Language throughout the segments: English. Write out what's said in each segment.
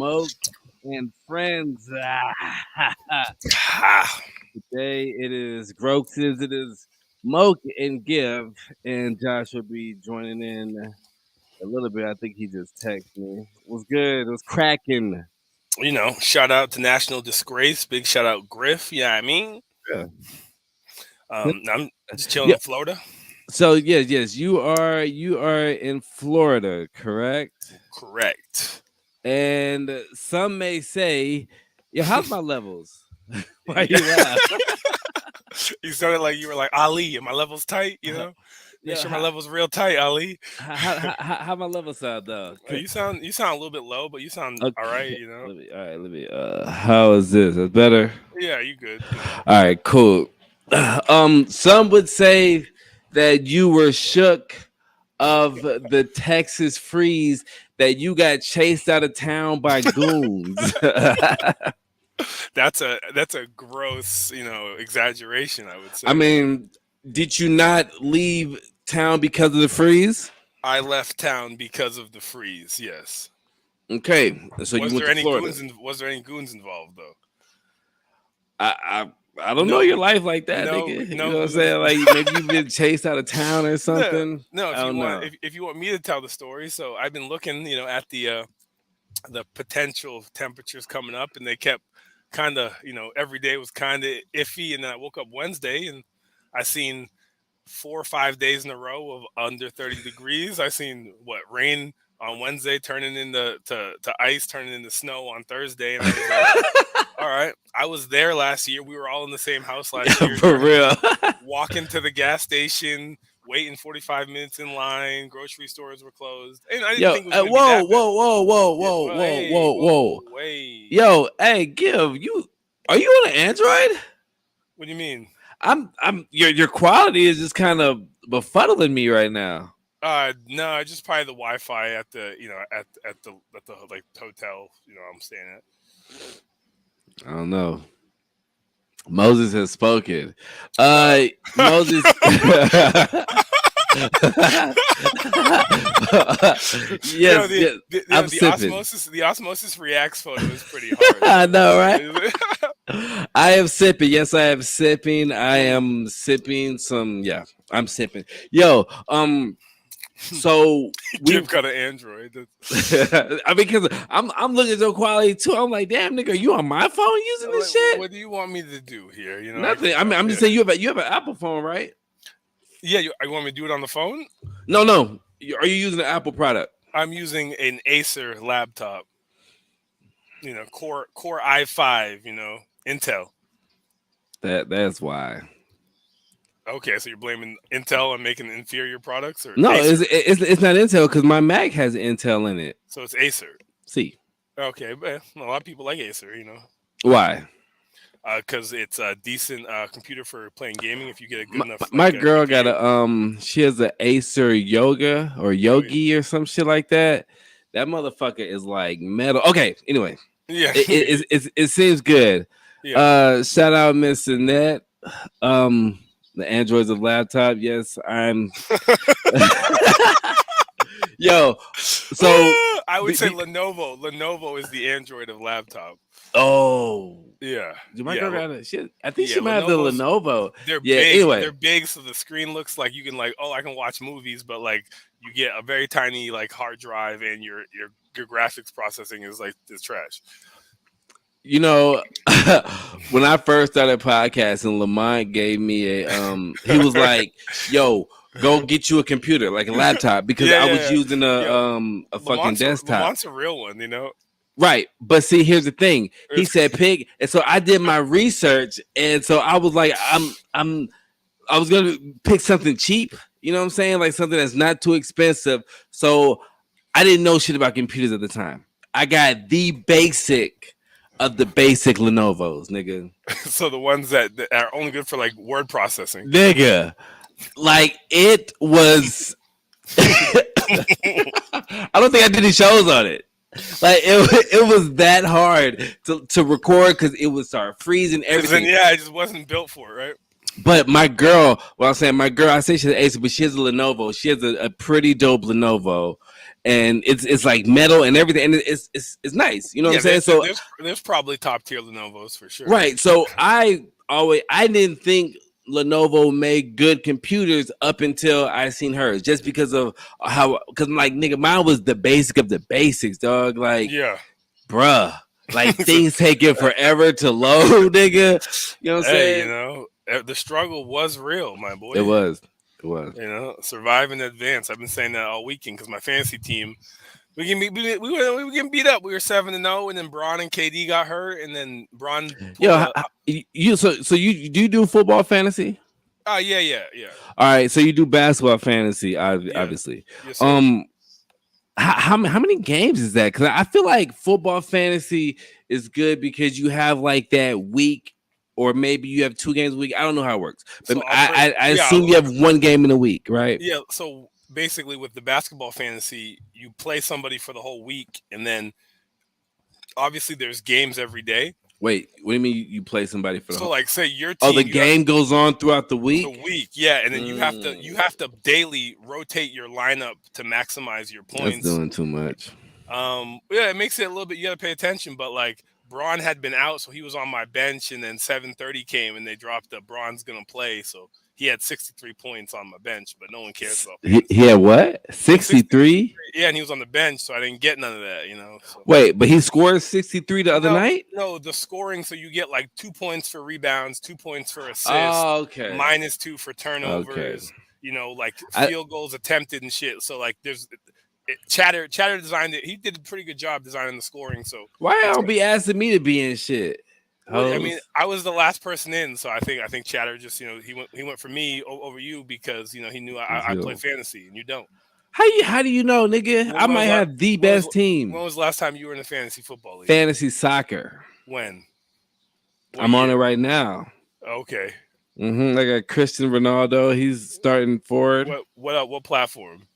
Smoke and Friends. Ah, Today it is Grokesis, it is Smoke and Give, and Josh will be joining in a little bit. I think he just texted me. It was good. It was cracking. shout out to National Disgrace. Big shout out Griff. Yeah, I mean, Yeah. I'm just chilling Yeah. in Florida. So yes, you are in Florida, correct? Correct. And some may say, "Yeah, how's my levels?" Why you laugh? You sounded like you were like Ali. And my levels tight. Make Yeah, sure my levels real tight, Ali. how my levels sound though? You sound a little bit low, but you sound all Okay, right. all right, let me. How is this? That's better. Yeah, you good. All right, cool. Some would say that you were shook of the Texas freeze, that you got chased out of town by goons. That's a gross, exaggeration. I would I say. mean, did you not leave town because of the freeze? I left town because of the freeze. Yes. Okay, so you Was went there to any Florida. goons? Was there any goons involved though? I don't know No, your life like that, no, nigga. You know no what I'm goons. saying? Like maybe you've been chased out of town or No, something. no. I If you don't want, know. if you want me to tell the story, so I've been looking, at the potential temperatures coming up, and they kept kind of, every day was kind of iffy, and then I woke up Wednesday and I seen 4 or 5 days in a row of under 30 degrees. I seen what rain on Wednesday turning into to ice, turning into snow on Thursday, and I was like, all right. I was there last year. We were all in the same house last year. For real. Walking to the gas station, waiting 45 minutes in line. Grocery stores were closed, and I didn't Yo, think it was going to be whoa, that bad. whoa, whoa, whoa, Yeah. whoa, Well, whoa, hey, whoa, whoa. whoa, hey. Yo, hey, give you. Are you on an Android? What do you mean? Your quality is just kind of befuddling me right now. No, just probably the Wi-Fi at the, at the like hotel, I'm staying at. I don't know. Moses has spoken. Moses. Yes, The, yes. the I'm the sipping. osmosis reacts photo is pretty hard. I know, right? Though. I am sipping. Yes, I am sipping. I am sipping some. Yeah, I'm sipping. Yo, so we. Give got an Android. I mean, because I'm looking at your quality too. I'm like, damn, nigga, are you on my phone using this Like, shit? what do you want me to do here? Nothing. I mean, I'm just saying you have an Apple phone, right? Yeah, you want me to do it on the phone? No. Are you using an Apple product? I'm using an Acer laptop. Core i5. Intel. That's why. Okay, so you're blaming Intel on making inferior products, or No, Acer? it's not Intel because my Mac has Intel in it. So it's Acer. See Okay, but a lot of people like Acer. why? Because it's a decent computer for playing gaming. If you get a good My, enough, my like girl got GPU. a she has a Acer Yoga or Oh yeah, Yogi or some shit like that. That motherfucker is like metal. Okay, anyway, yeah, it seems good. yeah. Shout out Miss Annette. The Android's a laptop. Yes, I'm. Yo, so I would say be- Lenovo. Lenovo is the Android of laptop. oh, Yeah, my yeah, girl got a shit. I think yeah. she might have the Lenovo's Lenovo. they're Yeah. big. They're Anyway, big, so the screen looks like you can I can watch movies, but like you get a very tiny like hard drive, and your graphics processing is like it's trash. you know, when I first started podcasting, Lamont gave me a he was like, "Yo, go get you a computer, like a laptop," because Yeah, I yeah, was yeah. using Yo, a fucking desktop. Lamont's a real one, Right. But see, here's the thing. He It's- said pig, and so I did my research, and so I was like, I was gonna pick something cheap. You know what I'm saying? Like something that's not too expensive. So I didn't know shit about computers at the time. I got the basic of the basic Lenovo's, nigga. so the ones that are only good for like word processing. Nigga. Like it was I don't think I did any shows on it. Like it was that hard to record because it would start freezing 'Cause then everything. yeah, it just wasn't built for it, right? But my girl, well, I'm saying my girl, I say she's an Acer, but she has a Lenovo. She has a pretty dope Lenovo, and it's like metal and everything, and it's nice. You know what I'm Yeah, saying? So there's probably top tier Lenovo's for sure. right. So I didn't think Lenovo made good computers up until I seen hers, just because of how, because like nigga, mine was the basic of the basics, dog. Like, Yeah. bruh, like So, things taking forever to load, nigga. You know what I'm hey, saying? the struggle was real, my It boy. was. It was. Survive in advance. I've been saying that all weekend because my fantasy team, we were getting beat up. We were 7-0, and then Braun and KD got hurt, and then Braun Yo, pulled a. you so you do football fantasy? Oh yeah, yeah, yeah, All right, so you do basketball fantasy, yeah. obviously. Yes, sir. Um, how many games is that? Because I feel like football fantasy is good because you have like that week, or maybe you have 2 games a week. I don't know how it works, but So I'll break. I Yeah, assume you have one game in a week, right? yeah. So basically, with the basketball fantasy, you play somebody for the whole week, and then obviously there's games every day. Wait, what do you mean you play somebody for the So whole? like, say your Oh, the team, you have game goes on throughout the the week. week, yeah, and then you Mm, have to daily rotate your lineup to maximize your that's points. doing too much. Yeah, it makes it a little bit. You got to pay attention, but like Braun had been out, so he was on my bench, and then 7:30 came, and they dropped the Braun's gonna play, so he had 63 points on my bench, but no one cares about He fantasy. had what? He had 63. 63? Yeah, and he was on the bench, so I didn't get none of that, So Wait, but he scored 63 the other no, night? no, the scoring. So you get like 2 points for rebounds, 2 points for assists, Oh, okay. -2 for Okay. turnovers. Like I field goals attempted and shit. So like Chatter designed it. He did a pretty good job designing the scoring. So why it's y'all be asking me to be in shit? well, I mean, Hoes. I was the last person in, so I think Chatter just he went for me over you because he knew I play Yo. fantasy and you don't. How do you know, nigga? When, I when might was la- have the when was best team. when was the last time you were in a fantasy football league? Fantasy soccer. When? What I'm on it year? right now. Okay. I got Christian Ronaldo. He's starting forward. What platform?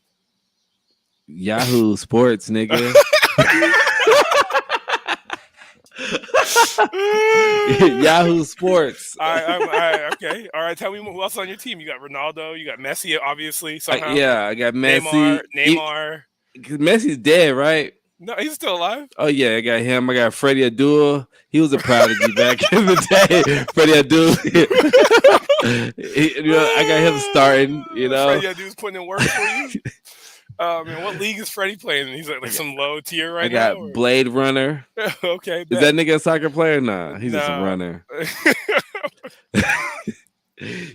Yahoo Sports, nigga. Yahoo Sports. Okay. All right. Tell me who else on your team. You got Ronaldo. You got Messi, obviously somehow. Yeah, I got Neymar. Messi. Neymar. Messi's dead, right? No, he's still alive. Oh yeah, I got him. I got Freddie Abdul. He was a prodigy back in the day. Freddie Abdul. I got him starting. Freddie Abdul's putting in work for you. Man, what league is Freddie playing in? He's like some low tier I right got now. Or? Blade Runner. Okay, Is that nigga a soccer player? Nah, he's just a nah. runner.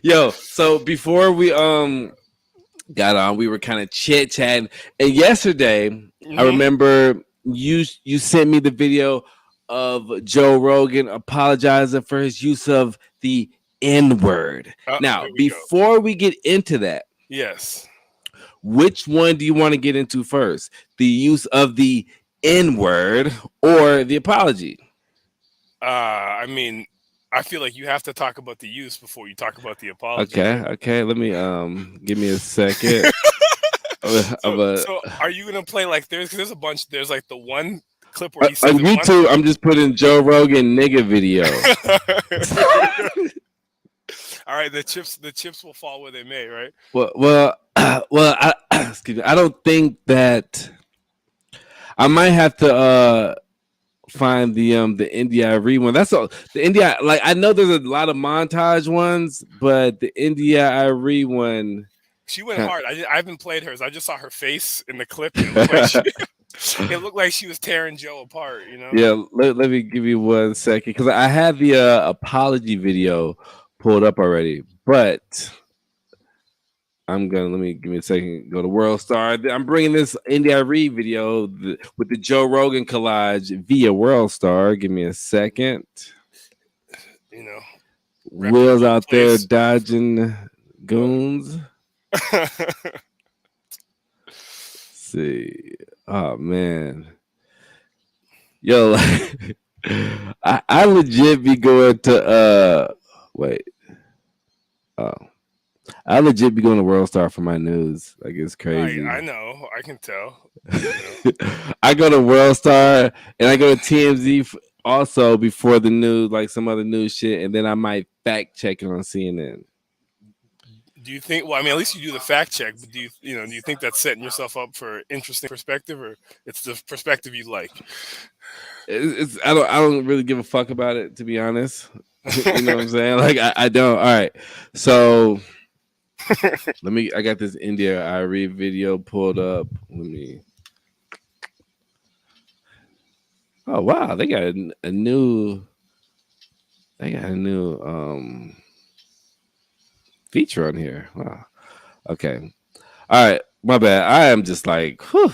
Yo, so before we got on, we were kind of chit chatting, and yesterday I remember you sent me the video of Joe Rogan apologizing for his use of the N word. Now, before we get into that, yes, which one do you want to get into first? The use of the N word or the apology? I mean, I feel like you have to talk about the use before you talk about the apology. Okay. Let me give me a second. So are you gonna play like there's a bunch? There's like the one clip where he says on YouTube. I'm just putting Joe Rogan nigga video. All right, the chips will fall where they may, right? Well, excuse me. I don't think that I might have to find the India one. That's all. The India, like I know there's a lot of montage ones, but the India Irie one. She went hard. I haven't played hers. I just saw her face in the clip. And it looked like she was tearing Joe apart. Yeah. Let me give you 1 second because I have the apology video pulled up already, but let me give me a second. Go to World Star. I'm bringing this India Reed video with the Joe Rogan collage via World Star. Give me a second. Will's out there dodging goons. See. Oh man. Yo, I legit be going to wait. Oh. I legit be going to World Star for my news. Like it's crazy. I know. I can tell. I go to World Star and I go to TMZ also before the news, like some other news shit, and then I might fact check it on CNN. Do you think? Well, I mean, at least you do the fact check. But do you think that's setting yourself up for interesting perspective, or it's the perspective you like? I don't really give a fuck about it, to be honest. You know what I'm saying? Like I don't. All right, so I got this India Irie video pulled up. Let me. Oh wow, they got a new. They got a new feature on here. Wow. Okay. All right. My bad. I am just like, whew,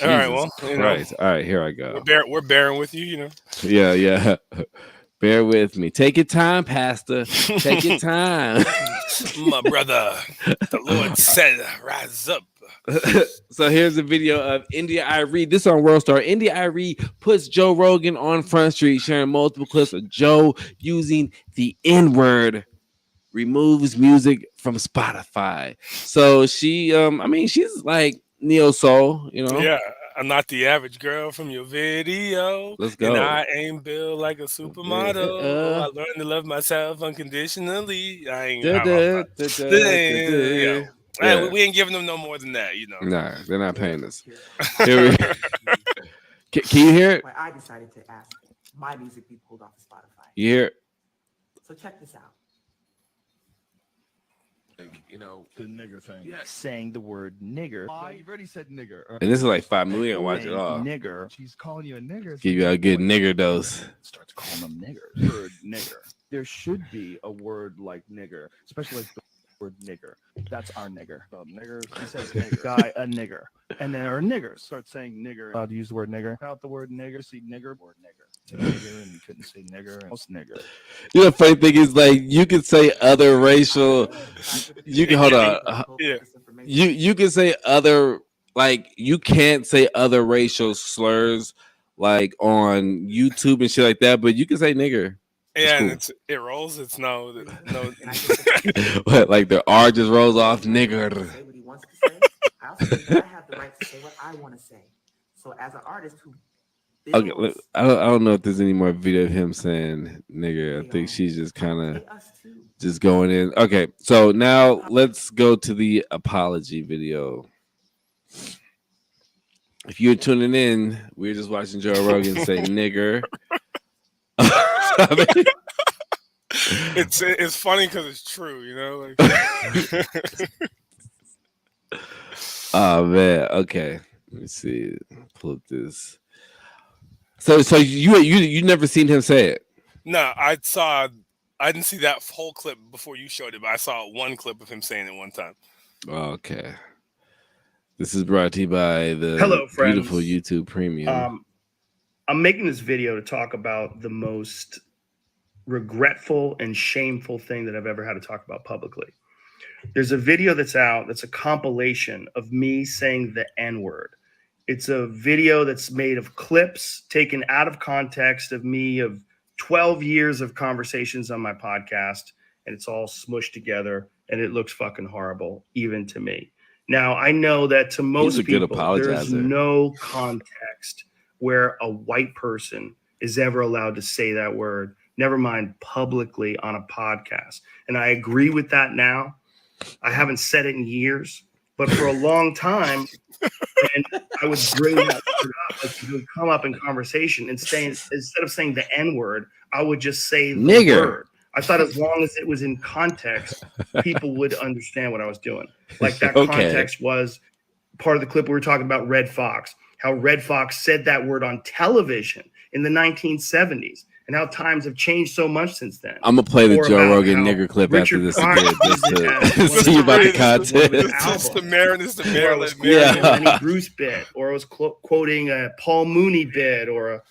All right. Jesus Well, Christ. All right, here I go. we're bearing with you. Yeah, yeah. Bear with me. Take your time, Pastor. Take your time. My brother, the Lord said, "Rise up." So here's a video of India Irie. This on World Star. India Irie puts Joe Rogan on Front Street, sharing multiple clips of Joe using the N word. Removes music from Spotify. So she, I mean, she's like neo soul, Yeah, I'm not the average girl from your video, Let's and go. I ain't built like a supermodel. Oh, I learned to love myself unconditionally. I ain't, Da, I'm, da, da, da, da, da. we Yeah, we ain't giving them no more than that. nah, they're not paying us. Here we, can you hear it? Why I decided to ask my music be pulled off of Spotify. You hear it? So check this out. The nigger thing. Yes. Saying the word nigger. You've already said nigger. And this is like 5 million. Watch it all. Nigger. She's calling you a nigger. Give you a good nigger dose. Starts calling them niggers. Word nigger. There should be a word like nigger, especially like the word nigger. That's our nigger. Nigger. He says nigger. Guy, a nigger. And then our niggers start saying nigger. Allowed to use the word nigger. Out the word nigger. See nigger. Word nigger. Nigger, and you couldn't say nigger. Most nigger. You know, the funny thing is, like, you can say other racial. You can hold on. Yeah. You can say other, like, you can't say other racial slurs like on YouTube and shit like that, but you can say nigger. Yeah, cool. and it rolls. It's no. What, like the R just rolls off, nigger. Say what he wants to say. I also think that I have the right to say what I want to say. So as an artist who Okay, I don't know if there's any more video of him saying nigger. I think she's just kind of just going in. Okay, so now let's go to the apology video. If you're tuning in, we're just watching Joe Rogan say nigger. It's funny because it's true, like. Oh man, okay. Let me see. Pull up this. So you never seen him say it? No, I didn't see that whole clip before you showed it, but I saw one clip of him saying it one time. Okay. This is brought to you by the Hello, friends. beautiful YouTube Premium. I'm making this video to talk about the most regretful and shameful thing that I've ever had to talk about publicly. There's a video that's out that's a compilation of me saying the N-word. It's a video that's made of clips taken out of context of me of 12 years of conversations on my podcast, and it's all smushed together, and it looks fucking horrible, even to me. Now, I know that to most people, there's no context where a white person is ever allowed to say that word, never mind publicly on a podcast. And I agree with that now. I haven't said it in years, but for a long time, and I would bring that word up, like it would come up in conversation, and instead of saying the N-word, I would just say the nigger word. I thought as long as it was in context, people would understand what I was doing. Like that context was part of the clip we were talking about Red Fox, how Red Fox said that word on television in the 1970s, and how times have changed so much since then. I'm gonna play the Joe Rogan nigger clip after this again, just to see about the content. It's the Maryland Lenny Bruce bit, or I was quoting a Paul Mooney bit, or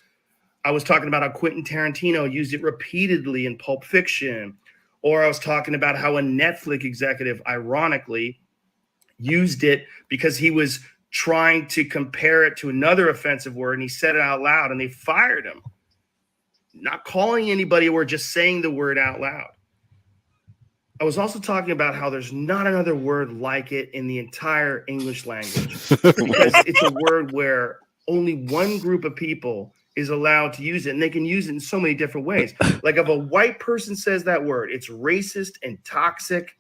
I was talking about how Quentin Tarantino used it repeatedly in Pulp Fiction, or I was talking about how a Netflix executive, ironically, used it because he was trying to compare it to another offensive word, and he said it out loud, and they fired him. Not calling anybody or just saying the word out loud. I was also talking about how there's not another word like it in the entire English language, because it's a word where only one group of people is allowed to use it, and they can use it in so many different ways. Like if a white person says that word, it's racist and toxic.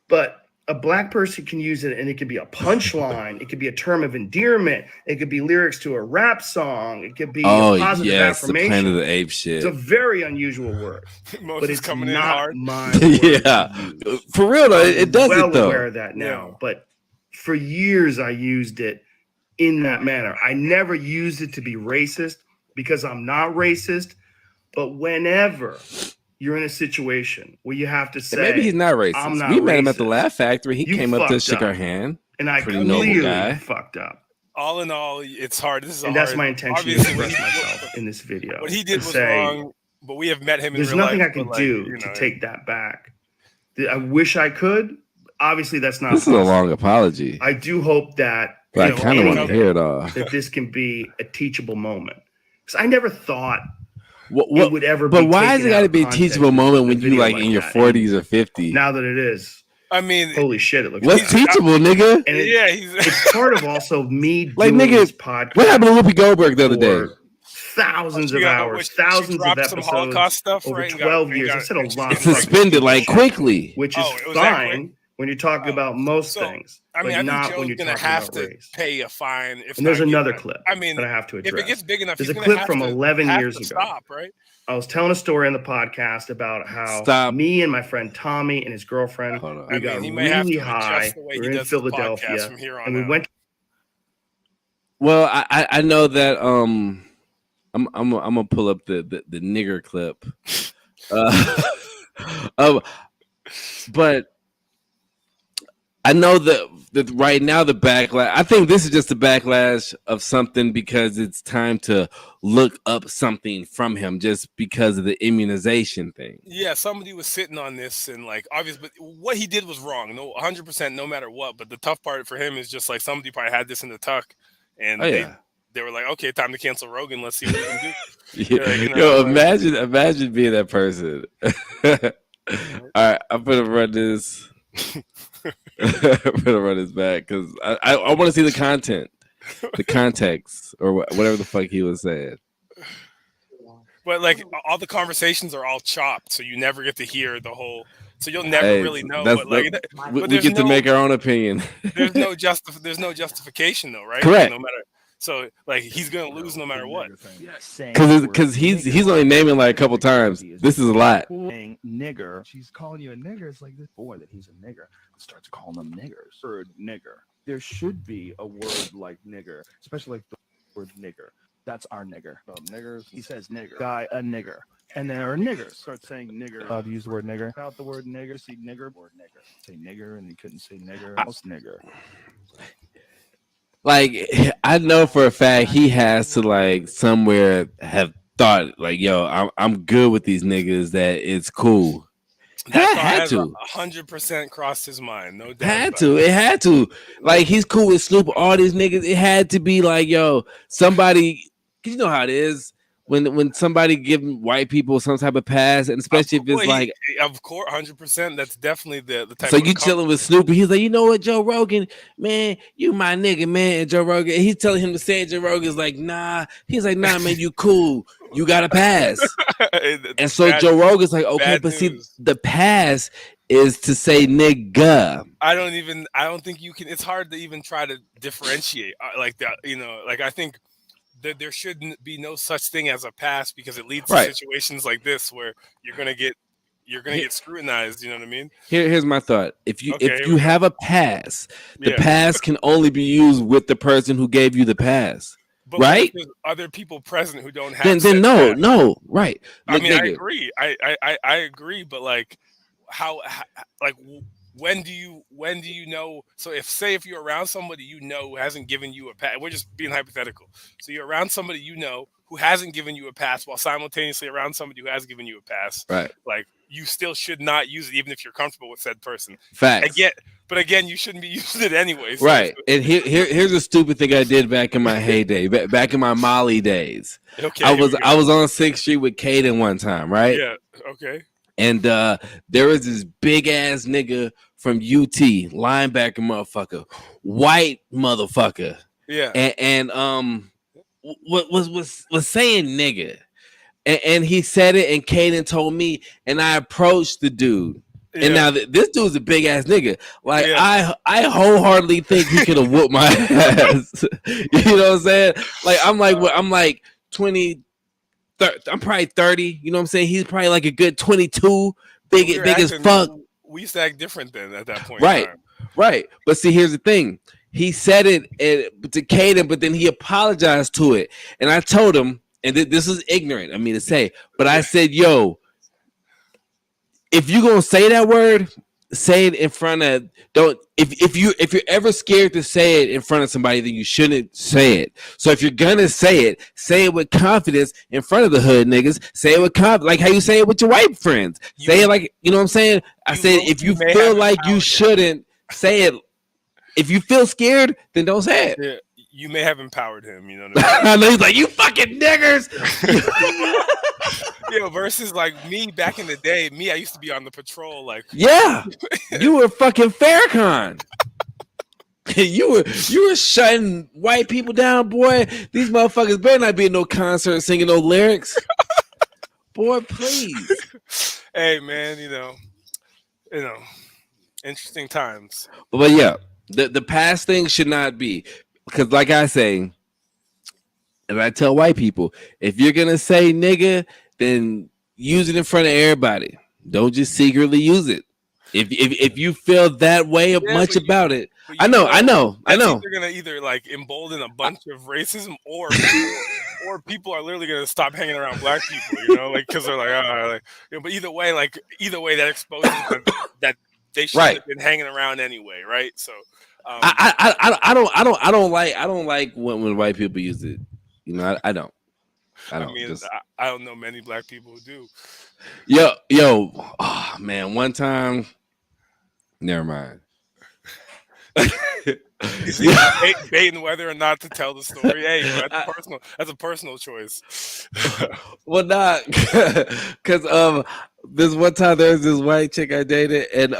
but a black person can use it, and it could be a punchline. It could be a term of endearment. It could be lyrics to a rap song. It could be a positive yes, the affirmation. Planet of the Apes shit. It's a very unusual word, but it's coming in not hard. my word Yeah, to use. for real though, it does well it though. aware of that now, Yeah. but for years I used it in that manner. I never used it to be racist because I'm not racist, but whenever you're in a situation where you have to say, And maybe he's not racist. I'm not We met him at the racist. Laugh Factory. He You came up to fucked shake up. our hand. And I Pretty noble clearly guy. fucked up. All in all, it's hard. This is And a that's hard, my intention to obviously, express myself in this video. What he did to was say, wrong, but we have met him in there's real nothing life. I can but, like, do you to know, take that back. I wish I could. Obviously, that's not This is a possible. long apology, I do hope that but I know, kind of want to anything, hear it all. that this can be a teachable moment. Because I never thought What, it would ever but be why has taken it got out to of be a context teachable and put moment in a when you video like in your that. 40s or 50s? Now that it is, I mean, holy shit, it looks What's bad. teachable, nigga? And it- yeah, he's it's part of also me Like, doing nigga, this podcast. What happened to Whoopi Goldberg the other day? for thousands She of got- hours, she thousands of dropped some episodes Holocaust stuff, over right, and 12 and years. I said a and lot she's of getting fucking Suspended like shit, quickly. which is Oh, it was that quick? fine when you're talking Oh, about most so, things, I mean, but I think not when Joe's you're gonna talking have about to race. pay a fine. If And there's not give another it- clip I mean, that I have to if address. it gets big enough, There's he's a gonna clip have from to- 11 have years to ago. Stop, right? I was telling a story on the podcast about how Stop. me and my friend Tommy and his girlfriend, Hold on. we I got mean, he may have really to high. adjust the way We he were in does the podcast Philadelphia, from here on and we out. went. Well, I know that I'm gonna pull up the nigger clip. But I know that right now the backlash. I think this is just a backlash of something because it's time to look up something from him just because of the immunization thing. Yeah, somebody was sitting on this and like obviously, but what he did was wrong. No, 100%, no matter what. But the tough part for him is just like somebody probably had this in the tuck, and Oh yeah. they were like, okay, time to cancel Rogan. Let's see what we can do. Yeah, you know, yo, like- imagine being that person. All right, I'm gonna run this. I'm gonna run this back because I want to see the content, the context, or whatever the fuck he was saying. But like all the conversations are all chopped, so you never get to hear the whole. So you'll never Hey, really know. that's But like, we but get there's to no- make our own opinion. there's no justification though, right? Correct. No matter. So like he's gonna lose no matter what. Because he's only naming like a couple times. This is a lot. Saying nigger. She's calling you a nigger. It's like this boy that he's a nigger. Starts calling them niggers. Word nigger. There should be a word like nigger, especially like the word nigger. That's our nigger. Niggers. He says nigger. Guy, a nigger. And then our niggers start saying nigger. To use the word nigger. Without the word nigger, see nigger, word nigger. Say nigger, and he couldn't say nigger. Else nigger. Like I know for a fact he has to like somewhere have thought like, yo, I'm good with these niggas. That it's cool. That Had has to. 100% crossed his mind, no doubt. Had about to. It had to. Like he's cool with Snoop. All these niggas. It had to be like, yo, somebody. Cause you know how it is when somebody give white people some type of pass, and especially if it's like, of course, 100%. That's definitely the type. so of you chilling with Snoop, and he's like, you know what, Joe Rogan, man, you my nigga, man. And Joe Rogan, and he's telling him to say, Joe Rogan's like, nah. He's like, nah, man, you cool. You got a pass. And so Joe Rogan's like, okay, but see, the pass is to say nigga. I don't think you can. It's hard to even try to differentiate like that. You know, like I think that there shouldn't be no such thing as a pass because it leads to situations like this where you're gonna get scrutinized. You know what I mean? Here's my thought. If you have a pass, the Yeah. pass can only be used with the person who gave you the pass. But what if Right? there's other people present who don't have. Then no, right. I Look, mean, I nigga, agree. I agree, but like, how like when do you know? So if you're around somebody you know who hasn't given you a pass, we're just being hypothetical. So you're around somebody you know who hasn't given you a pass, while simultaneously around somebody who has given you a pass. Right. Like you still should not use it, even if you're comfortable with said person. Facts. But again, you shouldn't be using it anyway. So Right. And here's a stupid thing I did back in my heyday, back in my Molly days. Okay. I was on 6th Street with Caden one time, right? Yeah. Okay. And there was this big ass nigga from UT, linebacker motherfucker, white motherfucker. Yeah. And was saying nigga. And he said it, and Caden told me, and I approached the dude. And now this dude's a big ass nigga. Like Yeah. I wholeheartedly think he could have whooped my ass. You know what I'm saying? Like I'm like 20. I'm probably 30. You know what I'm saying? He's probably like a good 22. Big as fuck. We used to act different then at that point. Right. Right. But see, here's the thing. He said it to Caden, but then he apologized to it. And I told him, and this is ignorant of me to say, but I said, yo, if you're gonna say that word, say it in front of if you're ever scared to say it in front of somebody, then you shouldn't say it. So if you're gonna say it with confidence in front of the hood niggas. Say it with confidence, like how you say it with your white friends. Say it like, you know what I'm saying? I said if you feel like you shouldn't say it, if you feel scared, then don't say it. Yeah, you may have empowered him, you know what I mean? I know he's like, you fucking niggers. Versus like me back in the day, I used to be on the patrol, like you were fucking Farrakhan. you were shutting white people down, boy. These motherfuckers better not be in no concert singing no lyrics. Boy, please. Hey man, you know, interesting times. But yeah, the past thing should not be, because like I say, and I tell white people, if you're gonna say nigga, then use it in front of everybody. Don't just secretly use it. If you feel that way much about it, I know. They're gonna either like embolden a bunch of racism, or people are literally gonna stop hanging around black people. You know, like because they're like, but either way, that exposes that they should have been hanging around anyway, right? So I don't like when white people use it. You know, I don't. I don't know many black people who do. Yo, oh man, one time. Never mind. Is he baiting whether or not to tell the story? Hey, that's a personal choice. Well, not because this one time there was this white chick I dated, and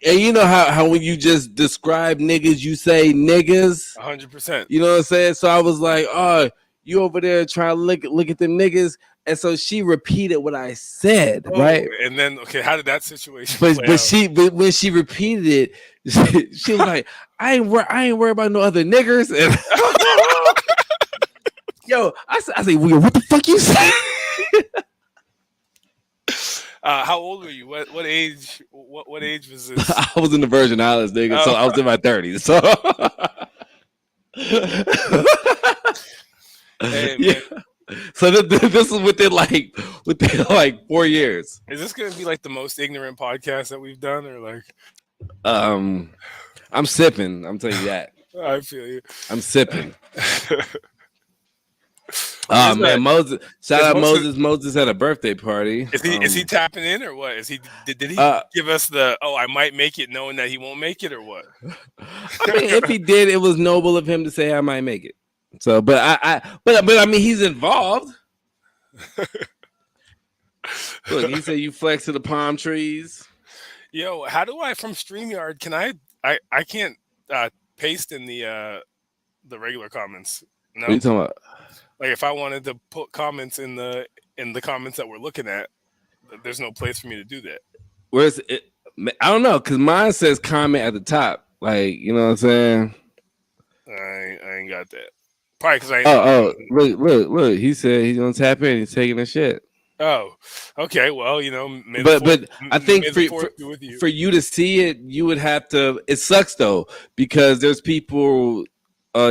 you know how when you just describe niggas, you say niggas. 100%. You know what I'm saying? So I was like, oh, you over there trying to look at them niggas. And so she repeated what I said, right? And then, how did that situation play out? But when she repeated it, she was like, I ain't worried about no other niggers. And yo, I say, what the fuck you say? How old were you? What age? What age was this? I was in the Virgin Islands, nigga. So I was in my 30s. So hey, man. So this is within like 4 years. Is this gonna be like the most ignorant podcast that we've done, or like? I'm sipping. I'm telling you that. I feel you. I'm sipping. Oh man, Moses! Shout out Moses. Moses had a birthday party. Is he tapping in or what? Did he give us the I might make it, knowing that he won't make it, or what? I mean, if he did, it was noble of him to say I might make it. So, but I mean, he's involved. Look, he said you flex to the palm trees. Yo, how do I from StreamYard? Can I can't paste in the regular comments. No. What are you talking about? Like if I wanted to put comments in the comments that we're looking at, there's no place for me to do that. Where's it? I don't know, because mine says comment at the top. Like, you know what I'm saying? I ain't got that. Probably because I ain't. Look. He said he's gonna tap in. He's taking a shit. Oh, okay. Well, but I think for you to see it, you would have to. It sucks though, because there's people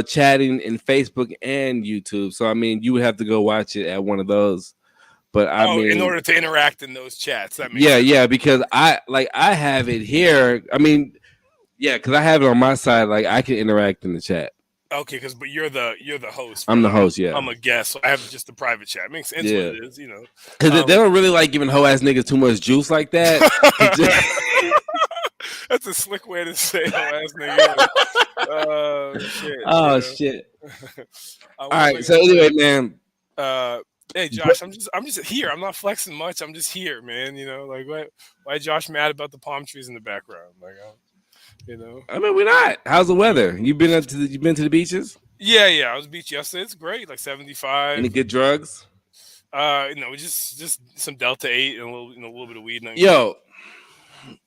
chatting in Facebook and YouTube. So I mean, you would have to go watch it at one of those. But I mean, in order to interact in those chats, that makes sense. Yeah, because I have it here. I mean, yeah, because I have it on my side. Like I can interact in the chat. Okay, but you're the host. I'm the host. Yeah, I'm a guest, so I have just the private chat. It makes sense. Yeah. What it is, because they don't really like giving hoe ass niggas too much juice like that. That's a slick way to say hoe ass nigga. Shit. Oh shit. All right. So anyway, man. Hey Josh, I'm just here. I'm not flexing much. I'm just here, man. Like why Josh mad about the palm trees in the background? Like, I mean, we're not. How's the weather? You been to the beaches? Yeah. I was beach yesterday. It's great. Like 75. Any good drugs? Just some Delta 8 and a little bit of weed. Yo,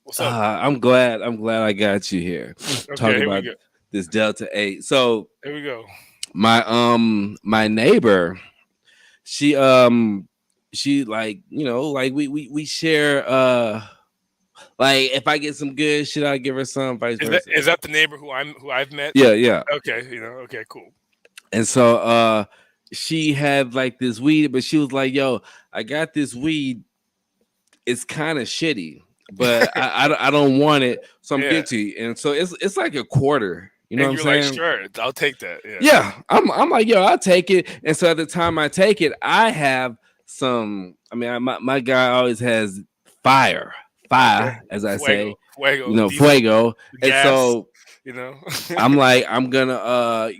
What's up? I'm glad I got you here. Okay, Talk here we about go. this Delta 8. So Here we go. my neighbor, she like, like we share like if I get some good shit, I give her some, vice versa. Is that the neighbor who I've met? Yeah. Okay, okay, cool. And so she had like this weed, but she was like, yo, I got this weed. It's kind of shitty, but I don't want it, so I'm Yeah. getting to you. And so it's like a quarter. You know And what you're I'm like, saying? sure, I'll take that. Yeah, I'm like, yo, I'll take it. And so at the time I take it, I have some. I mean, my guy always has fire, Okay. as I say, Fuego, diesel, fuego. And gas, so I'm like, I'm gonna,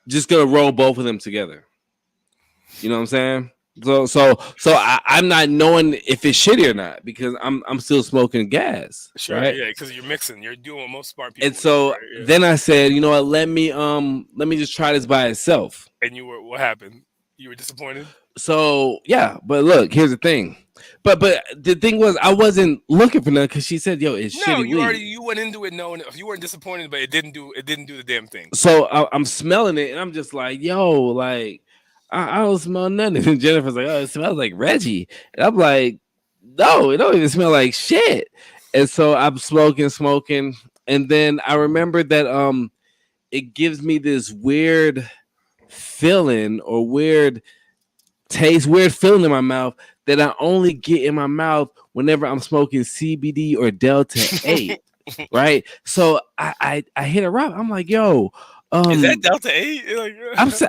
just gonna roll both of them together. You know what I'm saying? So I'm not knowing if it's shitty or not because I'm still smoking gas. sure, right? yeah, because you're mixing. You're doing what most smart people And so do, right? Yeah. then I said, you know what? Let me just try this by itself. And what happened? You were disappointed? So yeah, but look, here's the thing. But the thing was, I wasn't looking for nothing because she said, "Yo, it's No, shitty weed." you went into it knowing you weren't disappointed, but it didn't do the damn thing. So I'm smelling it, and I'm just like, "Yo, like I don't smell nothing." And Jennifer's like, "Oh, it smells like Reggie," and I'm like, "No, it don't even smell like shit." And so I'm smoking, and then I remember that it gives me this weird feeling or weird feeling in my mouth that I only get in my mouth whenever I'm smoking CBD or Delta 8. Right. So I hit her up. I'm like, yo, is that Delta 8? Like,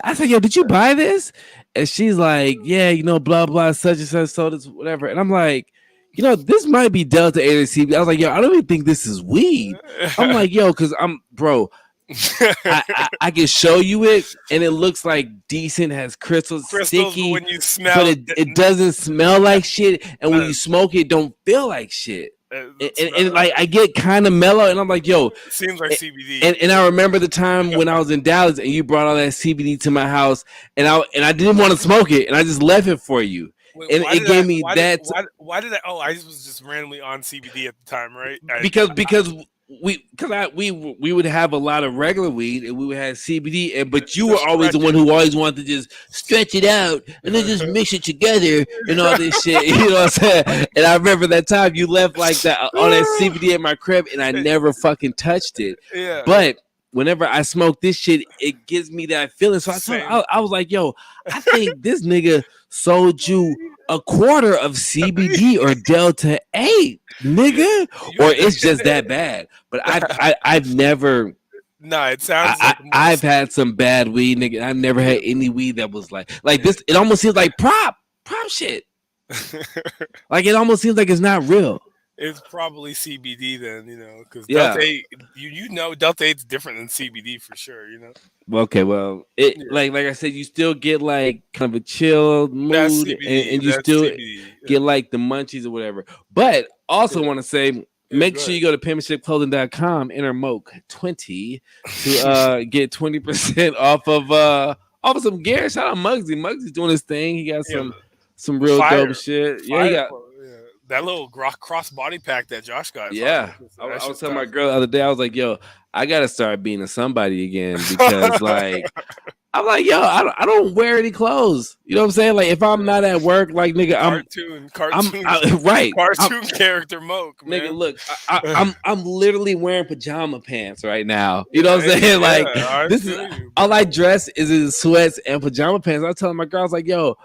I said, yo, did you buy this? And she's like, yeah, blah, blah, such and such, so this, whatever. And I'm like, this might be Delta 8 or CBD. I was like, yo, I don't even think this is weed. I'm like, yo, because I can show you it, and it looks like decent, has crystals sticky, when you smell, but it doesn't smell like shit. And when you smoke it, don't feel like shit. And like I get kind of mellow, and I'm like, yo, seems like CBD. And I remember the time when I was in Dallas, and you brought all that CBD to my house, and I didn't want to smoke it, and I just left it for you. Wait, and it gave me that. Why did I? Oh, I was just randomly on CBD at the time, right? Because we would have a lot of regular weed and we would have CBD, but you were always the one who always wanted to just stretch it out and then just mix it together and all this shit. You know what I'm saying? And I remember that time you left like that all that CBD in my crib, and I never fucking touched it. Yeah. But whenever I smoke this shit, it gives me that feeling. So I was like, yo, I think this nigga sold you a quarter of CBD or Delta 8, nigga, or it's just that bad. But I've never. No, it sounds. I've had some bad weed, nigga. I've never had any weed that was like this. It almost seems like prop shit. Like it almost seems like it's not real. It's probably CBD then, because Delta 8, Delta 8's different than CBD for sure, Okay, well, like I said, you still get like kind of a chill mood, and you still get like the munchies or whatever. But also want to say, make sure you go to penmanshipclothing.com, enter MOKE20 to get 20% off of some gear. Shout out Muggsy. Muggsy's doing his thing. He got some real dope shit. Yeah, he got that little cross body pack that Josh got. Yeah, I was telling my girl the other day, I was like, yo, I gotta start being a somebody again, because like I'm like, yo, I don't wear any clothes. You know what I'm saying? Like if I'm not at work, like nigga, cartoon character Moke, man. Nigga, look, I'm literally wearing pajama pants right now. You know what I'm saying? Like this is all I dress is in sweats and pajama pants. I was telling my girl, I was like, yo.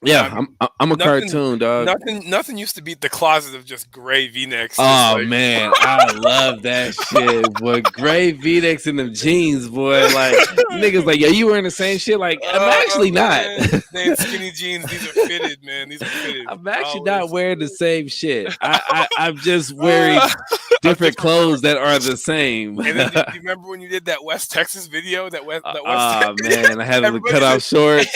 Yeah, I'm a cartoon, dog. Nothing used to beat the closet of just gray V-necks. Oh man, I love that shit, boy. Gray V-necks and them jeans, boy. Like niggas, like, yo, you wearing the same shit? Like, I'm actually not. They skinny jeans. These are fitted, man. These are fitted. I'm actually not wearing the same shit. I'm just wearing different clothes that are the same. And then, do you remember when you did that West Texas video? Man, I had to cut off shorts.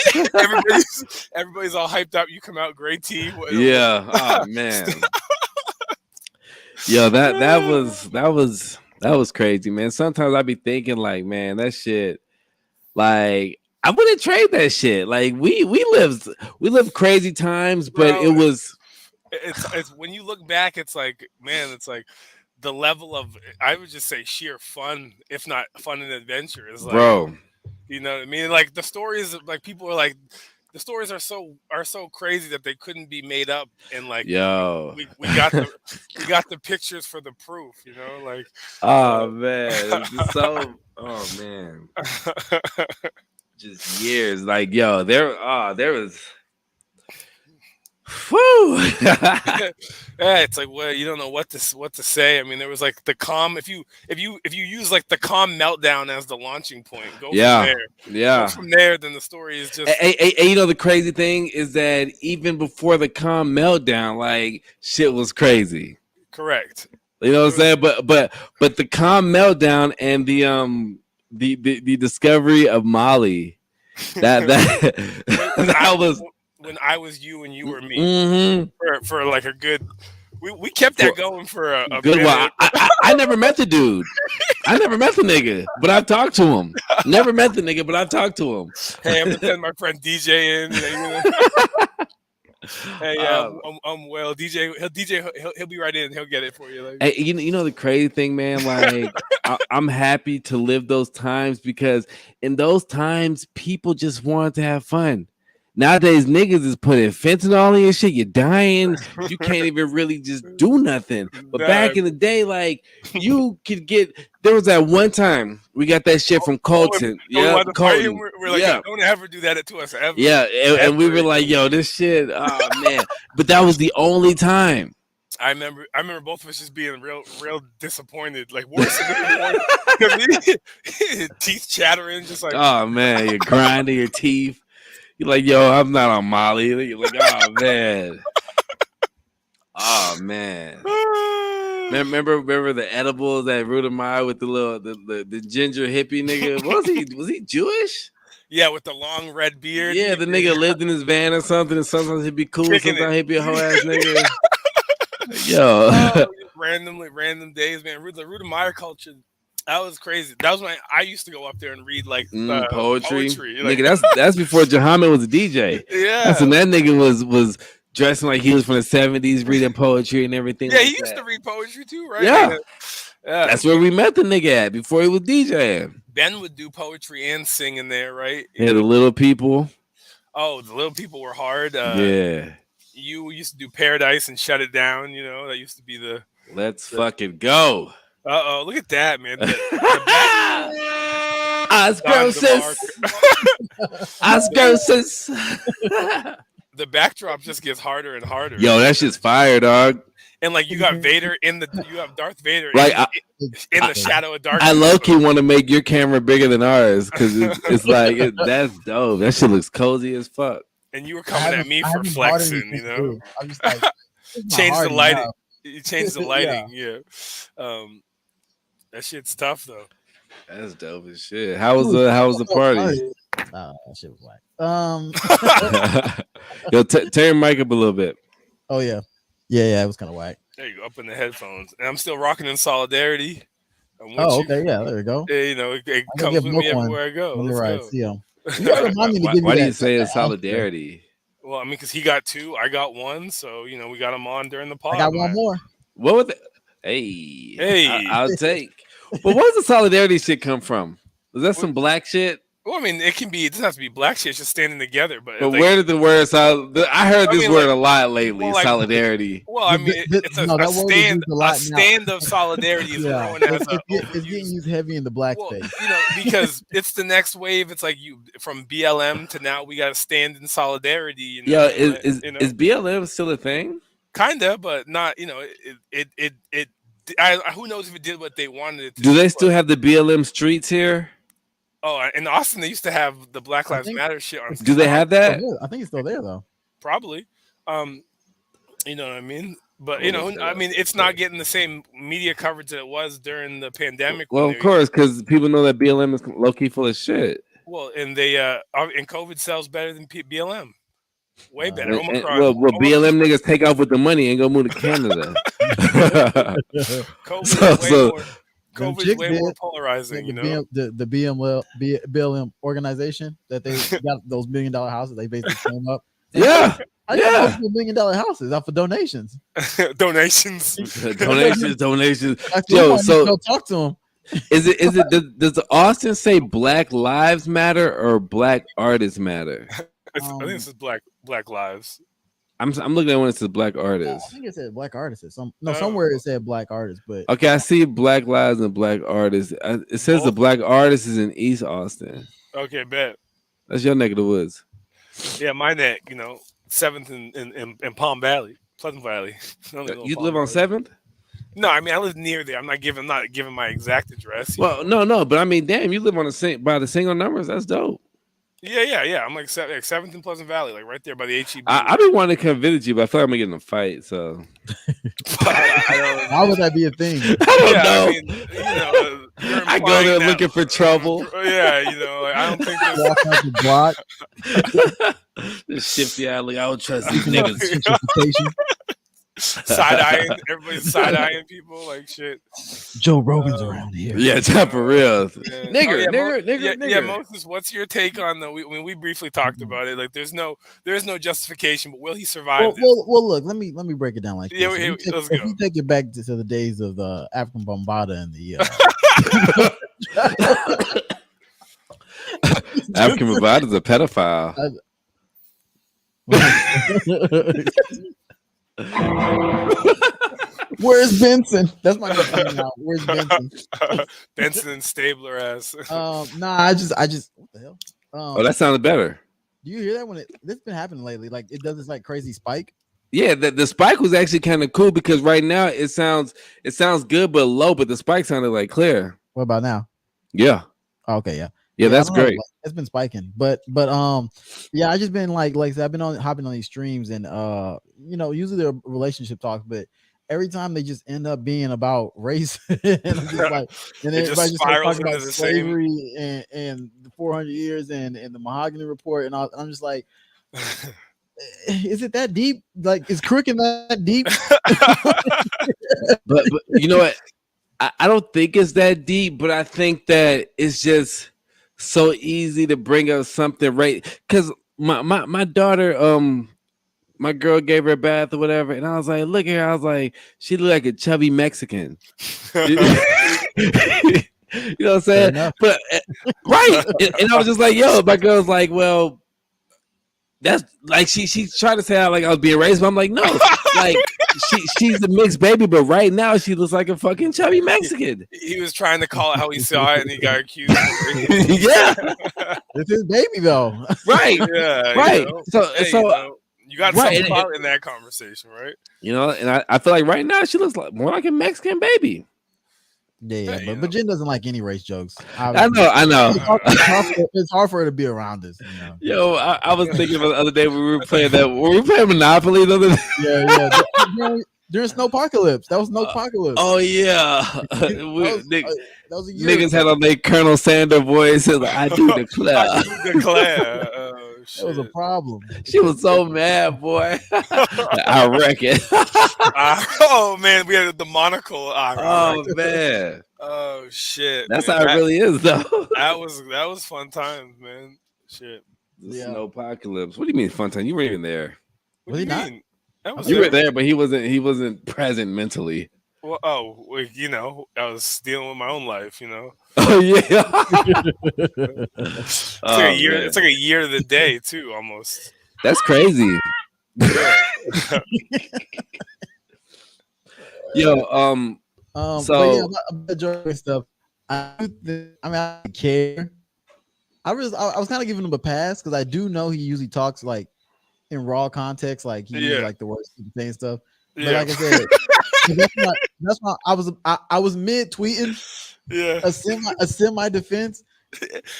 Everybody's all hyped up. You come out gray tee. Yeah. Oh man. Yo, that was crazy, man. Sometimes I be thinking like, man, that shit, like I wouldn't trade that shit. Like we lived crazy times, but Bro, it's when you look back, it's like, man, it's like the level of, I would just say, sheer fun, if not fun and adventure, is like, Bro. you know what I mean? Like the stories, like people are like, the stories are so crazy that they couldn't be made up, and like Yo. we got the pictures for the proof, you know, like. Oh man, it's just so. Oh man, just years. Like yo, there was. Whew. Yeah, it's like, well, you don't know what to say. I mean, there was like the calm. If you use like the calm meltdown as the launching point, go from Yeah, there. yeah. Go from there, then the story is just And you know the crazy thing is that even before the calm meltdown, like shit was crazy. correct. You know what I'm It saying? But the calm meltdown and the discovery of Molly, that when that was when I was you and you were me, mhm, for like a good. We kept that going for a good. Well, minute. I never met the dude. I never met the nigga, but I've talked to him. Never met the nigga, but I've talked to him. Hey, I'm gonna send my friend DJ in. Hey, yeah, I'm well. He'll be right in. He'll get it for you. Like. Hey, you know the crazy thing, man. Like I'm happy to live those times because in those times people just wanted to have fun. Nowadays, niggas is putting fentanyl in your shit. You're dying. You can't even really just do nothing. But back in the day, like you could get. There was that one time we got that shit from Colton. Yeah, Colton. We're like, yeah. Don't ever do that to us ever. Yeah, and we Ever. were like, yo, this shit, oh man. But that was the only time. I remember both of us just being real disappointed, like worse than disappointed. Teeth chattering, just like, Oh man, you're grinding your teeth. You're like, yo, I'm not on Molly. You're like, oh man. Oh man. Remember the edibles at Rudemeyer with the little the ginger hippie nigga? Was he Jewish? Yeah, with the long red beard. Yeah, the nigga lived in his van or something, and sometimes he'd be cool, Kicking sometimes it. he'd be a hoe ass nigga. Yo. Random days, man. The Rudemeyer culture, that was crazy. That was when I used to go up there and read like poetry. Like, Nigga, that's before Jahamed was a DJ. Yeah, That's when that nigga was dressing like he was from the 70s, reading poetry and everything. Yeah, like he used that. to read poetry too, right? Yeah. Yeah. That's where we met the nigga at before he was DJing. Ben would do poetry and sing in there, right? Yeah, the little people. Oh, the little people were hard. Yeah. You used to do Paradise and Shut It Down. You know, that used to be the. Let's fucking go. Look at that, man. Osmosis. The backdrop just gets harder and harder. Yo, that shit's fire, dog. And like you got Vader you have Darth Vader like in the shadow of darkness. I low-key want to make your camera bigger than ours because it's like that's dope. That shit looks cozy as fuck. And you were coming at me for flexing, you know. I'm just like, change the lighting. You change the lighting, yeah. That shit's tough though. That's dope as shit. How was the party? Oh, that shit was whack. Yo, turn your mic up a little bit. Oh yeah. It was kind of whack. There you go, up in the headphones, and I'm still rocking in Solidarity. Oh, okay, yeah, there you go. Yeah, you know, it comes with me everywhere I go. Let's right, go. See him. Why do you say it's Solidarity? Well, I mean, because he got 2, I got 1, so you know, we got him on during the pod. I got one more. What was it? Hey, I'll take. But where's the Solidarity shit come from? Was that some black shit? Well, I mean, it doesn't have to be black shit. It's just standing together. But like, where did the word I heard this word a lot lately. Well, like, solidarity. Well, I mean, it's a stand of solidarity. Is known as it's getting used heavy in the black space. You know, because it's the next wave. It's like from BLM to now we got to stand in solidarity. You know, is BLM still a thing? Kinda, but not. You know, who knows if it did what they wanted it to. Do they still have the BLM streets here? Oh, in Austin, they used to have the Black Lives Matter shit on. Do they have that? I think it's still there though. Probably. You know what I mean? But you know, I mean, it's not getting the same media coverage that it was during the pandemic. Well, of course, because people know that BLM is low key full of shit. Well, and and COVID sells better than BLM. Way better. Omicron. Well, BLM niggas take off with the money and go move to Canada. COVID's way more polarizing, you know. The BLM organization that they got those $1 million houses, they basically came up. Yeah. I got multiple $1 million houses off of donations. Donations. donations. Yo, so go talk to him. Is it does Austin say Black Lives Matter or Black Artists Matter? I think this is Black Lives. I'm looking at one that says Black I Artists. think it said Black Artists. Somewhere it said Black Artists, but okay, I see Black Lives and Black Artists. It says the Black Artist is in East Austin. Okay, bet. That's your neck of the woods. Yeah, my neck. 7th in Palm Valley, Pleasant Valley. You live on 7th? No, I mean I live near there. I'm not giving my exact address. Well, no, but I mean, damn, you live on by the single numbers. That's dope. Yeah. I'm like 7th in Pleasant Valley, like right there by the HEB. I've been wanting to come visit you, but I feel like I'm gonna get in a fight. So why would that be a thing? I don't know. I mean, I go there looking for trouble. Yeah, like, I don't think the block. This shifty alley. I don't trust these niggas. Everybody's side-eyeing people like shit. Joe Rogan's around here. Yeah, time for real. Yeah. Nigger. Yeah, Moses, what's your take on we briefly talked about it. Like there's no justification, but will he survive this? Well, look, let me break it down like this. Let's go. If you take it back to the days of the African Bombada and the African Bombada is a pedophile. Where's Benson? That's my name now. Where's Benson? Benson and Stabler ass. Nah, I just what the hell? Oh, that sounded better. Do you hear that when this been happening lately? Like it does this like crazy spike. Yeah, the spike was actually kind of cool because right now it sounds good but low, but the spike sounded like clear. What about now? Yeah. Okay, yeah. Yeah, that's great. It's been spiking, but yeah, I just been like I said, I've been hopping on these streams and usually they're relationship talks, but every time they just end up being about race and I'm just like, and everybody just talking about slavery and the 400 years and the Mahogany Report and all. I'm just like, is it that deep? Like, is crooking that deep? but you know what? I don't think it's that deep, but I think that it's just so easy to bring up something, right? Because my daughter, my girl gave her a bath or whatever, and I was like, look at her. I was like, she looked like a chubby Mexican. You know what I'm saying? But right, and I was just like, yo, my girl's like, well, that's like she tried to say I was being racist, but I'm like, no, like she's a mixed baby, but right now she looks like a fucking chubby Mexican. He was trying to call it how he saw it, and he got accused. Yeah, it's his baby though. Right. Yeah. Right. So you got some part in that conversation, right? And I feel like right now she looks like more like a Mexican baby. Yeah, but Jen doesn't like any race jokes. I know. It's hard for her to be around us. Yo, I was thinking about the other day when we were playing Monopoly the other day. Yeah. During Snowpocalypse. That was Snowpocalypse. Oh yeah. That was a year niggas had on their Colonel Sanders voice. Like, I do declare. I do declare. That was a problem. She was so mad, boy. I reckon. Oh man, we had the monocle. Oh man. Oh shit. That's how it really is, though. That was fun times, man. Shit. Snowpocalypse. What do you mean fun time? You weren't even there. What do you mean? You were there, but he wasn't present mentally. Well, I was dealing with my own life, Oh yeah. It's like a year. It's like a year to the day too, almost. That's crazy. Yo, so about stuff. I care. I was kind of giving him a pass because I do know he usually talks like in raw context, like he uses like the words and stuff. But like I said, that's why I was mid tweeting. Yeah, a semi defense.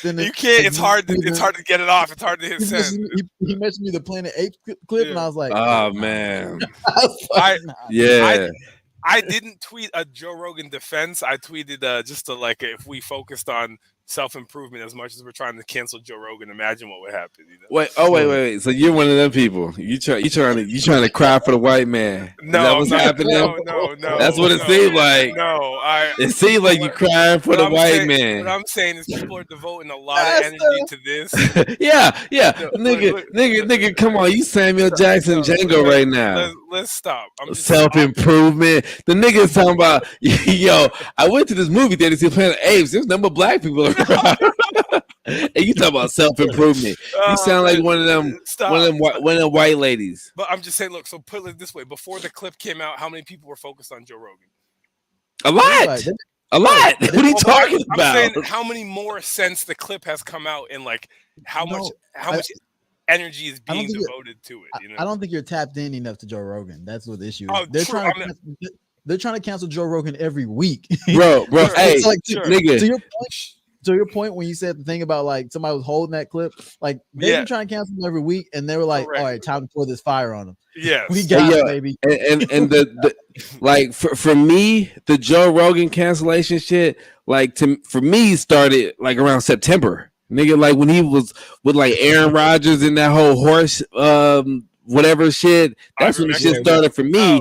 You can't. It's hard to get it off. It's hard to hit send. He mentioned me the Planet Apes clip, and I was like, "Oh man, I didn't tweet a Joe Rogan defense. I tweeted just to if we focused on self-improvement as much as we're trying to cancel Joe Rogan. Imagine what would happen. You know? Wait. So you're one of them people. You trying to cry for the white man. Is that No, what's I'm not. happening? No. That's what it seemed like. No, It seemed like you crying for the white What man. I'm saying is people are devoting a lot of energy to this. yeah. No, Nigga, come on. You Samuel Jackson Django right now. Let's stop. I'm just Self-improvement. The nigga is talking about, yo, I went to this movie theater to see Planet of the Apes. There's a number of black people around. And you talk about self-improvement. You sound like one of them white ladies. But I'm just saying, look, so put it this way. Before the clip came out, how many people were focused on Joe Rogan? A lot. What are you talking about? I'm saying how many more since the clip has come out, and like how much energy is being devoted to it. You know? I don't think you're tapped in enough to Joe Rogan. That's what the issue is. Oh, They're trying to cancel Joe Rogan every week. Bro, hey, like, nigga. To your point, when you said the thing about like somebody was holding that clip, like they've been trying to cancel him every week, and they were like, "All right, time to pour this fire on him." Yeah, we got it, baby. And the like for me, the Joe Rogan cancellation shit, like for me, started like around September. Nigga, like when he was with like Aaron Rodgers and that whole horse whatever shit. That's when the shit started for me.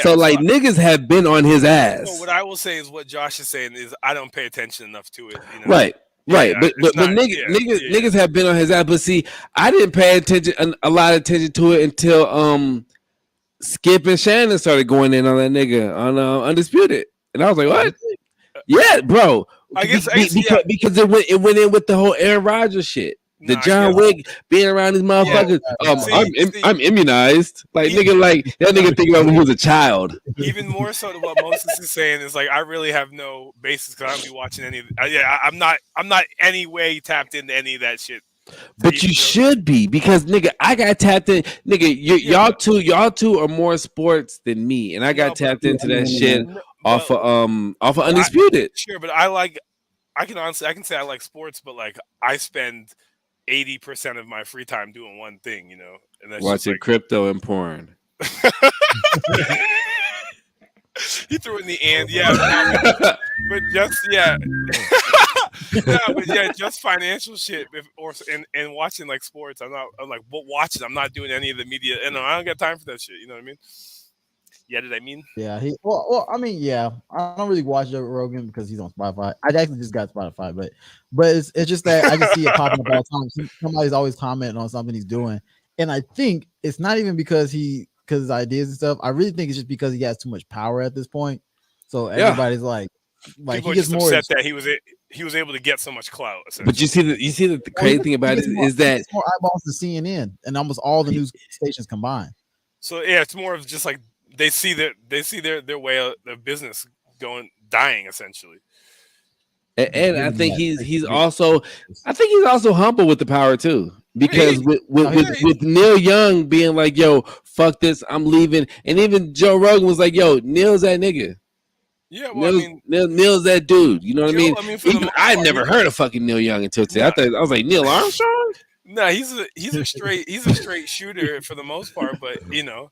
So like niggas have been on his ass. So what I will say is what Josh is saying is I don't pay attention enough to it. You know? Right. But niggas have been on his ass. But see, I didn't pay a lot of attention to it until Skip and Shannon started going in on that nigga on Undisputed, and I was like, what? Yeah, bro. I guess because it went in with the whole Aaron Rodgers shit. The John Wick being around these motherfuckers. I'm immunized. Like nigga, like that nigga thinking about when he was a child. Even more so to what Moses is saying is like I really have no basis because I don't be watching any. I'm not any way tapped into any of that shit. But you should be because nigga, I got tapped in. Nigga, y'all two are more sports than me, and I got tapped into that shit off of Undisputed. But I can say I like sports, but like I spend 80% of my free time doing one thing, you know, and that's watching crypto and porn. He threw in the and but just financial shit and watching like sports. I'm watching. I'm not doing any of the media, and I don't got time for that shit. You know what I mean? Yeah, did I mean? Yeah, I don't really watch Joe Rogan because he's on Spotify. I actually just got Spotify, but it's just that I just see it popping up all the time. Somebody's always commenting on something he's doing, and I think it's not even because his ideas and stuff. I really think it's just because he has too much power at this point. So everybody's like he gets more upset that he was able to get so much clout. But you see the crazy thing about it is that it's more eyeballs to CNN and almost all the news stations combined. So yeah, it's more of just like they see their way of business dying essentially. And I think he's also humble with the power too. Because with Neil Young being like, yo, fuck this, I'm leaving. And even Joe Rogan was like, yo, Neil's that nigga. Yeah, well, Neil's that dude. You know what I mean? I never heard of fucking Neil Young until today. I was like, Neil Armstrong? No, he's a straight shooter for the most part, but you know.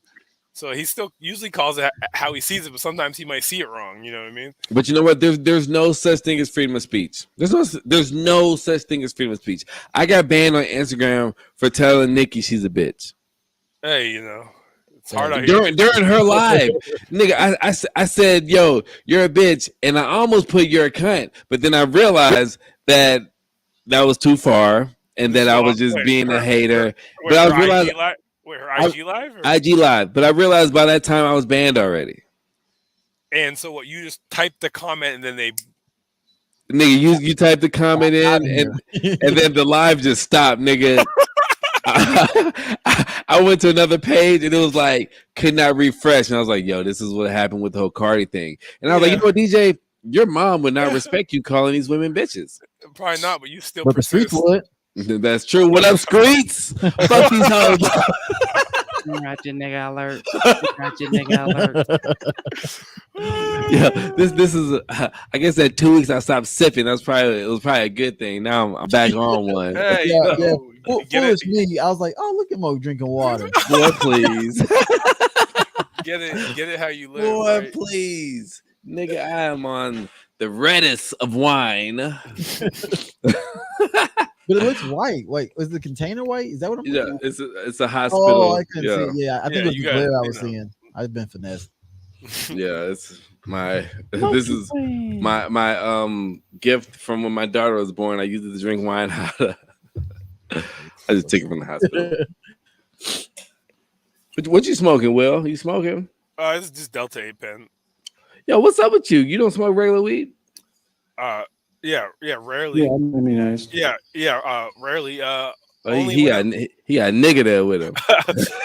So he still usually calls it how he sees it, but sometimes he might see it wrong. You know what I mean? But you know what? There's no such thing as freedom of speech. There's no such thing as freedom of speech. I got banned on Instagram for telling Nikki she's a bitch. Hey, you know, it's hard out here. During her live, nigga, I said, yo, you're a bitch, and I almost put you're a cunt, but then I realized that was too far, and that I was just being a hater. But I realized. Wait, her IG Live? IG Live. But I realized by that time I was banned already. And so what, you just typed the comment and then they... Nigga, you typed the comment in and then the live just stopped, nigga. I went to another page and it was like, could not refresh. And I was like, yo, this is what happened with the whole Cardi thing. And I was like, you know what, DJ? Your mom would not respect you calling these women bitches. Probably not, but you still persist. The streets would. That's true. What up, Screets? Fuck these hoes. Roger, nigga alert. Roger, nigga alert. Yeah, this is. I guess that 2 weeks I stopped sipping. It was probably a good thing. Now I'm back on one. Hey, foolish me. I was like, oh, look at Mo drinking water. Boy, please. Get it how you live. Boy, right? please, nigga. I am on the reddest of wine. But it looks white. Wait, is the container white? Is that what I'm Yeah, looking at? it's a hospital. Oh, I couldn't yeah, see. Yeah, I think Yeah, it was you the got, glare I you was know. seeing. I've been finessed. yeah. It's my. This is my gift from when my daughter was born. I used it to drink wine. I just took it from the hospital. What you smoking, Will? You smoking? It's just Delta 8 pen. Yo, what's up with you? You don't smoke regular weed? Yeah, rarely. Yeah, that'd be nice. Rarely. Oh, Only he when got a nigga there with him.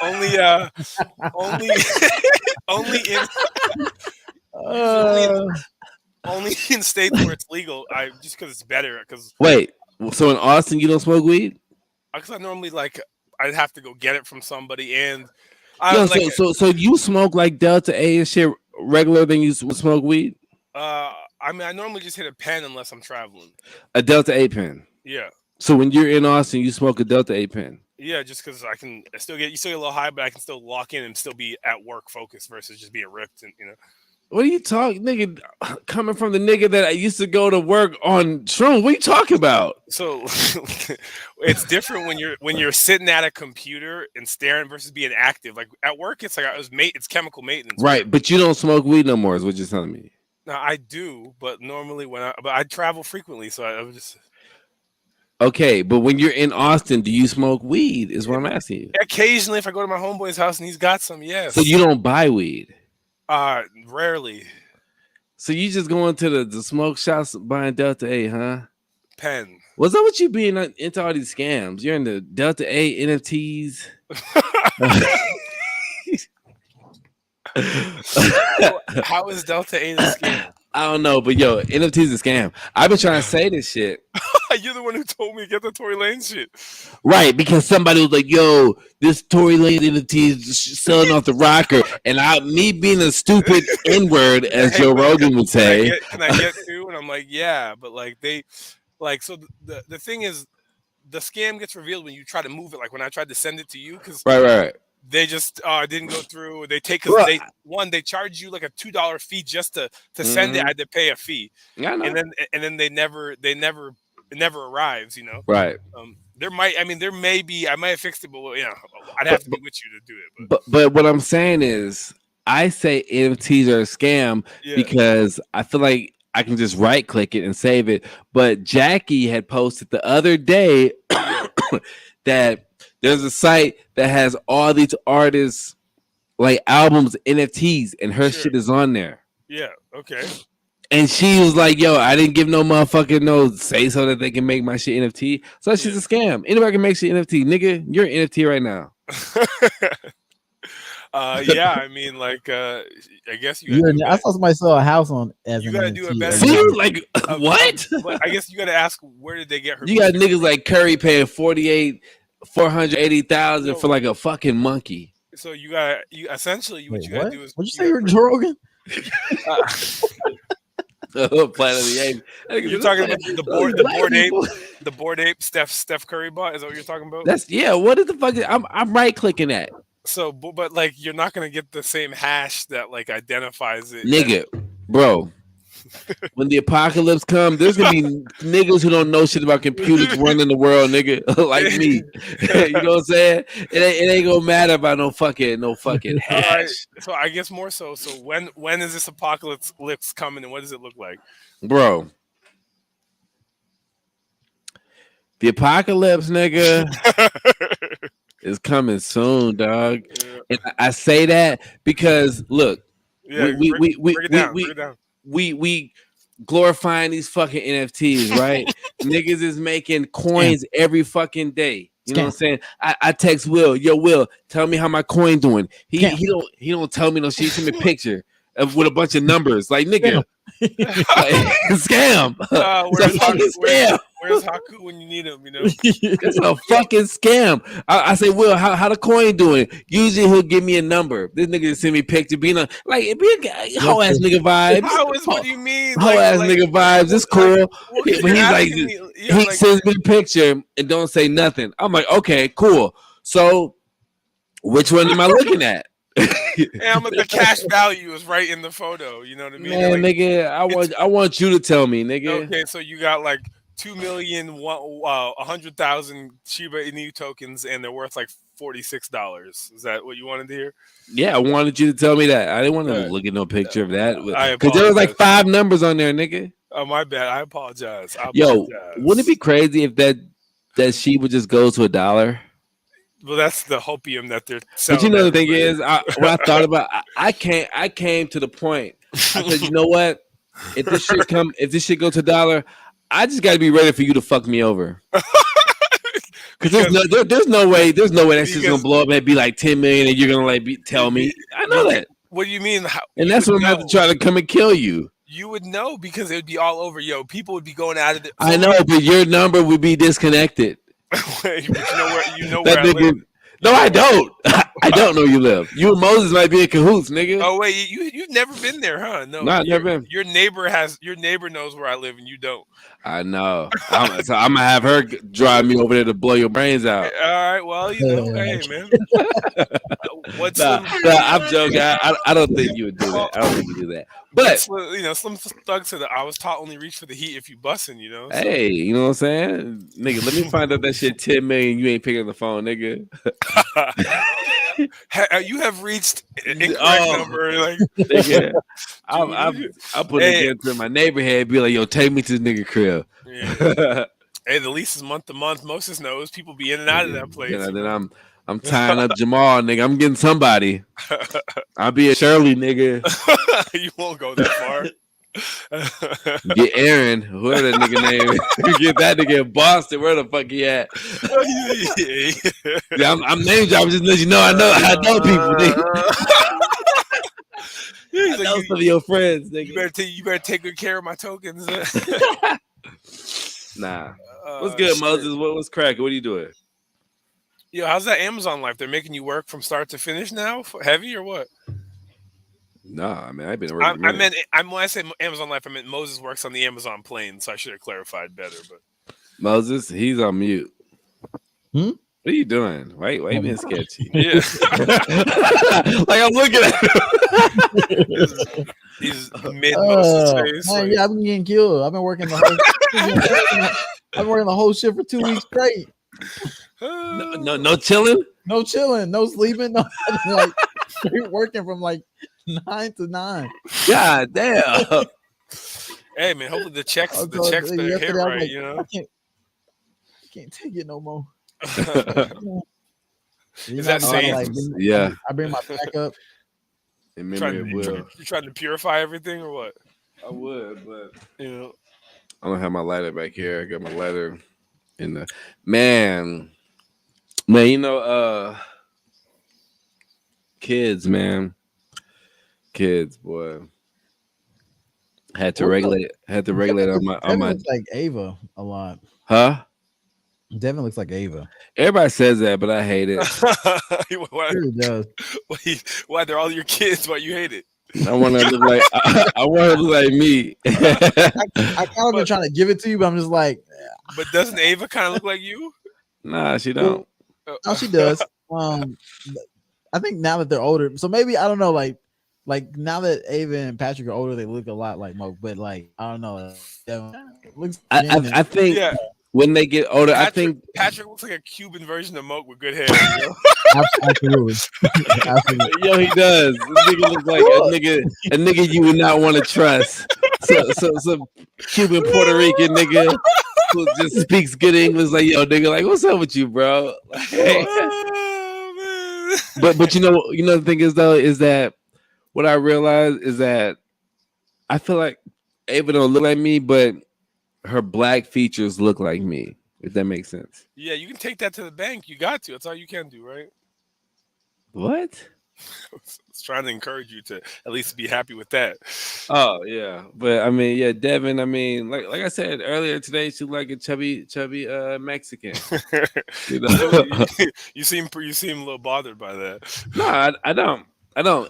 only only in Uh, only in states where it's legal. I just because it's better because Wait, so in Austin you don't smoke weed? I normally like I'd have to go get it from somebody and I Yo, was like so you smoke like Delta A and shit regular than you smoke weed? I mean I normally just hit a pen unless I'm traveling. A Delta A pen. Yeah. So when you're in Austin, you smoke a Delta A pen. Yeah, just because I still get a little high, but I can still lock in and still be at work focused versus just being ripped and What are you talking, nigga? Coming from the nigga that I used to go to work on shrooms. What are you talking about? So it's different when you're sitting at a computer and staring versus being active. Like at work, it's like it's chemical maintenance. Right, but you don't smoke weed no more. Is what you're telling me? Now I do, but normally but I travel frequently, so I was just Okay, but when you're in Austin, do you smoke weed? Is what I'm asking you. occasionally if I go to my homeboy's house and he's got some, yes. So you don't buy weed. Rarely. So you just going to the smoke shops buying Delta A, huh? Pen. What's up with you being into all these scams? You're into Delta A NFTs. How is Delta 8 a scam? I don't know, but yo, NFTs is a scam. I've been trying to say this shit. You're the one who told me to get the Tory Lane shit. Right, because somebody was like, yo, this Tory Lane NFT is selling off the rocker. And me being a stupid N-word, as Hey, Joe Rogan would say. Can I get two? And I'm like, yeah, but like so the thing is, the scam gets revealed when you try to move it. Like when I tried to send it to you, because Right. they just didn't go through. They take they charge you like a $2 fee just to send it. I had to pay a fee, I know. and then it never arrives. Right. There may be. I might have fixed it, but I'd have to be with you to do it. But what I'm saying is, I say NFTs are a scam because I feel like I can just right click it and save it. But Jackie had posted the other day that there's a site that has all these artists like albums, NFTs, and her shit is on there. Yeah. Okay. And she was like, yo, I didn't give no motherfucker no say so that they can make my shit NFT. So that shit's a scam. Anybody can make shit NFT. Nigga, you're an NFT right now. Yeah, I mean, like, I guess I saw somebody sell a house on as you an gotta NFT. do a better See, job. like, what? But I guess you gotta ask, where did they get her? You got niggas like Curry paying 480,000 for like a fucking monkey. So you essentially what you gotta do is What'd you say you're Joe Rogan? Planet of the Apes. You're talking about the board ape Steph Curry bought. Is that what you're talking about? What is the fuck? I'm right clicking that. So, but like, you're not gonna get the same hash that like identifies it, nigga, bro. When the apocalypse comes, there's gonna be niggas who don't know shit about computers running the world, nigga, like me. You know what I'm saying? It ain't gonna matter about no fucking hash. Right. So I guess more so. So when is this apocalypse coming, and what does it look like, bro? The apocalypse, nigga, is coming soon, dog. Yeah. And I say that because look, we glorifying these fucking NFTs, right? Niggas is making coins every fucking day. You know what I'm saying? I text Will, yo, Will, tell me how my coin doing. He don't tell me no shit. He send me a picture with a bunch of numbers. Like, nigga, scam. Where's Haku when you need him? You know, it's a fucking scam. I say, Will, how the coin doing? Usually he'll give me a number. This nigga just send me a picture, being a whole ass nigga vibes. What do you mean? Whole ass nigga vibes. It's cool. But he's like, he sends me a picture and don't say nothing. I'm like, okay, cool. So which one am I looking at? And the cash value is right in the photo. You know what I mean? Man, Like, nigga, I want you to tell me, nigga. okay, so you got like 100,000 Shiba Inu tokens, and they're worth like $46. Is that what you wanted to hear? Yeah, I wanted you to tell me that. I didn't want to Uh, look at no picture of that I because there was like apologize. 5 numbers on there, nigga. Oh, my bad. I apologize. Yo, wouldn't it be crazy if that she would just go to $1? Well, that's the hopium that they're But selling. you know the thing everybody. is, what I thought about, I came to the point. I said, you know what? If this shit go to $1, I just got to be ready for you to fuck me over. Because there's no way that shit's gonna blow up and be like 10 million, and you're gonna like tell me. I know that. What do you mean? And that's when I'm about to try to come and kill you. You would know because it would be all over. Yo, people would be going out of it. I know, but your number would be disconnected. But you know That where I nigga. live. No, I don't. I don't know you live. You and Moses might be in cahoots, nigga. Oh wait, you've never been there, huh? No, I've never been. Your neighbor knows where I live, and you don't. I know. So I'm gonna have her drive me over there to blow your brains out. All right, well, hey man. What's I'm joking. I don't think you would do that. I don't think you do that. But some thugs said that I was taught only reach for the heat if you bussin', So. Hey, you know what I'm saying? Nigga, let me find out that shit 10 million, you ain't picking up the phone, nigga. You have reached an incorrect number. Like, nigga, I put it into my neighborhood, be like, yo, take me to the nigga crib. Yeah. Hey, the lease is month to month. Moses knows people be in and out of that place. And then I'm tying up Jamal, nigga. I'm getting somebody. I'll be a Shirley, nigga. You won't go that far. Get Aaron, whoever that nigga name is. Get that nigga in Boston. Where the fuck he at? Yeah, I'm name dropping just to let you know I know people, nigga. I know some of your friends, nigga. You better take good care of my tokens. Nah. What's good, Moses? What's cracking? What are you doing? Yo, how's that Amazon life? They're making you work from start to finish now? Heavy or what? Nah, man, I've been working. When I say Amazon life, I meant Moses works on the Amazon plane, so I should have clarified better. But Moses, he's on mute. What are you doing? Why you being sketchy? Yeah. Like I'm looking at him. He's mid Moses face. Man, yeah, I've been getting killed. I've been working the whole shit for 2 weeks straight. No chilling? No chilling, no sleeping, no like straight working from like 9 to 9. God damn. Hey man, hopefully the checks better hit right, like, I can't take it no more. Is that same? Yeah. I bring my back up. You're trying to purify everything or what? I would, but I don't have my lighter back here. I got my lighter in the man, kids, man. Kids, boy. Had to regulate on my looks like Ava a lot. Huh? Devin looks like Ava. Everybody says that, but I hate it. Why? Sure does. Why they're all your kids? Why you hate it? I want to look like I want to look like me. I kind of been trying to give it to you, but I'm just like. But doesn't Ava kind of look like you? Nah, she don't. No, she does. I think now that they're older, so maybe I don't know. Like now that Ava and Patrick are older, they look a lot like Mo. But like I don't know. Looks. I think. Yeah. When they get older, I think Patrick looks like a Cuban version of Moke with good hair. Absolutely. Yo, he does. This nigga looks like a nigga you would not want to trust. So some Cuban Puerto Rican nigga who just speaks good English, like yo, nigga, like what's up with you, bro? But you know the thing is though is that what I realized is that I feel like Ava don't look like me, but her black features look like me, if that makes sense. Yeah, you can take that to the bank. You got to. That's all you can do, right? What? I was trying to encourage you to at least be happy with that. Oh, yeah. But, I mean, yeah, Devin, I mean, like I said earlier today, she like a chubby Mexican. You seem a little bothered by that. No, I don't.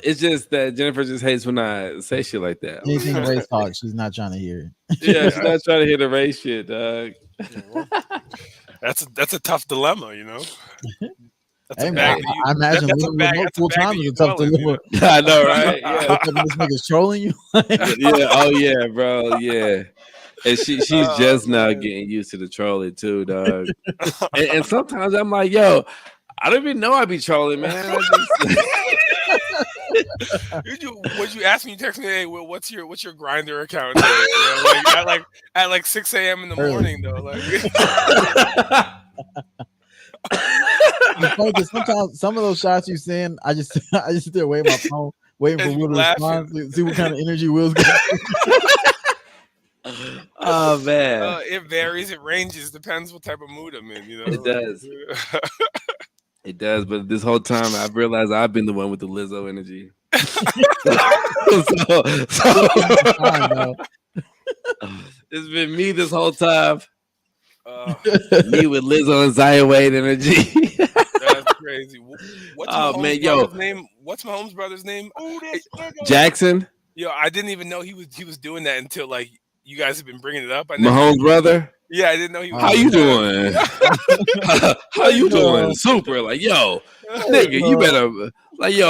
It's just that Jennifer just hates when I say shit like that. Anything race talk, she's not trying to hear it. Yeah, she's not trying to hear the race shit, dog. Yeah, well, that's a tough dilemma, That's Hey a man, bag that you. I imagine That's a living bag. remote That's a full bag time that is you tough to dwell in. live You with. know? I know, right? Yeah. This nigga's trolling you. Yeah. Oh yeah, bro. Yeah. And she's Oh just now man. getting used to the trolling too, dog. And sometimes I'm like, yo, I don't even know I be trolling, man. I just Would you ask me? You text me, hey, well, what's your grinder account name? You know, like 6 a.m. in the Early. morning though. Like It's funny 'cause sometimes some of those shots you send, I just sit there waiting my phone, waiting for And Will you to respond, laughing. see what kind of energy Will's got. oh man. It varies. It ranges. Depends what type of mood I'm in. You know. It does. It does, but this whole time I've realized I've been the one with the Lizzo energy. Fine, dog. It's been me this whole time. Uh, Me with Lizzo and Zion Wade energy. that's crazy. What's Oh, Mahomes' man, yo. brother's name? What's Mahomes' brother's name? Jackson, Yo, I didn't even know he was doing that until like you guys have been bringing it up. I never. Mahomes' brother. Yeah, I didn't know he was. How you doing? How you doing? Yo. Super. Like, yo, nigga, you better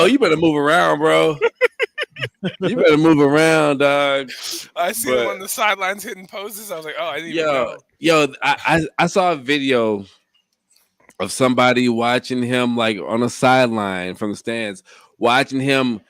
you better move around, bro. You better move around, dog. I seen him But on the sidelines hitting poses. I was like, oh, I didn't even know. I saw a video of somebody watching him like on a sideline from the stands, watching him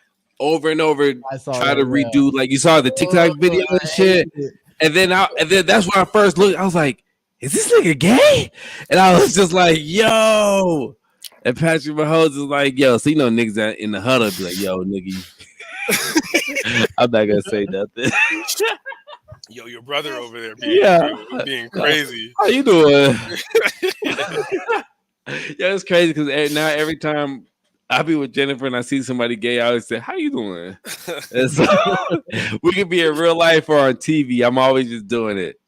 over and over I saw try that, to redo like you saw the TikTok video and I shit. hated it. And then that's when I first looked. I was like, "Is this nigga gay?" And I was just like, "Yo." And Patrick Mahomes is like, "Yo." So niggas that in the huddle be like, "Yo, nigga." I'm not gonna say nothing. Yo, your brother over there being, being crazy. How you doing? Yeah, it's crazy because now every time I be with Jennifer and I see somebody gay, I always say, "How you doing?" And so we could be in real life or on TV. I'm always just doing it.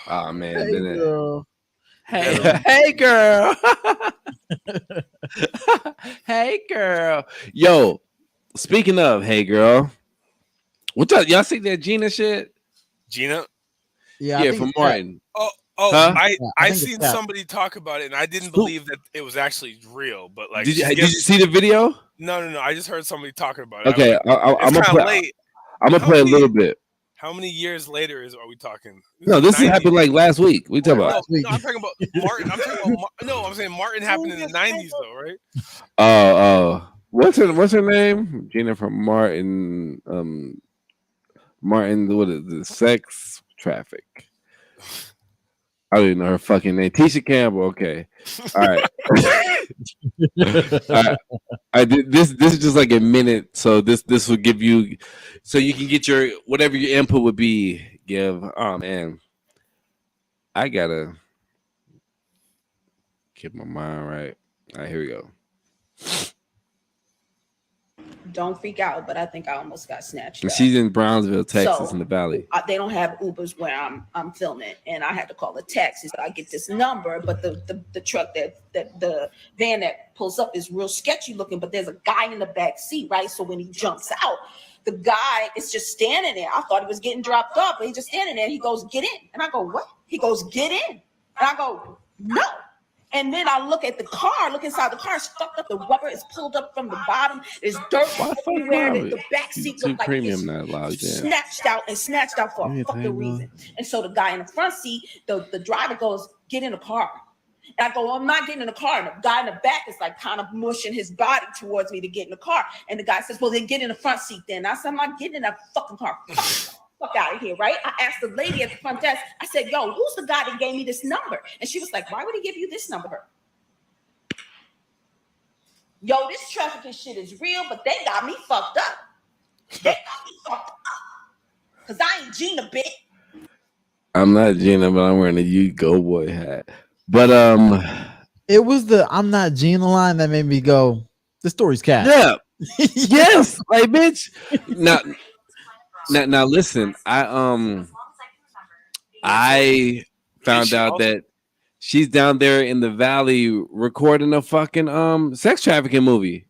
Oh man, Hey, then it- girl. hey girl, hey girl. Yo, speaking of hey girl, what y'all see that Gina shit? Gina. Yeah, I Yeah, think from it's that. Martin. Oh, Huh? I I think it's seen that. somebody talk about it, and I didn't believe that it was actually real. But like, Did you she's did you see the video? no. I just heard somebody talking about it. Okay, I'm I'm kind of late. gonna How play a many- little bit. How many years later are we talking? No, this 90s. happened like last week. We talking Yeah, about. last week. No, I'm talking about Martin. I'm saying Martin happened in the 90s though, right? Oh, what's her name? Gina from Martin. Martin, what is the sex traffic? I don't even know her fucking name. Tisha Campbell. Okay, all right. I did this. This is just like a minute, so this will give you, so you can get your whatever your input would be. Give. Oh man, I gotta keep my mind right. All right, here we go. Don't freak out, but I think I almost got snatched up. She's in Brownsville, Texas, So, in the Valley. They don't have Ubers where I'm filming, and I had to call a taxi. So I get this number, but the truck that the van that pulls up is real sketchy looking. But there's a guy in the back seat, right? So when he jumps out, the guy is just standing there. I thought he was getting dropped off, but he's just standing there. He goes, "Get in," and I go, "What?" He goes, "Get in," and I go, "No." And then I look at the car, look inside the car, it's fucked up. The rubber is pulled up from the bottom. There's dirt everywhere. The back seat Too looked like premium it's not allowed. Yeah. snatched out for a fucking reason. And so the guy in the front seat, the driver goes, "Get in the car." And I go, "Well, I'm not getting in the car." And the guy in the back is like kind of mushing his body towards me to get in the car. And the guy says, "Well, then get in the front seat then." And I said, "I'm not getting in that fucking car. Fuck out of here," right? I asked the lady at the front desk, I said, "Yo, who's the guy that gave me this number?" And she was like, "Why would he give you this number?" Yo, this trafficking shit is real, but they got me fucked up. They got me fucked up. Because I ain't Gina, bitch. I'm not Gina, but I'm wearing a You Go Boy hat. But It was the "I'm not Gina" line that made me go, "The story's cat." yeah, yes, like bitch. Now listen, I found out that she's down there in the Valley recording a fucking sex trafficking movie.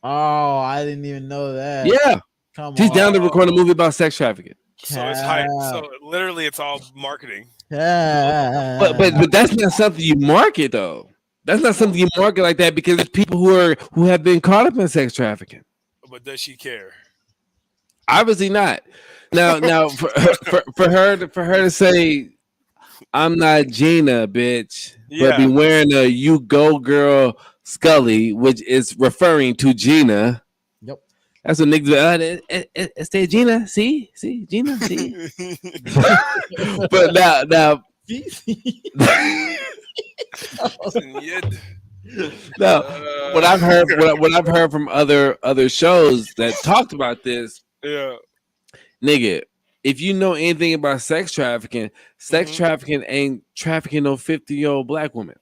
Oh, I didn't even know that. Yeah, Come she's on. down there recording a movie about sex trafficking. So it's hype. So literally, it's all marketing. Yeah. But that's not something you market though. That's not something you market like that because it's people who have been caught up in sex trafficking. But does she care? Obviously not. Now for her to say, "I'm not Gina, bitch," but be Yeah. wearing a "You Go Girl" Scully, which is referring to Gina. Yep. That's what niggas. It's that Gina. See, Gina. See. But now. No, what I've heard from other shows that talked about this, Yeah. nigga. If you know anything about sex trafficking ain't trafficking no 50-year-old black woman.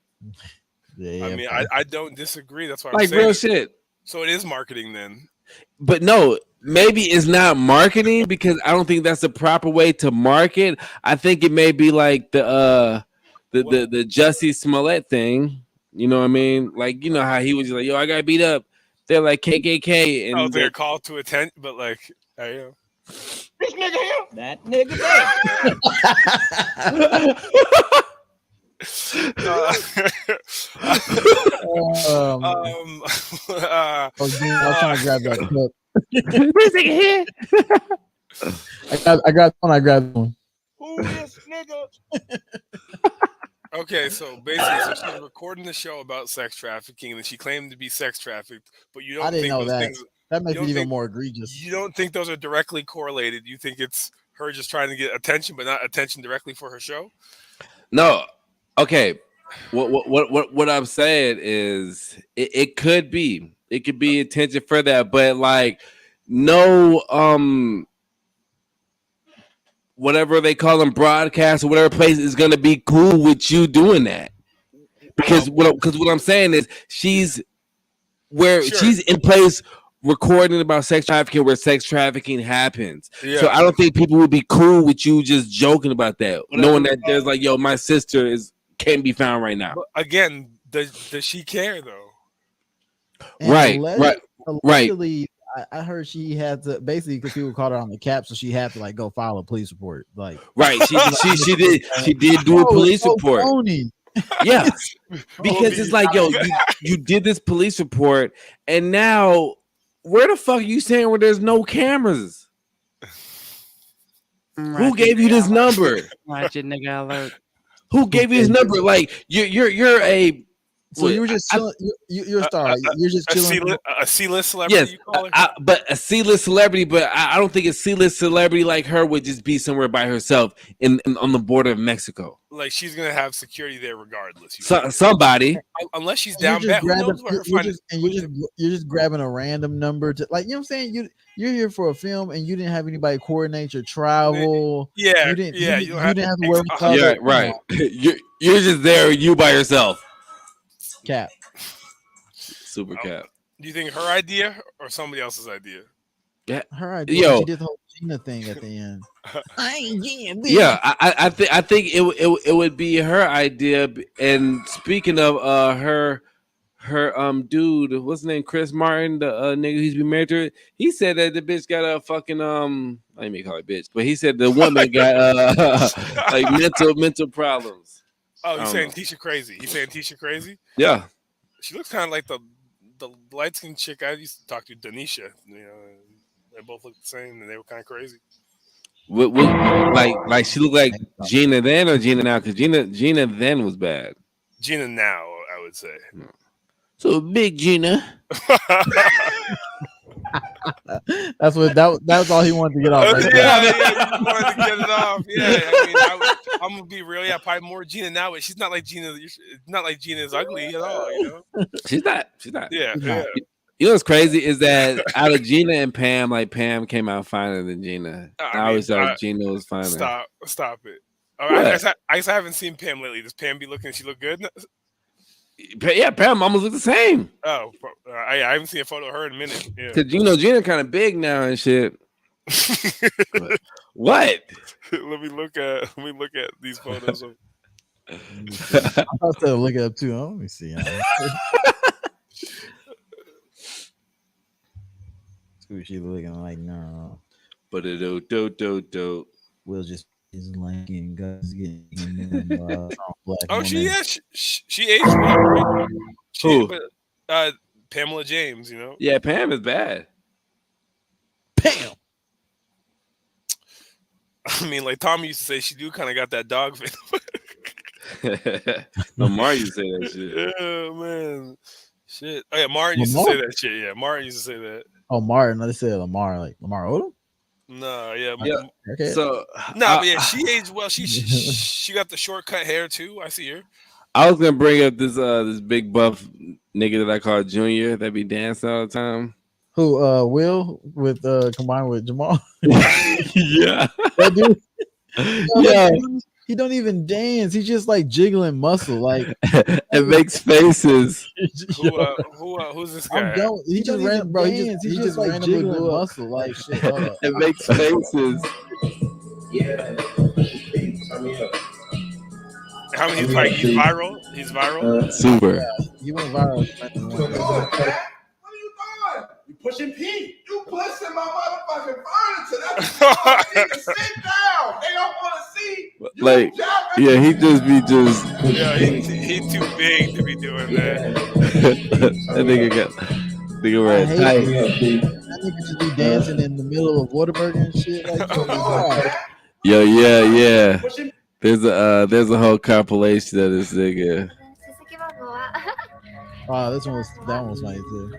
Yeah, I mean, I don't disagree. That's why I'm Like saying real it. shit. So it is marketing then. But no, maybe it's not marketing because I don't think that's the proper way to market. I think it may be like the Jussie Smollett thing. You know what I mean? Like, you know how he was just like, yo, I got beat up. They're like KKK. I don't And think a call to attention, but like, This nigga here. That nigga I was trying to grab that clip. this nigga here. I grabbed one. Who this nigga? okay, so basically, so she's recording the show about sex trafficking, and she claimed to be sex trafficked, but you don't I didn't think know those that. things. That makes you it don't even think- more egregious. You don't think those are directly correlated? You think it's her just trying to get attention, but not attention directly for her show? No. Okay. What I'm saying is it could be. It could be attention for that, but like no whatever they call them broadcast or whatever place is gonna be cool with you doing that. Because what I'm saying is she's in place recording about sex trafficking where sex trafficking happens. Yeah. So I don't think people would be cool with you just joking about that, knowing that there's like, yo, my sister can't be found right now. But again, does she care though? And Right. allegedly, I heard she had to basically because people caught her on the cap, so she had to like go file a police report. Like, right, she did do a police report. Phony. Yeah, because it's like, yo, you did this police report, and now where the fuck are you saying where there's no cameras? Who gave you this number? Ratchet nigga alert. Who gave you this number? Like you're a. So you were just chilling. You're a star. You're just chilling. A C-list celebrity. Yes, you call her? but a C-list celebrity. But I don't think a C-list celebrity like her would just be somewhere by herself in on the border of Mexico. Like she's gonna have security there regardless. Somebody, unless she's down bad. Who knows what her you're just grabbing a random number to, like, you know what I'm saying? You're here for a film and you didn't have anybody coordinate your travel. Yeah, you didn't have to worry about yeah, right. You're just there, you by yourself. Cap. Super cap. Do you think her idea or somebody else's idea? Yeah, her idea. Yo, she did the whole Gina thing at the end. Yeah, I think it would be her idea. And speaking of her dude, what's his name? Chris Martin, the nigga who's been married to. He said that the bitch got a fucking I didn't mean to call it bitch, but he said the woman got like mental problems. Oh, he's saying Tisha crazy. He's saying Tisha crazy. Yeah, she looks kind of like the light skinned chick I used to talk to, Danisha. You know, they both look the same, and they were kind of crazy. Like she looked like Gina then or Gina now? Because Gina then was bad. Gina now, I would say. So big Gina. That's what that was all he wanted to get off. Right? Yeah, he wanted to get it off. Yeah, I mean, I'm gonna be real. Yeah, probably more Gina now, but she's not like Gina. Not like Gina is ugly at all. You know, she's not. Yeah. You know what's crazy is that out of Gina and Pam, like Pam came out finer than Gina. I always thought Gina was finer. Stop it. I guess I haven't seen Pam lately. Does Pam be looking? She look good? Yeah, Pam almost look the same. Oh, I haven't seen a photo of her in a minute. Yeah. Cause Gina kind of big now and shit. What? Let me look at these photos of. I was to look it up too. Let me see. Who she looking like now? But do. We'll just is lanky and guys getting black Oh, woman. she aged well, right? Who? But Pamela James, you know. Yeah, Pam is bad. Bam. I mean, like Tommy used to say, she do kind of got that dog face. Lamar used to say that shit. Yeah, man. Shit. Oh yeah, Martin used to Lamar? say that shit. Yeah, Martin used to say that. Oh, Martin. They said Lamar, like Lamar Odom. No, yeah. Yeah. Okay. So No, but yeah, she aged well. She got the shortcut hair too. I see her. I was gonna bring up this big buff nigga that I call Junior that be dancing all the time. Who? Will with combined with Jamal. Yeah. That dude. Yeah. He don't even dance. He's just like jiggling muscle. Like It makes faces. Who's this guy? I'm done. He just ran, bro. He just like randomly blew muscle. Like shit. Hold up. It makes faces. How many? He's viral. He's viral. Super. He went viral. What are you doing? You pushing P. You pushing my motherfucking furniture. That's why I need to sit down. They don't want to see. You Like, yeah, he just be just. Yeah, he's too big to be doing that. That nigga I ran hate tight. that nigga just be dancing in the middle of Whataburger and shit. Like, oh my God. Yo, yeah. There's a whole compilation of this nigga. Oh, that one was funny too.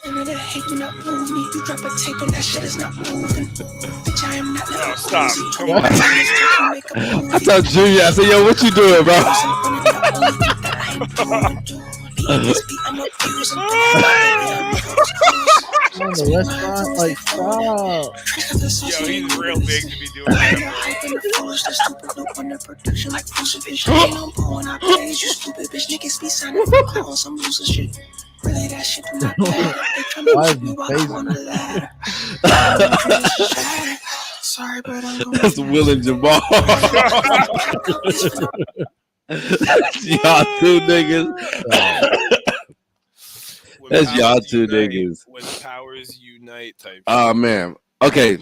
Oh, stop. Come on. I told Junior, I said, yo, what you doing, bro? In the restaurant, like, stop. Yo, he's real big to be doing that. Why is his face? Sorry, but That's Will and Jamal. Y'all two niggas. That's y'all two niggas. When powers unite type. Oh man. Okay.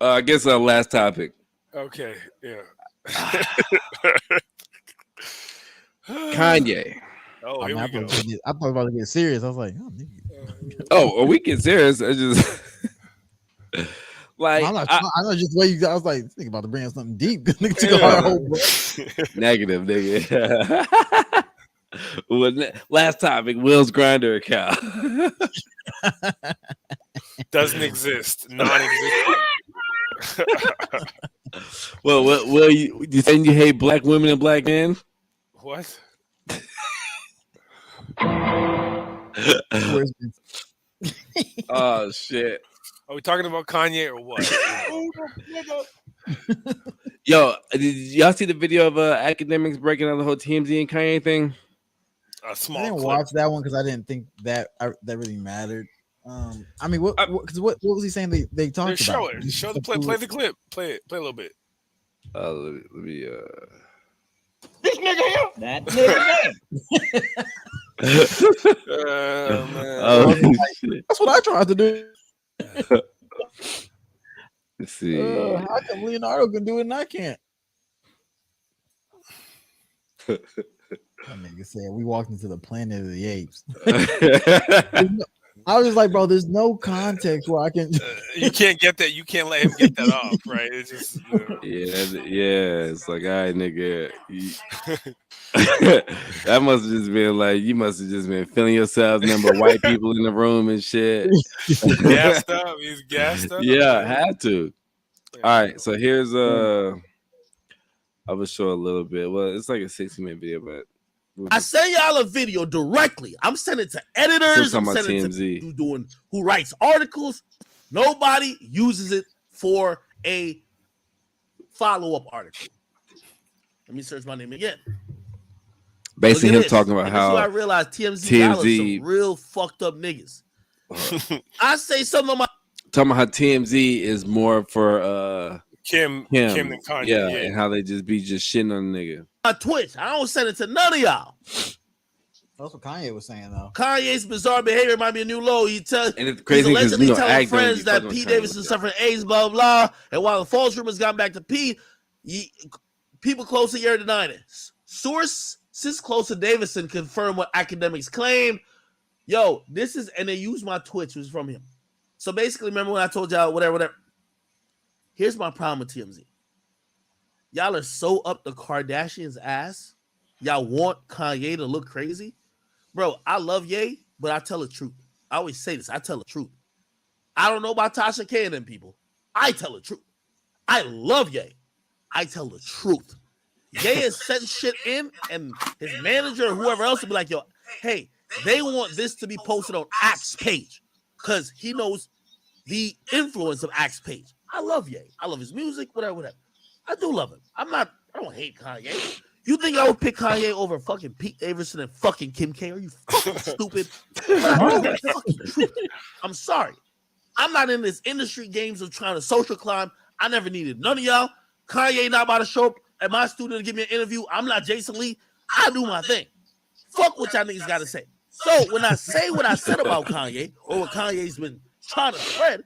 I guess our last topic. Okay. Yeah. Kanye. Oh, I here we go. thought about to get serious. I was like, oh, nigga. Oh, are we get serious? I just like I'm not. I know just the way you. I was like, think about to bring up something deep. Nigga took a whole break. negative, nigga. Well, last topic: Will's Grinder account Doesn't exist. Non-existent. Well, Will, you saying you hate black women and black men? What? Oh shit! Are we talking about Kanye or what? Yo, did y'all see the video of academics breaking down the whole TMZ and Kanye thing? A small I didn't clip. watch that one because I didn't think that really mattered. I mean, what was he saying? They talked about. Show it. Show the play. Play the clip. Play it. Play a little bit. Let me This nigga here. That nigga there. Oh man. Oh, shit. That's what I tried to do. Let's see. How come Leonardo can do it and I can't? That nigga said we walked into the planet of the apes. I was just like, bro, there's no context where I can. You can't get that. You can't let him get that off, right? It's just Yeah. It's like, all right, nigga. That must have just been like, you must have just been feeling yourself, number of white people in the room and shit. gassed up. He's gassed up. Yeah, had to. All right, so here's I will show a little bit. Well, it's like a 60-minute video, but I send y'all a video directly. I'm sending it to editors. Still I'm talking about sending it TMZ. to who writes articles. Nobody uses it for a follow-up article. Let me search my name again. basically Look him at this. talking about And this is why I how realized TMZ y'all are TMZ some real fucked up niggas. I say something on my talking about how TMZ is more for Kim him, than Kanye. yeah, and how they just be shitting on the nigga. Twitch. I don't send it to none of y'all. That's what Kanye was saying though. Kanye's bizarre behavior might be a new low. He's And it's he's crazy because allegedly telling Ag don't friends be that fucking Pete with Kanye Davidson like that. suffering AIDS, blah, blah. And while the false rumors got back to Pete, people close to the year denying it. Sources close to Davidson confirm what academics claim. Yo, this is, and they use my Twitch, which is from him. So basically, remember when I told y'all whatever. Here's my problem with TMZ. Y'all are so up the Kardashians' ass. Y'all want Kanye to look crazy. Bro, I love Ye, but I tell the truth. I always say this. I tell the truth. I don't know about Tasha K and them people. I tell the truth. I love Ye. I tell the truth. Ye has sent shit in, and his manager or whoever else will be like, yo, hey, they want this to be posted on Axe page because he knows the influence of Axe page. I love Ye. I love his music, whatever. I do love him. I don't hate Kanye. You think I would pick Kanye over fucking Pete Davidson and fucking Kim K? Are you fucking stupid? That's fucking truth. I'm sorry. I'm not in this industry games of trying to social climb. I never needed none of y'all. Kanye not about to show up at my studio to give me an interview. I'm not Jason Lee. I do my thing. Fuck what y'all niggas got to say. So when I say what I said about Kanye or what Kanye's been trying to spread,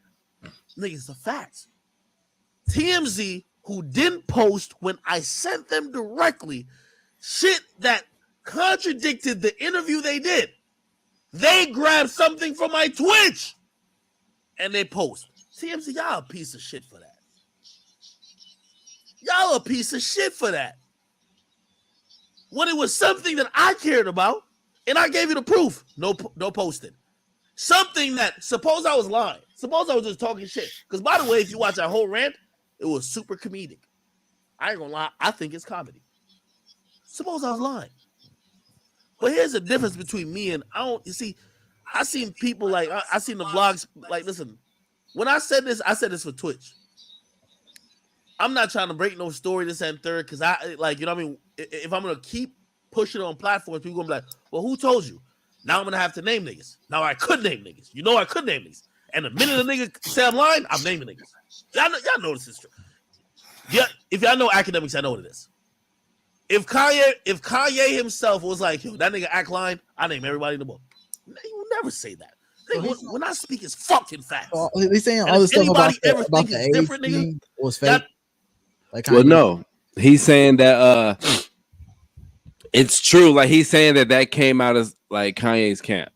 niggas, the facts. TMZ, who didn't post when I sent them directly shit that contradicted the interview they did. They grabbed something from my Twitch and they post. TMZ, y'all a piece of shit for that. Y'all a piece of shit for that. When it was something that I cared about and I gave you the proof, no posting. Something that, suppose I was lying. Suppose I was just talking shit. Because by the way, if you watch that whole rant, it was super comedic. I ain't gonna lie. I think it's comedy. Suppose I was lying. But here's the difference between me and I seen people like, I seen the vlogs, like, listen, when I said this for Twitch. I'm not trying to break no story this and third, because I, like, you know what I mean? If I'm going to keep pushing it on platforms, people going to be like, well, who told you? Now I'm going to have to name niggas. Now I could name niggas. You know I could name niggas. And the minute a nigga say I'm lying, I'm naming niggas. Y'all know this is true. Yeah, if y'all know academics, I know what it is. If Kanye himself was like, yo, that nigga act lying, I name everybody in the book. He will never say that. When I speak, it's fucking facts. He's saying all this stuff about the AIDS different, thing was fake. Like, well, no, he's saying that it's true. Like, he's saying that came out as like Kanye's camp.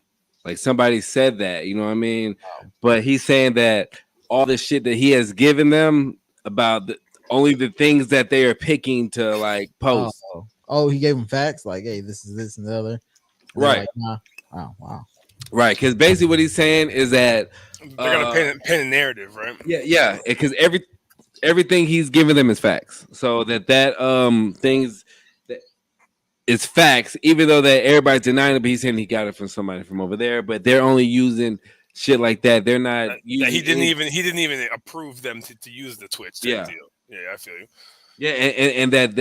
Like, somebody said that, you know what I mean? But he's saying that all the shit that he has given them about only the things that they are picking to like post. Oh, he gave them facts like, hey, this is this and the other. And right. Like, nah. Oh, wow. Right. Because basically what he's saying is that they're gonna paint a narrative, right? Yeah. Because everything he's giving them is facts. So that things that it's facts, even though that everybody's denying it, but he's saying he got it from somebody from over there, but they're only using shit like that. They're not using he didn't even approve them to use the Twitch deal. Yeah, I feel you. Yeah, and that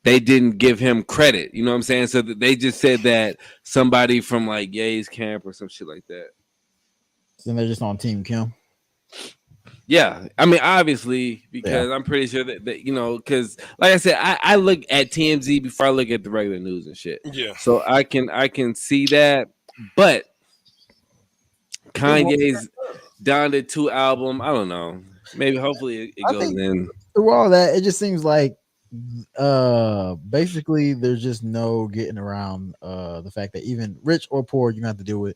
they didn't give him credit. You know what I'm saying? So they just said that somebody from like Ye's camp or some shit like that. So they're just on Team Kim. Yeah, I mean, obviously, because I'm pretty sure that you know, because like I said, I look at TMZ before I look at the regular news and shit. Yeah. So I can see that, but Kanye's down to 2 album. I don't know. Maybe hopefully it goes in. Through all that, it just seems like basically there's just no getting around the fact that even rich or poor, you're gonna have to deal with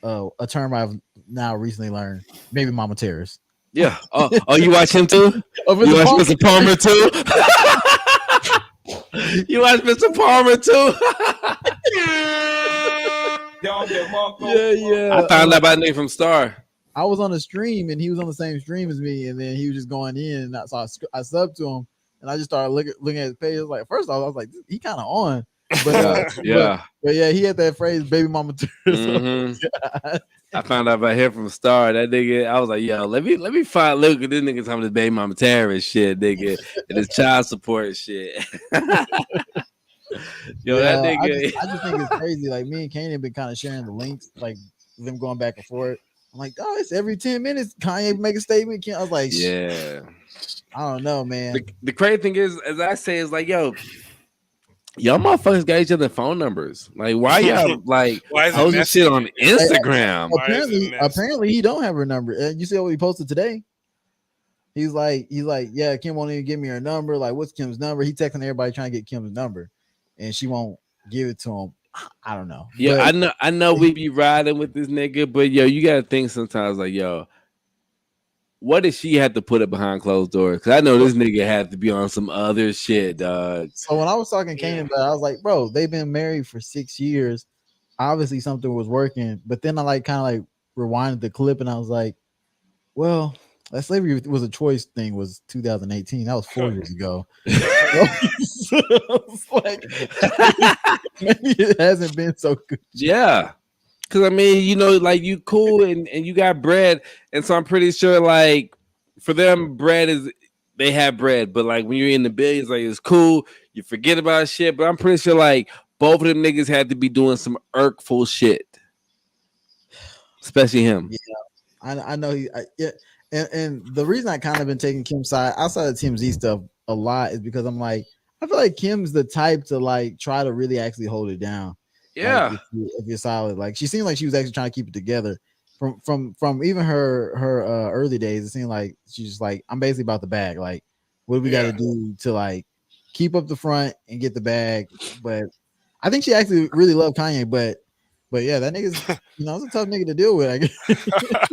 a term I've now recently learned, baby mama terrorists. Yeah. Oh, you watch him too? You watch Mr. Palmer too? You watch Mr. Palmer too? Yeah. I found out about name from Star. I was on a stream and he was on the same stream as me, and then he was just going in, and so I subbed to him, and I just started looking at his page. I was like, first off, I was like, he kind of on, but but yeah, he had that phrase, "baby mama." Mm-hmm. I found out about him from Star. That nigga, I was like, yo, let me find look at this nigga talking this baby mama terrorist shit, nigga, and his child support shit. Yo, that nigga. I just think it's crazy. Like, me and Kanye have been kind of sharing the links, like them going back and forth. I'm like, oh, it's every 10 minutes Kanye make a statement. I was like, yeah, I don't know, man. The crazy thing is, as I say, is like, yo, y'all motherfuckers got each other phone numbers. Like, why y'all like Why is it posting messy? shit on Instagram? Why is it Apparently, messy? apparently he don't have her number. You see what he posted today? He's like, yeah, Kim won't even give me her number. Like, what's Kim's number? He texting everybody trying to get Kim's number, and she won't give it to him. I don't know. Yeah, But I know we be riding with this nigga, but yo, you gotta think sometimes like, yo, what if she had to put it behind closed doors? Because I know this nigga had to be on some other shit, dog. so when I was talking to Kanan about it, I was like, bro, they've been married for 6 years. Obviously something was working, but then I like kind of like rewinded the clip and I was like, well, that slavery was a choice thing was 2018. That was 4 years ago. So I was like, maybe it hasn't been so good. Yeah. Cause I mean, you know, like you cool and you got bread. And so I'm pretty sure like for them, bread is they have bread, but like when you're in the billions, like it's cool, you forget about shit. But I'm pretty sure like both of them niggas had to be doing some irkful shit. Especially him. Yeah, I know yeah. And the reason I kind of been taking Kim's side outside of TMZ stuff a lot is because I'm like, I feel like Kim's the type to like try to really actually hold it down. Yeah. Like, if you're solid, like she seemed like she was actually trying to keep it together. From even her early days, it seemed like she's just like, I'm basically about the bag. Like, what do we got to do to like keep up the front and get the bag? But I think she actually really loved Kanye. But yeah, that nigga's it's a tough nigga to deal with. I guess.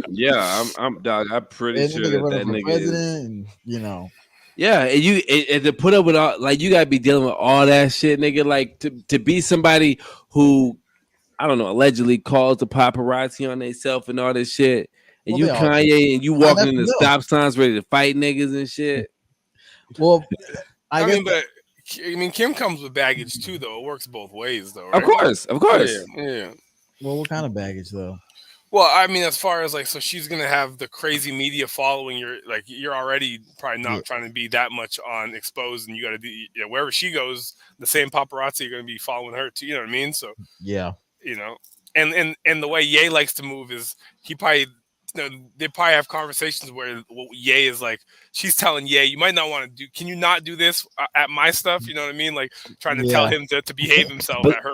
Yeah, I'm dog. I'm pretty And sure nigga that running for nigga president, is. and Yeah, and to put up with all, like you gotta be dealing with all that shit, nigga. Like to be somebody who, I don't know, allegedly calls the paparazzi on themselves and all this shit, and you Kanye and you walking in the stop signs ready to fight niggas and shit. Well, I mean, Kim comes with baggage too, though. It works both ways, though. Right? Of course. Yeah. Well, what kind of baggage though? Well, I mean, as far as like, so she's gonna have the crazy media following. You're already probably not trying to be that much on exposed, and you got to do wherever she goes, the same paparazzi are gonna be following her too. You know what I mean? So yeah, and the way Ye likes to move is he probably. They probably have conversations where Ye is like, she's telling Ye, you might not want to do. Can you not do this at my stuff? You know what I mean? Like trying to tell him to behave himself at her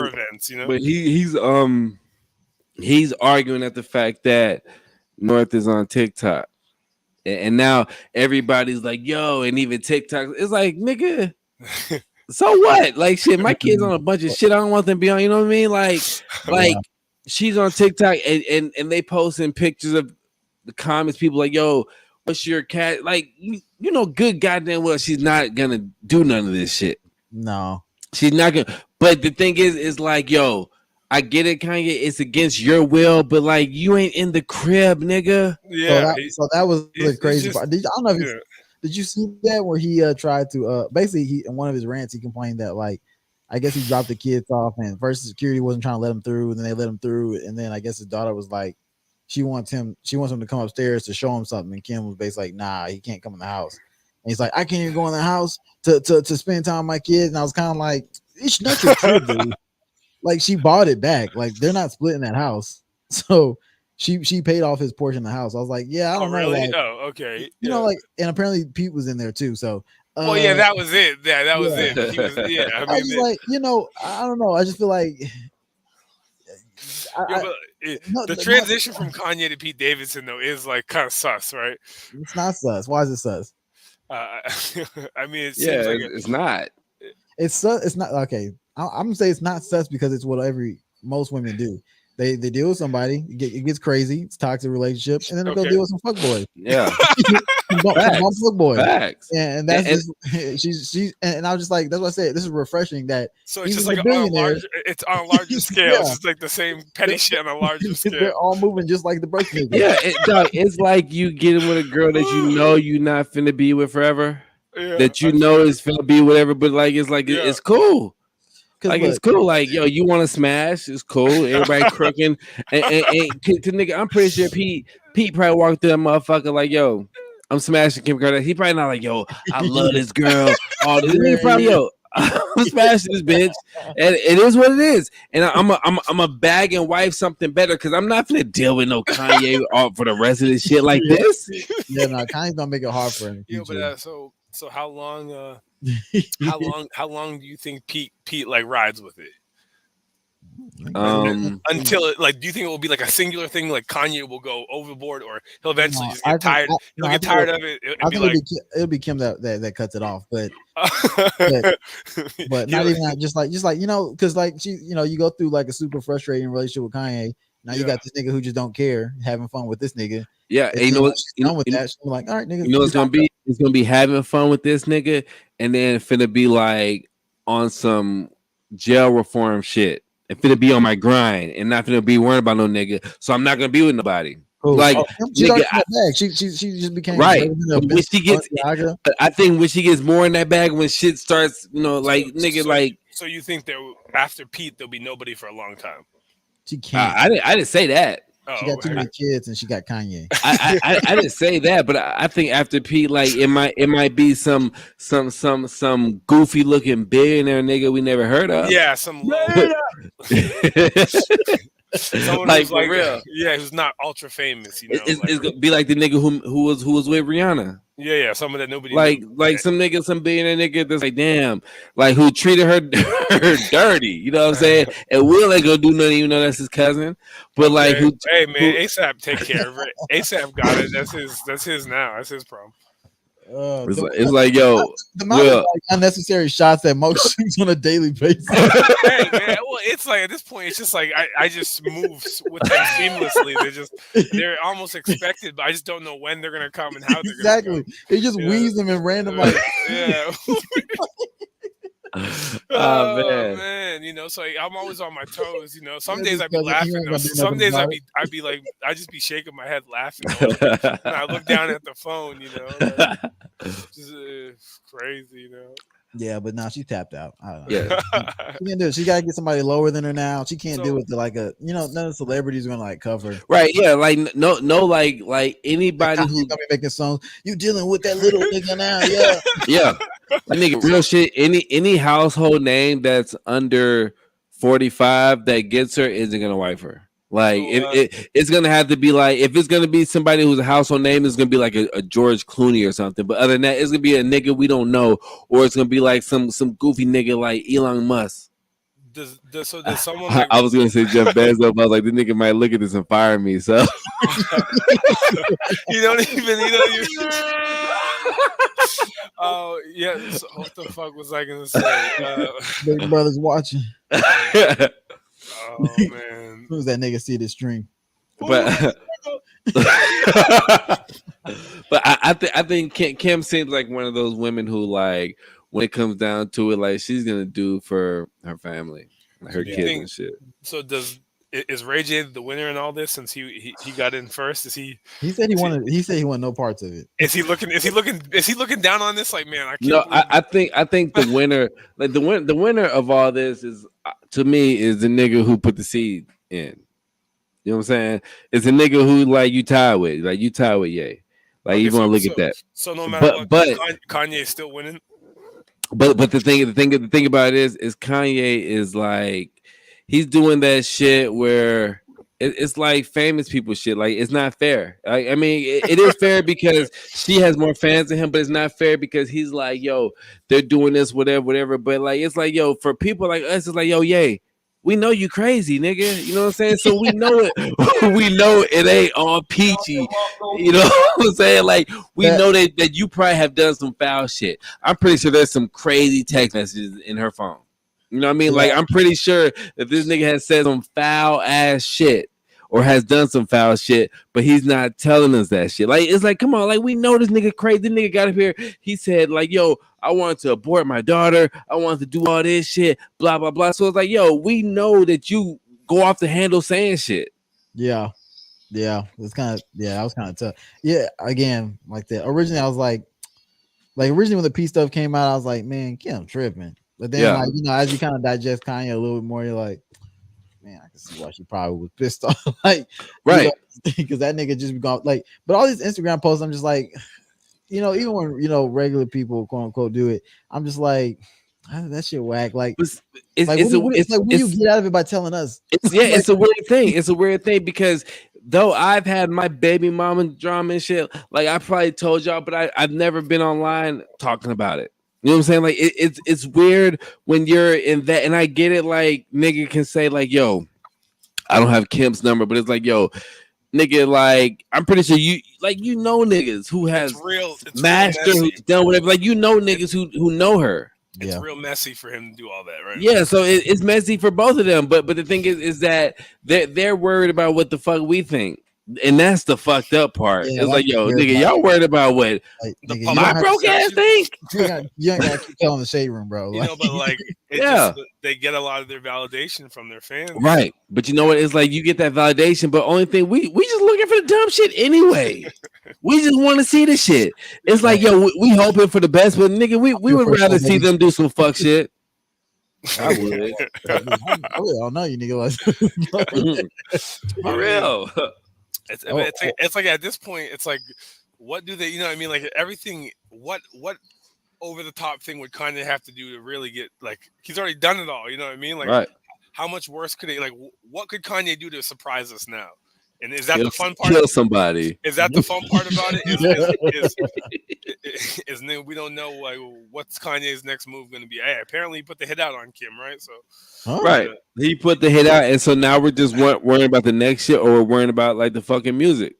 events. You know, but he's arguing at the fact that North is on TikTok, and now everybody's like, yo, and even TikTok. It's like, nigga. So what? Like shit, my kids on a bunch of shit I don't want them to be on. You know what I mean? Like. She's on TikTok and they posting pictures of the comments. People like, yo, what's your cat? Like, you know, good goddamn well, she's not gonna do none of this shit. No, she's not gonna. But the thing is like, yo, I get it, Kanye. It's against your will, but like, you ain't in the crib, nigga. Yeah. So that was the crazy part. I don't know if did you see that where he tried to basically in one of his rants he complained that like. I guess he dropped the kids off, and first security wasn't trying to let him through, and then they let him through, and then I guess his daughter was like, she wants him to come upstairs to show him something, and Kim was basically like, nah, he can't come in the house, and he's like, I can't even go in the house to spend time with my kids, and I was kind of like, it's not your kid, dude. Like she bought it back, like they're not splitting that house, so she paid off his portion of the house. I was like, yeah, I don't know, really? like, okay, you know, like, and apparently Pete was in there too, so. Well, yeah, that was it. Yeah, that was it. He was, I was like, I don't know. I just feel like the transition from Kanye to Pete Davidson though is like kind of sus, right? It's not sus. Why is it sus? I mean, it seems like it's not. It's sus. It's not okay. I'm gonna say it's not sus because it's what most women do. They deal with somebody, it gets crazy, it's a toxic relationship, and then they go deal with some fuckboy. Yeah. Fuckboy. Facts. And that's she's and I was just like, that's what I said. This is refreshing that so it's just like on a larger scale. It's just like the same petty shit on a larger scale. They're all moving just like the broke niggas. Yeah, it's like you getting with a girl that you know you're not finna be with forever. That you know is finna be whatever, but like it's cool. Like it's cool, like yo, you want to smash? It's cool. Everybody crooking, and to nigga, I'm pretty sure Pete probably walked through that motherfucker like, yo, I'm smashing Kim Kardashian. He probably not like, yo, I love this girl. All this. He probably, yo, I'm smashing this bitch, and it is what it is. And I'm a bag and wife something better because I'm not gonna deal with no Kanye for the rest of this shit like this. Yeah, no, Kanye's gonna make it hard for him. Yeah, but so how long? How long do you think Pete like rides with it? Until it, like, do you think it will be like a singular thing, like Kanye will go overboard, or he'll eventually just get tired? He'll get tired of it and be like, it'll be Kim that cuts it off, but not even that, just like because like she, you go through like a super frustrating relationship with Kanye. Now you got this nigga who just don't care, having fun with this nigga. Yeah, and you know what? She's like, all right, nigga. You know it's gonna be? It's gonna be having fun with this nigga, and then finna be like on some jail reform shit. And finna be on my grind and not finna be worried about no nigga. So I'm not gonna be with nobody. Like nigga, she just became right. When she gets, I think when she gets more in that bag, when shit starts, like nigga, like. So you think there after Pete there'll be nobody for a long time? She can't. I didn't say that. She got too many kids and she got Kanye. I didn't say that, but I think after Pete, like it might be some goofy looking billionaire nigga we never heard of. Yeah, some low. Someone like who's like, real. Yeah, who's not ultra famous. It's gonna be like the nigga who was with Rihanna. Yeah, someone that nobody like some billionaire nigga that's like, damn, like who treated her dirty, you know what I'm saying? And Will ain't gonna do nothing, even though that's his cousin. But like, hey man, ASAP take care of it. ASAP got it. That's his now. That's his problem. It's like, yo, the amount of unnecessary shots that Mo shoots on a daily basis. Hey man, well, it's like at this point, it's just like I just move with them seamlessly. They're almost expected, but I just don't know when they're gonna come and how they're exactly. Gonna come. He just weaves them in random like. Yeah. Oh man, so I'm always on my toes. Some days I'd be laughing. Some days I'd be like, I just be shaking my head laughing. And I look down at the phone. Just crazy. Yeah, but now she tapped out. I don't know. Yeah, she can't do it. She gotta get somebody lower than her now. She can't do it to like none of the celebrities are gonna like cover. Right? Yeah, like no, like anybody who's gonna be making songs. You dealing with that little nigga now? Yeah, yeah. Like, nigga, real shit. Any household name that's under 45 that gets her isn't gonna wife her. Like it's gonna have to be like, if it's gonna be somebody who's a household name, it's gonna be like a George Clooney or something. But other than that, it's gonna be a nigga we don't know, or it's gonna be like some goofy nigga like Elon Musk. Does someone? I was gonna say Jeff Bezos, but I was like, this nigga might look at this and fire me. So you don't even. Oh yeah. So what the fuck was I gonna say? Big brother's watching. Oh man. Who's that nigga see this stream? But but I think Kim seems like one of those women who, like, when it comes down to it, like, she's gonna do for her family, like her kids and shit. So is Ray J the winner in all this since he got in first? Is he? He said he wanted. He said he wanted no parts of it. Is he looking down on this? Like, man, I can't. No, I think the winner, like the winner of all this is, to me, is the nigga who put the seed in. You know what I'm saying? It's a nigga who, like, you tied with, Ye. Like, you gonna look at that. So no matter what, Kanye is still winning. But the thing about it is Kanye is like, he's doing that shit where it's like famous people shit. Like, it's not fair. I mean, it is fair because she has more fans than him, but it's not fair because he's like, yo, they're doing this, whatever. But like, it's like, yo, for people like us, it's like, yo, Ye, we know you crazy, nigga. You know what I'm saying? So we know it. We know it ain't all peachy. You know what I'm saying? Like, we know that you probably have done some foul shit. I'm pretty sure there's some crazy text messages in her phone. You know what I mean? Like, I'm pretty sure that this nigga has said some foul ass shit or has done some foul shit, but he's not telling us that shit. Like, it's like, come on, like, we know this nigga crazy. This nigga got up here. He said, like, yo, I wanted to abort my daughter. I wanted to do all this shit, blah, blah, blah. So it's like, yo, we know that you go off the handle saying shit. Yeah. It's kind of, that was kind of tough. Yeah, again, like that. Originally, I was like originally when the P stuff came out, I was like, man, Kim tripping. But then, like, as you kind of digest Kanye a little bit more, you're like, man, I can see why she probably was pissed off. Like, right. Because that nigga just be gone. Like, but all these Instagram posts, I'm just like, even when, regular people, quote unquote, do it, I'm just like, That shit whack. Like, It's like it's what it's do you get out of it by telling us? it's yeah, it's a weird thing. It's a weird thing because though I've had my baby mama drama and shit, like I probably told y'all, but I've never been online talking about it. You know what I'm saying? Like it's weird when you're in that, and I get it. Like nigga can say like, "Yo, I don't have Kim's number," but it's like, "Yo, nigga, like I'm pretty sure you like niggas who has It's master real who's messy. done whatever. Like niggas who know her." It's real messy for him to do all that, right? Yeah, so it's messy for both of them. But the thing is that they're worried about what the fuck we think, and that's the fucked up part. Yeah, It's like, that's yo, weird, nigga, like- y'all worried about what Like, The nigga, you public my don't have broke ass perception. think? you ain't gotta keep telling the shade room, bro. You Like, know, but like it Yeah. just they get a lot of their validation from their fans. Right, but you know what? It's like you get that validation, but only thing we just looking for the dumb shit anyway. We just want to see the shit. It's like, yo, we hoping for the best, but nigga, we would First rather time see niggas- them do some fuck shit. I would. I really don't know you, nigga. For real. It's like at this point, it's like, what do they? You know what I mean? Like everything. What over the top thing would Kanye have to do to really get like? He's already done it all. You know what I mean? Like, Right. how much worse could he? Like, what could Kanye do to surprise us now? And is that Kill, the fun part? kill somebody. Is that the fun part about it? Is we don't know like what's Kanye's next move going to be? Hey, apparently he put the hit out on Kim, right? So, Right. He put the hit out, and so now we're just worrying about the next shit, or we're worrying about like the fucking music.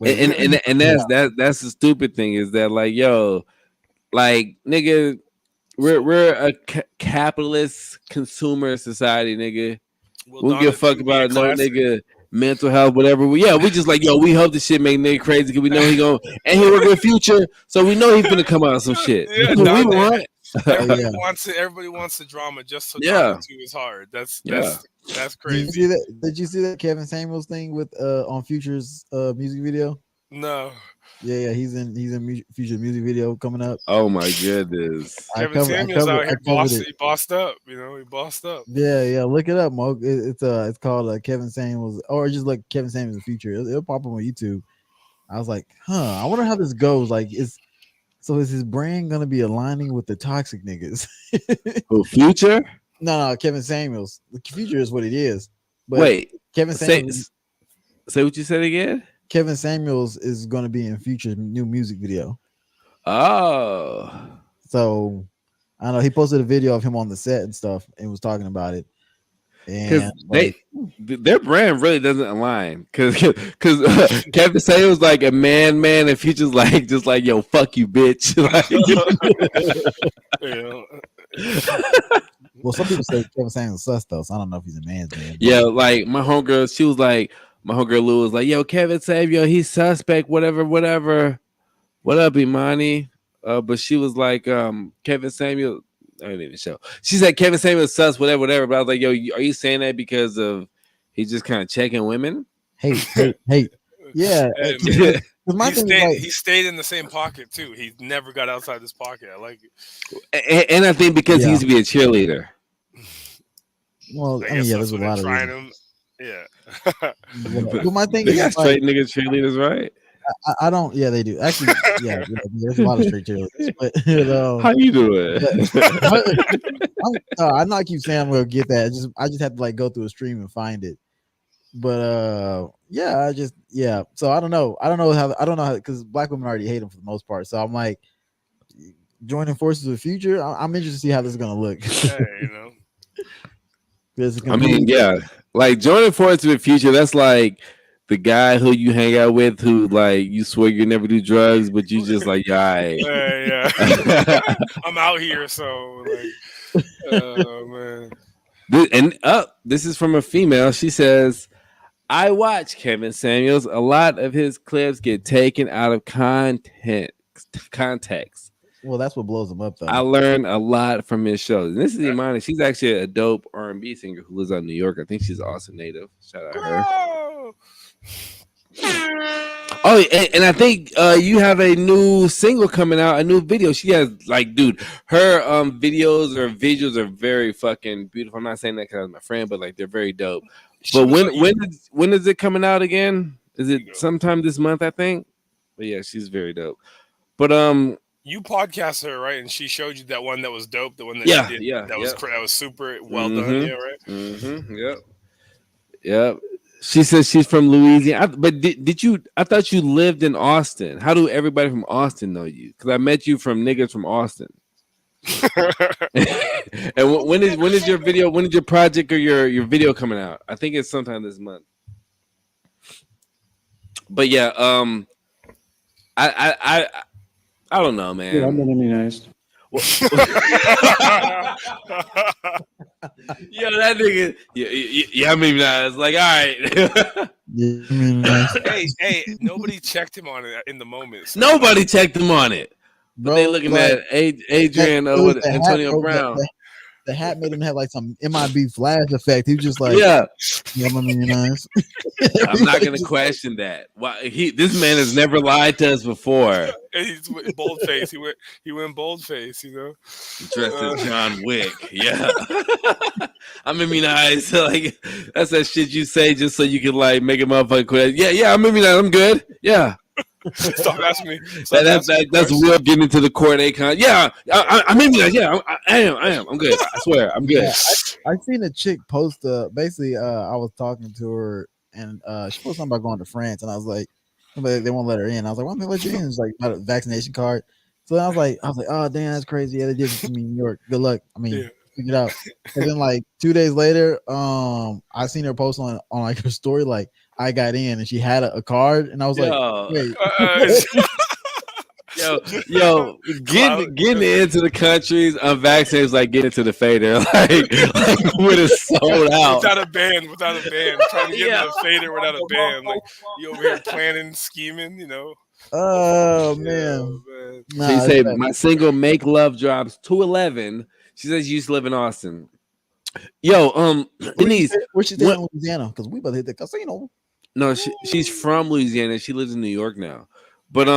And that's the stupid thing is that like, yo, like nigga, we're a capitalist consumer society, nigga. We don't give a fuck about no nigga mental health, whatever. We just like, yo, we hope this shit make nigga crazy because we know he gonna and he work with Future, so we know he's gonna come out with some shit. Yeah, we want. Everybody wants the drama just so drama too is hard. That's crazy. Did you see that Kevin Samuels thing with on Future's music video? No. Yeah, he's in Future music video coming up. Oh my goodness. Kevin Samuels out here he bossed up, you know, he bossed up. Yeah, look it up, Mo. It's called Kevin Samuels, or just like Kevin Samuels Future. It'll pop up on YouTube. I was like, I wonder how this goes. Like, is his brand gonna be aligning with the toxic niggas? Who, Future? No, Kevin Samuels. The Future is what it is. But wait, Kevin Samuels. Say what you said again. Kevin Samuels is going to be in Future's new music video. Oh, so I don't know. He posted a video of him on the set and stuff, and was talking about it. Because their brand really doesn't align. Because Kevin Samuels like a man, and Future's like just like, yo, fuck you, bitch. Well, some people say Kevin Samuels sus though, so I don't know if he's a man's man. Yeah, like my homegirl, she was like, my homegirl Lou was like, yo, Kevin Samuels, he's suspect, whatever. What up, Imani? But she was like, Kevin Samuels. I didn't even show. She said Kevin Samuels sus, whatever. But I was like, yo, are you saying that because of he's just kind of checking women? Hey, yeah. He stayed in the same pocket too. He never got outside this pocket. I like it. And I think because he used to be a cheerleader. Well, I mean, there's a lot of him. Yeah. But my thing they is got straight niggas cheerleaders, right? I don't. Yeah, they do. Actually, there's a lot of straight cheerleaders. But how you doing? I'm not keep saying I'm gonna get that. I just have to like go through a stream and find it. But So I don't know how because black women already hate him for the most part. So I'm like joining forces with Future. I'm interested to see how this is gonna look. You know. I mean, like joining forces with Future. That's like the guy who you hang out with, who like you swear you never do drugs, but you just like, yeah. I'm out here, so like, oh man. This is from a female. She says, I watch Kevin Samuels. A lot of his clips get taken out of context. Well, that's what blows him up, though. I learned a lot from his shows. And this is Imani. She's actually a dope R&B singer who lives out in New York. I think she's an Austin native. Shout out her. Oh, and I think you have a new single coming out, a new video. She has like, dude, her videos or visuals are very fucking beautiful. I'm not saying that because I'm my friend, but like they're very dope. But when is it coming out again? Is it sometime this month? I think. But yeah, she's very dope. But You podcast her, right? And she showed you that one that was dope. The one that Yeah, she did yeah, that yep. was super well done. Yeah, right. Yep. Yep. She says she's from Louisiana. But did you? I thought you lived in Austin. How do everybody from Austin know you? Because I met you from niggas from Austin. And when is your video? When is your project or your video coming out? I think it's sometime this month. But yeah, I don't know, man. I've been immunized. Yo, that nigga. Yeah, I mean, it's like, all right. Hey, nobody checked him on it in the moment. So. Nobody checked him on it. But they looking like, at Adrian with Antonio Brown. The hat made him have like some MIB flash effect. He was just like, yeah, I mean, nice. I'm not gonna question that. Why this man has never lied to us before. He's bold face. He went bold face. You know, dressed as John Wick. Yeah, I'm immunized. Like that's that shit you say just so you can like make a motherfucker quit. Yeah, I'm immunized. I'm good. Yeah. Stop asking me. That's Will getting into the court. Yeah, I'm immunized. Yeah, I am. I'm good. I swear, I'm good. Yeah, I seen a chick post. Basically, I was talking to her, and she posted something about going to France, and I was like, they won't let her in. I was like, why don't they let you in? It's like about a vaccination card. So I was like, oh damn, that's crazy. Yeah, they did it to me in New York. Good luck. I mean, figure it out. And then like 2 days later, I seen her post on like her story, like I got in, and she had a card, and I was like, wait. Yo, getting into the countries unvaccinated is like getting into the fader, like when it's sold out without a band, trying to get into the fader without a band. Like you over here planning, scheming, you know. Oh man. Nah, she say my single "Make Love" drops 2/11. She says you used to live in Austin. Yo, Denise, where she staying in Louisiana? Because we about to hit the casino. No, she's from Louisiana. She lives in New York now. But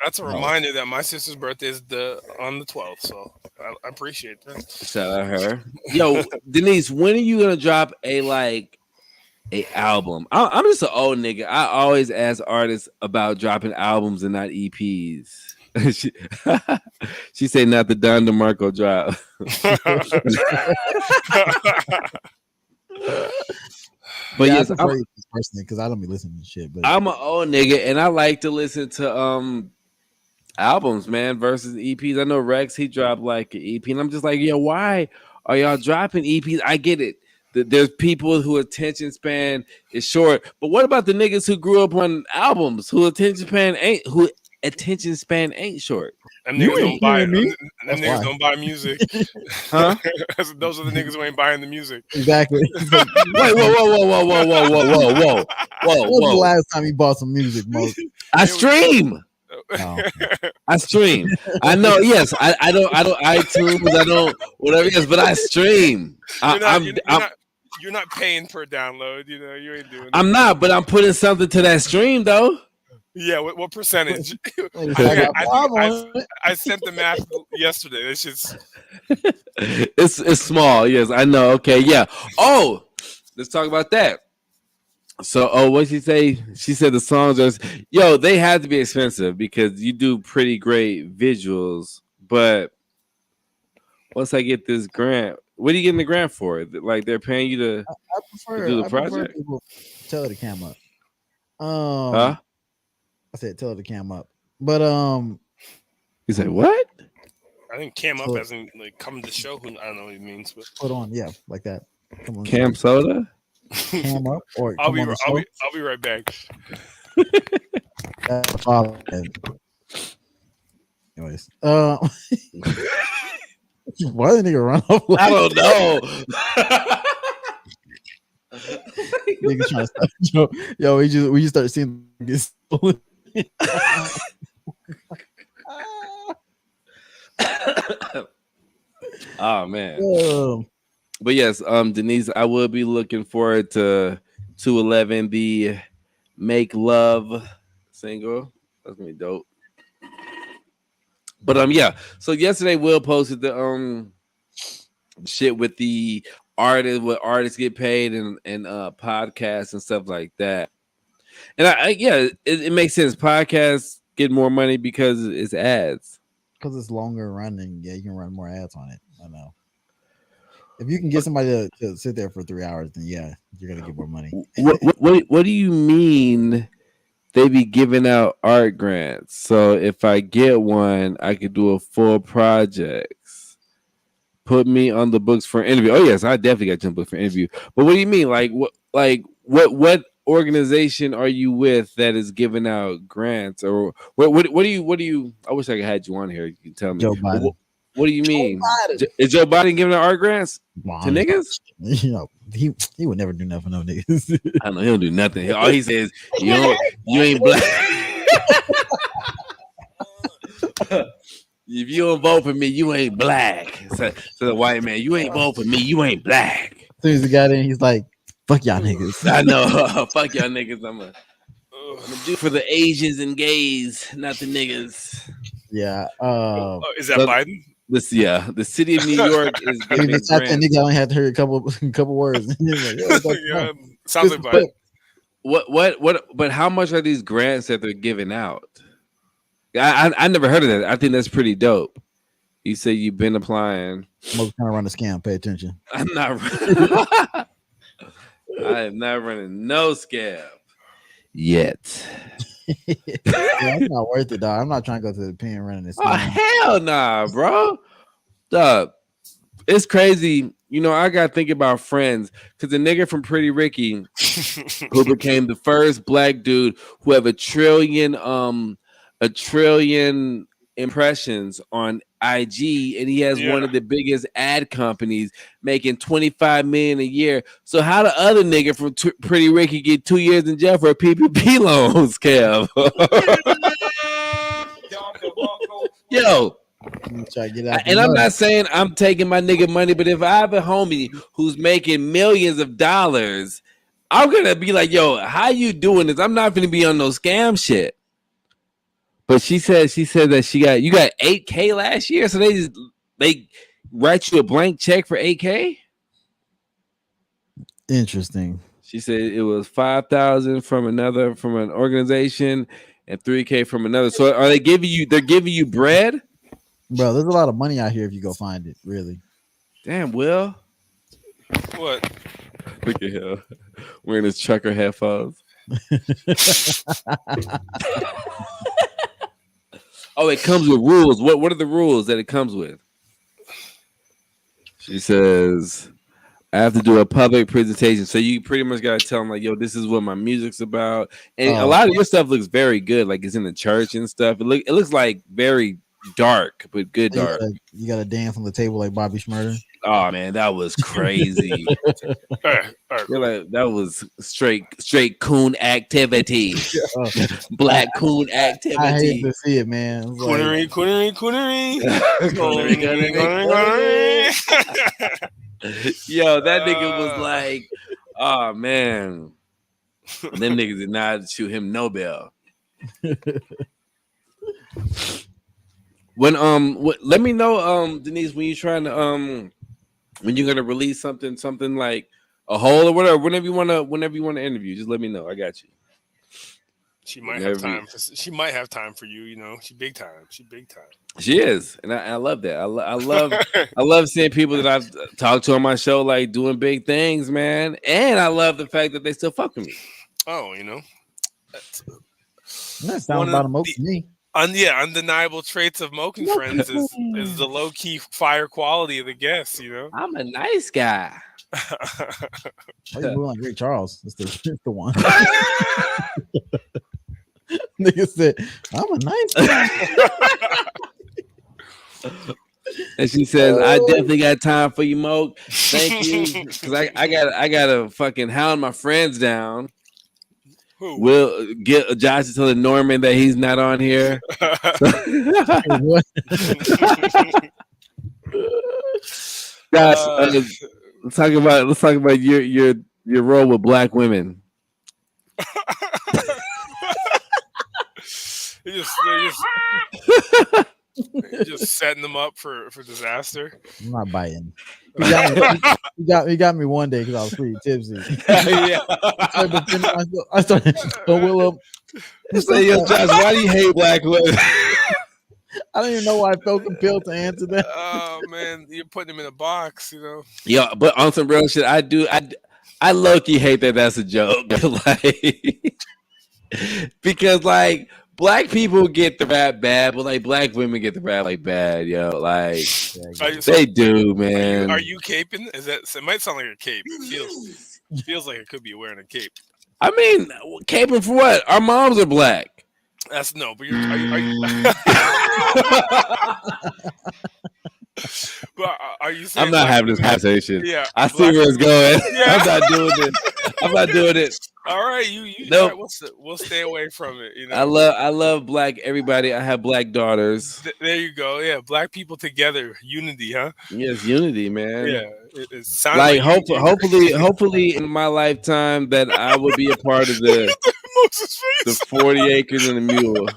that's a reminder that my sister's birthday is on the 12th, so I appreciate that. Shout out her. Yo, Denise, when are you gonna drop a album? I'm just an old nigga. I always ask artists about dropping albums and not EPs. she said not the Don DeMarco drop. But yeah, yes, personally, because I don't be listening to shit. But I'm an old nigga, and I like to listen to albums, man, versus EPs. I know Rex, he dropped like an EP, and I'm just like, yo, why are y'all dropping EPs? I get it. There's people who attention span is short, but what about the niggas who grew up on albums who attention span ain't short? Them niggas don't buy it. Them niggas don't buy music. Huh? Those are the niggas who ain't buying the music. Exactly. Wait, whoa. When was the last time you bought some music, Mo? I stream. Oh. I stream. I know. Yes, I don't iTunes. I don't whatever it is, but I stream. You're not paying per download. You know, you ain't doing. I'm not, but I'm putting something to that stream though. Yeah, what percentage? I sent the math yesterday. It's just it's small. Yes, I know. Okay, yeah. Oh, let's talk about that. So, what she say? She said the songs are they have to be expensive because you do pretty great visuals. But once I get this grant, what are you getting the grant for? Like they're paying you to do the project? Tell the cam up. Huh? I said tell the cam up. But you say what? I think cam up hasn't like come to show. I don't know what it means, but put on, yeah, like that. Come on, Cam Soda. Cam up, or I'll be right back. Anyways, why did nigga run off? I don't know. Niggas trying to stop. Yo, we just started seeing this. Oh man. But yes, Denise, I will be looking forward to 211, the Make Love single. That's gonna be dope. But yeah. So yesterday Will posted the shit with the artists, what artists get paid and podcasts and stuff like that. And it makes sense. Podcasts get more money because it's ads. because it's longer running. Yeah, you can run more ads on it. I know. If you can get somebody to sit there for 3 hours, then yeah, you're gonna get more money. What do you mean they be giving out art grants? So if I get one, I could do a full project. Put me on the books for an interview. Oh yes, I definitely got you on the book for an interview. But what do you mean? What organization are you with that is giving out grants? Or what do you I wish I could had you on here. You can tell me. Joe Biden. What do you mean? Biden. Is Joe Biden giving out art grants Wow, to niggas? You know, he would never do nothing for no niggas. I know he don't do nothing. All he says, you ain't black. If you don't vote for me, you ain't black. So the white man, you ain't vote for me, you ain't black. As soon as he got in, he's like, "Fuck y'all niggas." I know. Fuck y'all niggas. I'm gonna do for the Asians and gays, not the niggas. Yeah. Is that Biden? The city of New York is giving that nigga only had to hear a couple words. Like, yeah, sounds like Biden. But how much are these grants that they're giving out? I never heard of that. I think that's pretty dope. You say you've been applying. Most kind of run a scam. Pay attention. I'm not. I am not running no scam yet. Yeah, it's not worth it, dog. I'm not trying to go to the pen running this. Oh hell nah, bro. Dog, it's crazy. You know, I gotta think about friends because the nigga from Pretty Ricky, who became the first black dude who have a trillion impressions on IG, and he has one of the biggest ad companies making $25 million a year. So how the other nigga from Pretty Ricky get 2 years in jail for PPP loans, Kev? Yo. And I'm not saying I'm taking my nigga money, but if I have a homie who's making millions of dollars, I'm gonna be like, yo, how you doing this? I'm not gonna be on no scam shit. But she said that you got $8K last year, so they write you a blank check for $8K. Interesting. She said it was $5,000 from an organization and $3K from another. So are they giving you? They're giving you bread, bro. There's a lot of money out here if you go find it. Really. Damn, Will. What? Look at him wearing his trucker headphones. Oh, it comes with rules. What are the rules that it comes with? She says, I have to do a public presentation. So you pretty much got to tell them, like, yo, this is what my music's about. And a lot of your stuff looks very good. Like, it's in the church and stuff. It looks like very dark, but good dark. You got to dance on the table like Bobby Shmurda. Oh, man, that was crazy. You're like, that was straight coon activity. Black coon activity. I hate to see it, man. Coonery. Yo, that nigga was like, oh, man. Them niggas did not shoot him no bell. When let me know, Denise, when you're trying to when you're gonna release something like a whole or whatever, whenever you wanna interview, just let me know. I got you. She might have time for you. You know, she big time. She is, and I love that. I love seeing people that I've talked to on my show like doing big things, man. And I love the fact that they still fuck with me. Oh, you know, that sounds about emotion to me. Undeniable traits of Moken Friends is the low key fire quality of the guests. You know, I'm a nice guy. Why you moving like Ray Charles? It's the one. Nigga said, "I'm a nice guy." And she says, "I definitely got time for you, Moke. Thank you, because I gotta fucking hound my friends down." We'll get Josh to tell Norman that he's not on here. Josh, let's talk about your role with black women. You're just setting them up for disaster. I'm not biting. He got me one day because I was pretty tipsy. Yeah. I started. Say, yo, Josh, why do you hate black women? I don't even know why I felt compelled to answer that. Oh man, you're putting him in a box, you know. Yeah, but on some real shit, I low key hate that that's a joke. Like, because like black people get the rap bad, but like black women get the rap like bad, yo. Like they do, man. Are you caping? Is that? It might sound like a cape. It feels like it could be wearing a cape. I mean, caping for what? Our moms are black. That's no, but are you but are you saying I'm not like, having this conversation. Yeah, I see where it's going. Yeah. I'm not doing it. I'm not doing it. All right, you Nope. all right, we'll stay away from it. You know, I love black everybody. I have black daughters. There you go. Yeah, black people together, unity, huh? Yes, unity, man. Yeah, it sounds like you- hopefully in my lifetime that I would be a part of the 40 acres and a mule.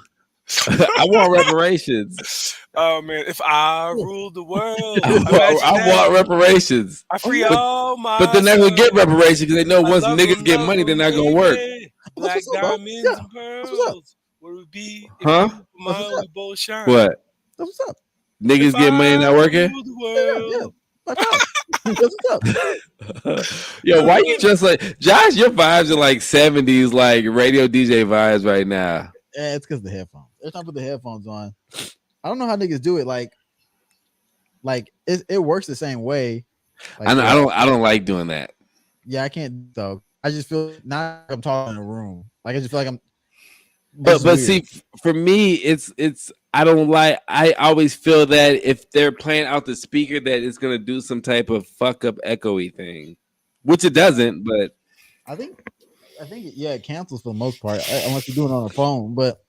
I want reparations. Oh man, if I ruled the world, I want reparations. I free all my. But they're not gonna get reparations because they know I once love niggas them, get love money, they're them, not gonna work. baby. Black what's up, bro. diamonds Yeah, and that's what's up. pearls. What would it be? If Huh? you were mine, we both shine. What? That's what's up. Niggas If get money and not I working? ruled the world. That's what's up. Yo, why you just like Josh? Your vibes are like 70s, like radio DJ vibes right now. Yeah, it's because the headphones. Every time I put the headphones on, I don't know how niggas do it. Like it works the same way. Like, I don't like doing that. Yeah, I can't though. I just feel not like I'm talking in a room. Like I just feel like I'm. But see, for me, it's I don't like. I always feel that if they're playing out the speaker, that it's gonna do some type of fuck up echoey thing, which it doesn't. But I think it cancels for the most part, unless you're doing it on a phone. But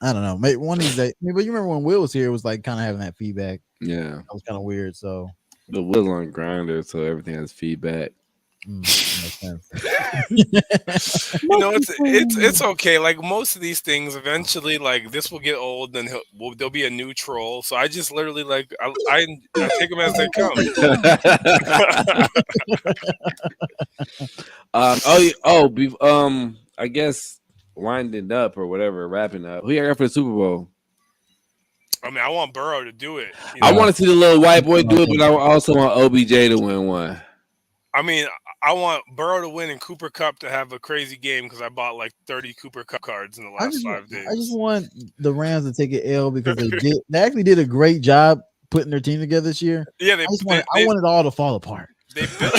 I don't know. Maybe one of these days. But you remember when Will was here? It was like kind of having that feedback. yeah, That was kind of weird. So the Will's on grinder, so everything has feedback. makes sense. You know, it's okay. Like most of these things, eventually, like this will get old, and there'll be a new troll. So I just literally like I take them as they come. I guess winding up or whatever, wrapping up. Who you got for the Super Bowl? I mean, I want Burrow to do it. You I know? want to see the little white boy do it, but I also want OBJ to win one. I mean, I want Burrow to win and Cooper Cup to have a crazy game because I bought like 30 Cooper Cup cards in the last 5 days. I just want the Rams to take an L because they actually did a great job putting their team together this year. Yeah, I want it all to fall apart. They built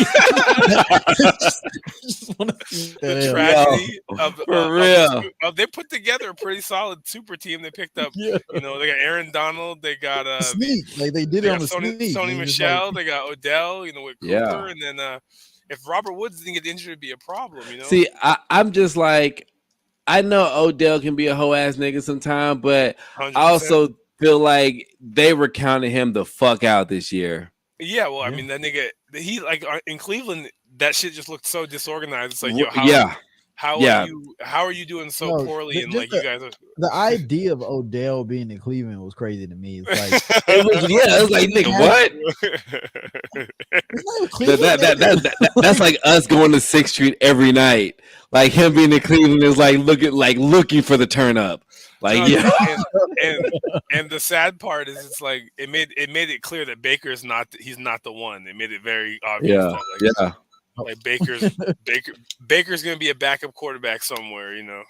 the tragedy of for real. They put together a pretty solid super team. They picked up, you know, they got Aaron Donald, they got sneak, like they did it on the Sony sneak. Michelle, they got Odell, you know, with Cooper, and then if Robert Woods didn't get injured, it'd be a problem, you know. See, I'm just like, I know Odell can be a hoe ass nigga sometime, but 100%. I also feel like they were counting him the fuck out this year. Yeah, well, I mean, that nigga, he like in Cleveland, that shit just looked so disorganized. It's like, yo, how are you doing so poorly? And like, you guys are. The idea of Odell being in Cleveland was crazy to me. It's like, it was like, nigga, what? That's like us going to 6th Street every night. Like him being in Cleveland is like looking for the turn up. Like and the sad part is it's like it made it clear that Baker's he's not the one. They made it very obvious. Like Baker's gonna be a backup quarterback somewhere. You know,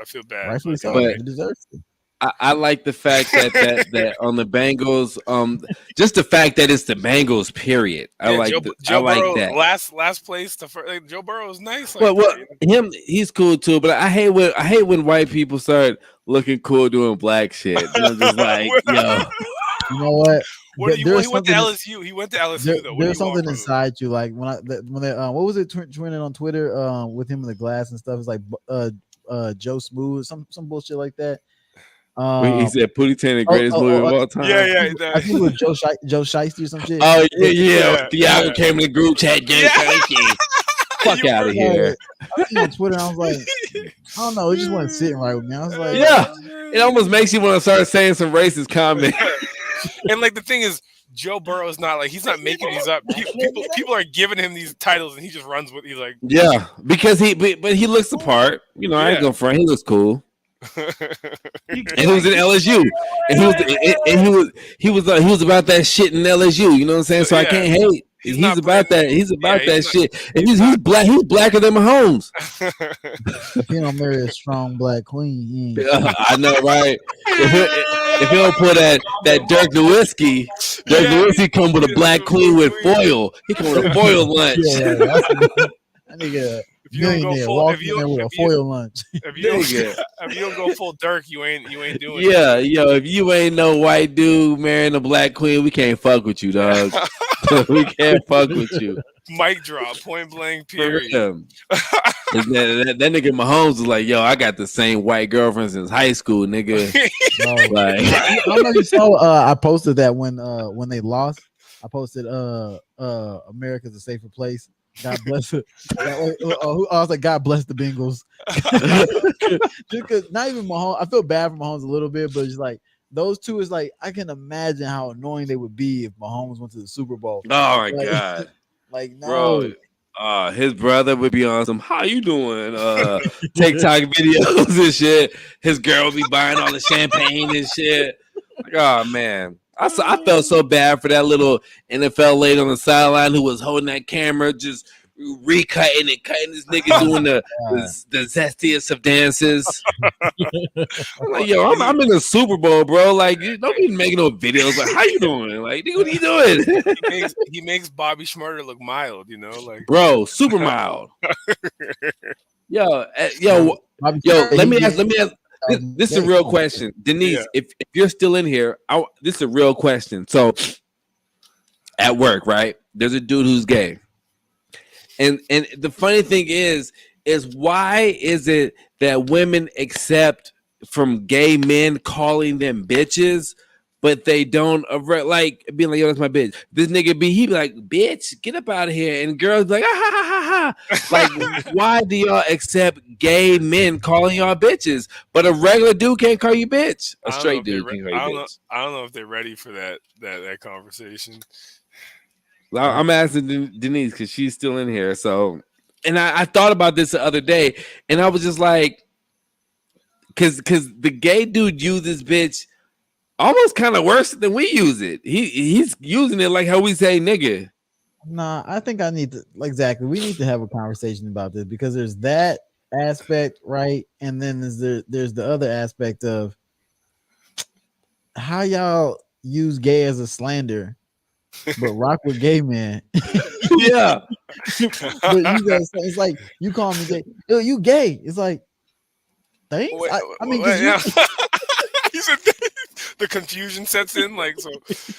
I feel bad. Rightfully so. But He deserves it. I like the fact that on the Bengals, just the fact that it's the Bengals. Period. I like Burrow, that. Last place to like, Joe Burrow is nice. Like well, he's cool too. But I hate when white people start looking cool doing black shit. And I'm just like, yo, you know what? He went to LSU. He went to LSU though. There's something inside you, like when they what was it trending on Twitter with him in the glass and stuff? It's like Joe Smooth, some bullshit like that. He said Pootie Tang the greatest movie of all time. Yeah. I think it was Joe Shiesty or some shit. Oh yeah. Thiago came in the group chat. Fuck out of here. I was on Twitter. I was like, I don't know. It just wasn't sitting right with me. I was like, it almost makes you want to start saying some racist comments. And like the thing is, Joe Burrow is not like he's not making these up. People are giving him these titles, and he just runs with. He's like, because he looks the part. You know, I ain't going front. He looks cool. And he was in LSU, and he was about that shit in LSU. You know what I'm saying? So I can't hate. He's about that. He's about that shit, and he's black. He's blacker than Mahomes. If he don't marry a strong black queen, he ain't. I know, right? If he don't pull that Dirk Nowitzki, Nowitzki come with a black queen with foil. He come with a foil lunch. Yeah, that nigga. If you don't go full, if you with a foil lunch. If you don't go full Dirk, you ain't doing. Yeah, yo, if you ain't no white dude marrying a black queen, we can't fuck with you, dog. We can't fuck with you. Mic drop, point blank, period. That nigga Mahomes was like, yo, I got the same white girlfriend since high school, nigga. Like, I don't know if you saw. I posted that when they lost. I posted America's a safer place. God bless it. I was like, God bless the Bengals. Just because not even Mahomes. I feel bad for Mahomes a little bit, but it's like those two is like I can imagine how annoying they would be if Mahomes went to the Super Bowl. Oh my god, like no. Bro, his brother would be on some "How you doing?" TikTok videos and shit. His girl would be buying all the champagne and shit. Like, oh man. I felt so bad for that little NFL lady on the sideline who was holding that camera, just recutting and cutting this nigga doing the zestiest of dances. I'm like, yo, I'm in the Super Bowl, bro. Like, don't be making no videos. Like, how you doing? Like, what are you doing? He makes Bobby Schmurder look mild, you know, like bro, super mild. Yo, let me ask. This is a real question, Denise. Yeah. If you're still in here, this is a real question. So, at work, right? There's a dude who's gay, and the funny thing is why is it that women accept from gay men calling them bitches, but they don't like being like, yo, that's my bitch. This nigga he be like, bitch, get up out of here. And girls be like, ah, ha, ha, ha, ha. Like, why do y'all accept gay men calling y'all bitches, but a regular dude can't call you bitch? A straight dude can't call you bitch. I don't know if they're ready for that conversation. I'm asking Denise because she's still in here. So, and I thought about this the other day, and I was just like, because the gay dude uses bitch almost kind of worse than we use it. He's using it like how we say nigga. Nah, I think I need to exactly. We need to have a conversation about this because there's that aspect, right? And then there's the other aspect of how y'all use gay as a slander, but rock with gay men. Yeah. But you guys, it's like you call me gay. Yo, you gay. It's like thanks. I mean, the confusion sets in, like, so,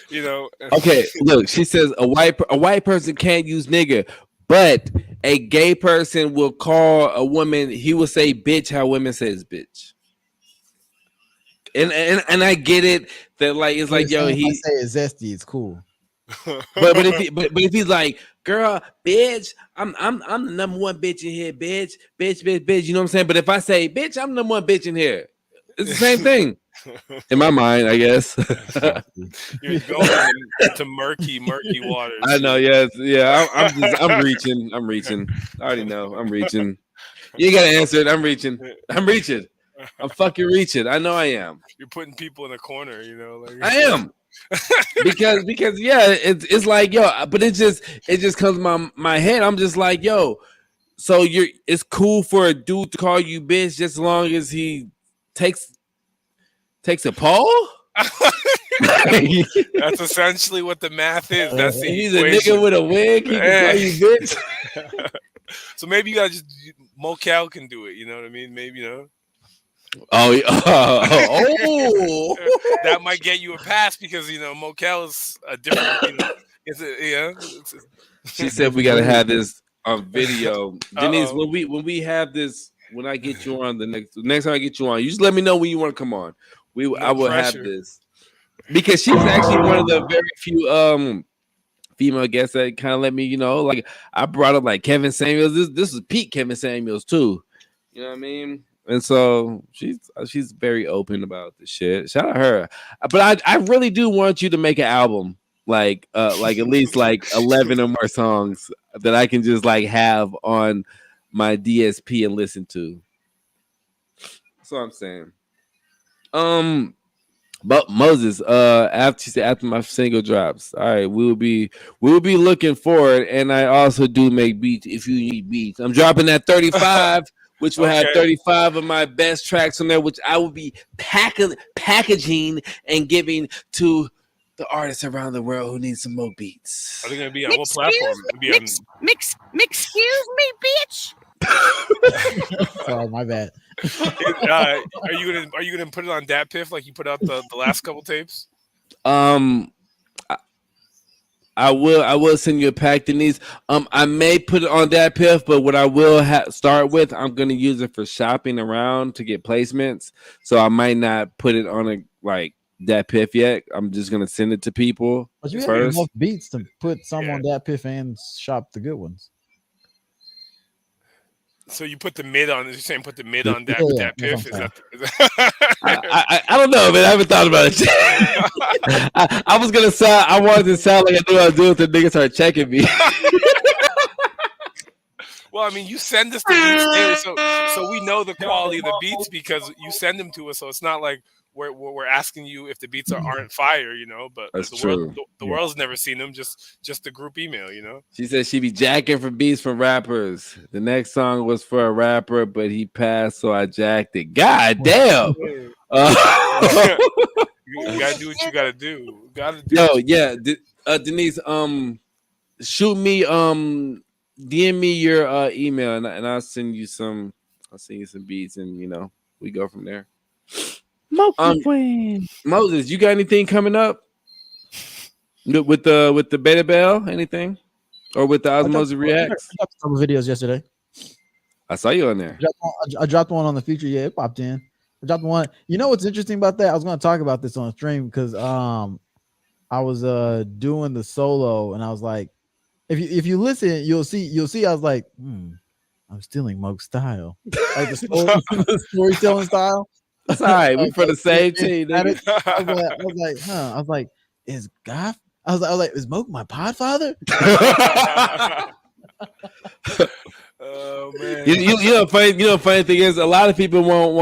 you know. Okay, look, she says a white person can't use nigga, but a gay person will call a woman. He will say bitch how women says bitch. And I get it that like it's like yo he say it's zesty, it's cool. But if he's like, girl, bitch, I'm the number one bitch in here, bitch, you know what I'm saying? But if I say, bitch, I'm the number one bitch in here, it's the same thing. In my mind, I guess. You're going into murky waters. I know, yes, yeah. I'm reaching. I already know. I'm reaching. You gotta answer it. I'm reaching. I'm fucking reaching. I know I am. You're putting people in a corner, you know. Like I am. because yeah, it's like yo, but it just comes to my head. I'm just like yo, so it's cool for a dude to call you bitch just as long as he takes a poll. That's essentially what the math is. That's he's equation. A nigga with a wig. He can call you bitch. So maybe you gotta just Mocal can do it. You know what I mean? Maybe you know. Oh, that might get you a pass because you know Mocal is a different. You know, she said we gotta have this on video. Denise, when we have this, when I get you on the next time I get you on, you just let me know when you want to come on. I will have this because she's actually one of the very few female guests that kind of let me, you know, like I brought up like Kevin Samuels. This is peak Kevin Samuels too. You know what I mean? And so she's very open about the shit. Shout out her. But I really do want you to make an album, like at least like 11 or more songs that I can just like have on my DSP and listen to. That's what I'm saying. But Moses, after my single drops, all right, we'll be looking forward. And I also do make beats if you need beats. I'm dropping that 35, which will have 35 of my best tracks on there, which I will be packaging and giving to the artists around the world who need some more beats. Are they gonna be on what platform? Excuse me, bitch. Sorry, my bad. Are you gonna put it on Dat Piff like you put out the last couple tapes? I will send you a pack, Denise. I may put it on Dat Piff, but what I will start with, I'm gonna use it for shopping around to get placements. So I might not put it on a Dat Piff yet. I'm just gonna send it to people. But you first. have enough beats to put some on Dat Piff and shop the good ones. So you put the mid on. You're saying put the mid on Dat Piff? Is that I don't know, man. I haven't thought about it. I was gonna sound. I wanted to sound like I knew what I was doing. The niggas started checking me. Well, I mean, you send us the beats daily, so we know the quality of the beats because you send them to us. So it's not like we're asking you if the beats aren't fire, you know. But that's true. The world's never seen them. Just the group email, you know. She said she be jacking for beats from rappers. The next song was for a rapper, but he passed, so I jacked it. God damn. You gotta do what you gotta do. Yo, yeah, Denise. Shoot me. DM me your email, and I'll send you some. I'll send you some beats, and we go from there. Moses, you got anything coming up with the Beta Bell? Anything, or with the Osmosis Reacts? I dropped some videos yesterday. I saw you on there. I dropped one on the feature. Yeah, it popped in. I dropped one. You know what's interesting about that? I was going to talk about this on stream because I was doing the solo, and I was like, if you listen, you'll see. I was like, I'm stealing Moke's style, like the storytelling style. That's all right. We for the same team. I was like, huh? I was like, is God? I was like, is Moke my podfather? Oh man. Funny thing is, a lot of people won't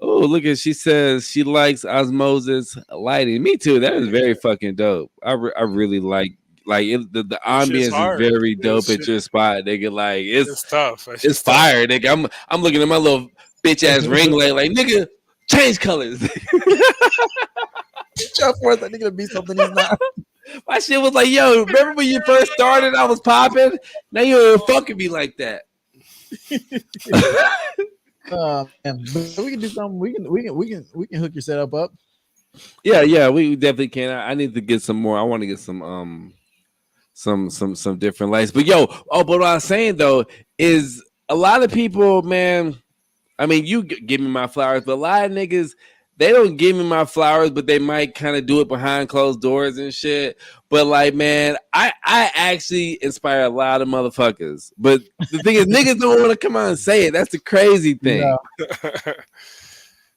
oh, look at, she says she likes Osmosis lighting. Me too. That is very fucking dope. I really like the ambience is very dope at your spot. Nigga, like it's tough. It's fire, nigga. I'm looking at my little bitch ass ring light, like nigga, change colors. Jump forth, that nigga be something he's not. My shit was like, yo, remember when you first started? I was popping. Now you ain't fucking me like that. But we can do something. We can hook your setup up. Yeah, we definitely can. I need to get some more. I want to get some different lights. But but what I was saying though is a lot of people, man. I mean, you give me my flowers, but a lot of niggas, they don't give me my flowers, but they might kind of do it behind closed doors and shit. But like, man, I actually inspire a lot of motherfuckers. But the thing is, niggas don't want to come out and say it. That's the crazy thing. Yeah.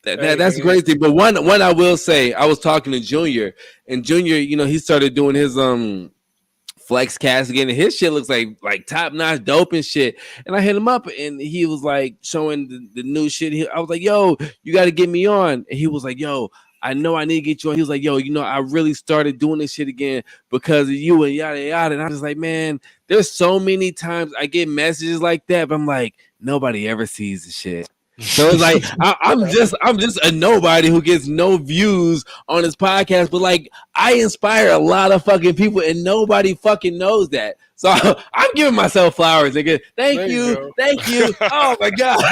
That's the crazy thing. But one I will say, I was talking to Junior, and Junior, he started doing his flex cast again, and his shit looks like top notch dope and shit. And I hit him up, and he was like showing the new shit. I was like, yo, you got to get me on. And he was like, yo, I know I need to get you on. He was like, yo, I really started doing this shit again because of you and yada yada. And I was like, man, there's so many times I get messages like that, but I'm like, nobody ever sees the shit. So it's like I'm just a nobody who gets no views on this podcast, but like I inspire a lot of fucking people, and nobody fucking knows that. So I'm giving myself flowers, nigga. Thank you. Oh my god.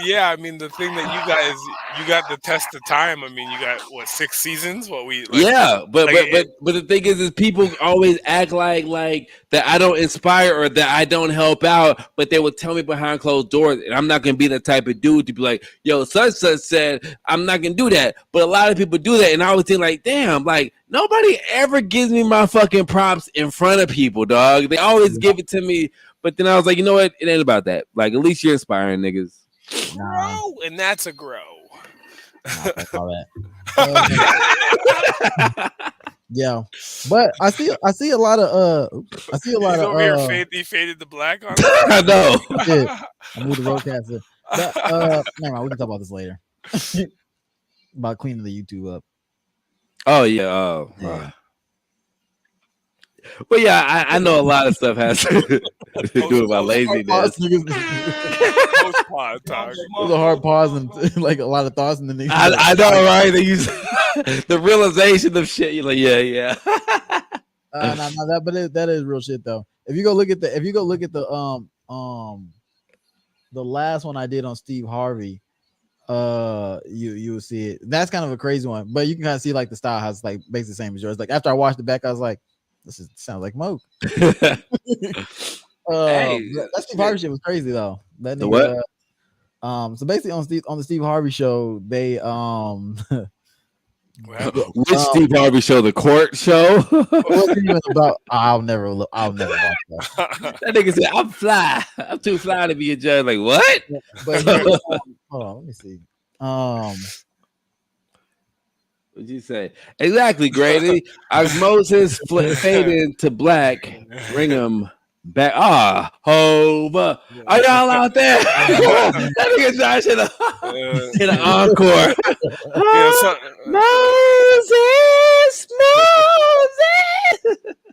Yeah, I mean the thing that you got the test of time. I mean, you got 6 seasons? But the thing is people always act like that I don't inspire or that I don't help out, but they will tell me behind closed doors, and I'm not gonna be the type of dude to be like, yo, such said I'm not gonna do that. But a lot of people do that, and I always think like, damn, like nobody ever gives me my fucking props in front of people, dog. They always give it to me, but then I was like, you know what? It ain't about that. Like, at least you're inspiring niggas. Grow, and that's a grow. Yeah, but I see a lot of I see a lot He's of over here he faded the black on I know. shit. I moved the Rodecaster. But never mind, we can talk about this later. About cleaning the YouTube up. Oh yeah. Oh. Yeah. Well, yeah, I know a lot of stuff has to do with my laziness. Post pod talk. It was a hard pause and like a lot of thoughts, and then they I know, right? They use the realization of shit. You're like, yeah. no, that is real shit though. If you go look at the the last one I did on Steve Harvey, you will see it. That's kind of a crazy one, but you can kind of see like the style has like basically the same as yours. Like after I watched it back, I was like, sounds like Moke. Hey, that Steve Harvey shit was crazy though. That The nigga, what? so basically on the Steve Harvey show, they Which Steve Harvey show? The court show? it wasn't even about I'll never watch that. That nigga said, I'm fly. I'm too fly to be a judge. Like, what? But hold on, let me see. What'd you say? Exactly, Grady. Osmosis faded into black. Bring him back. Hova. Are y'all out there? That nigga Josh in an encore. Moses.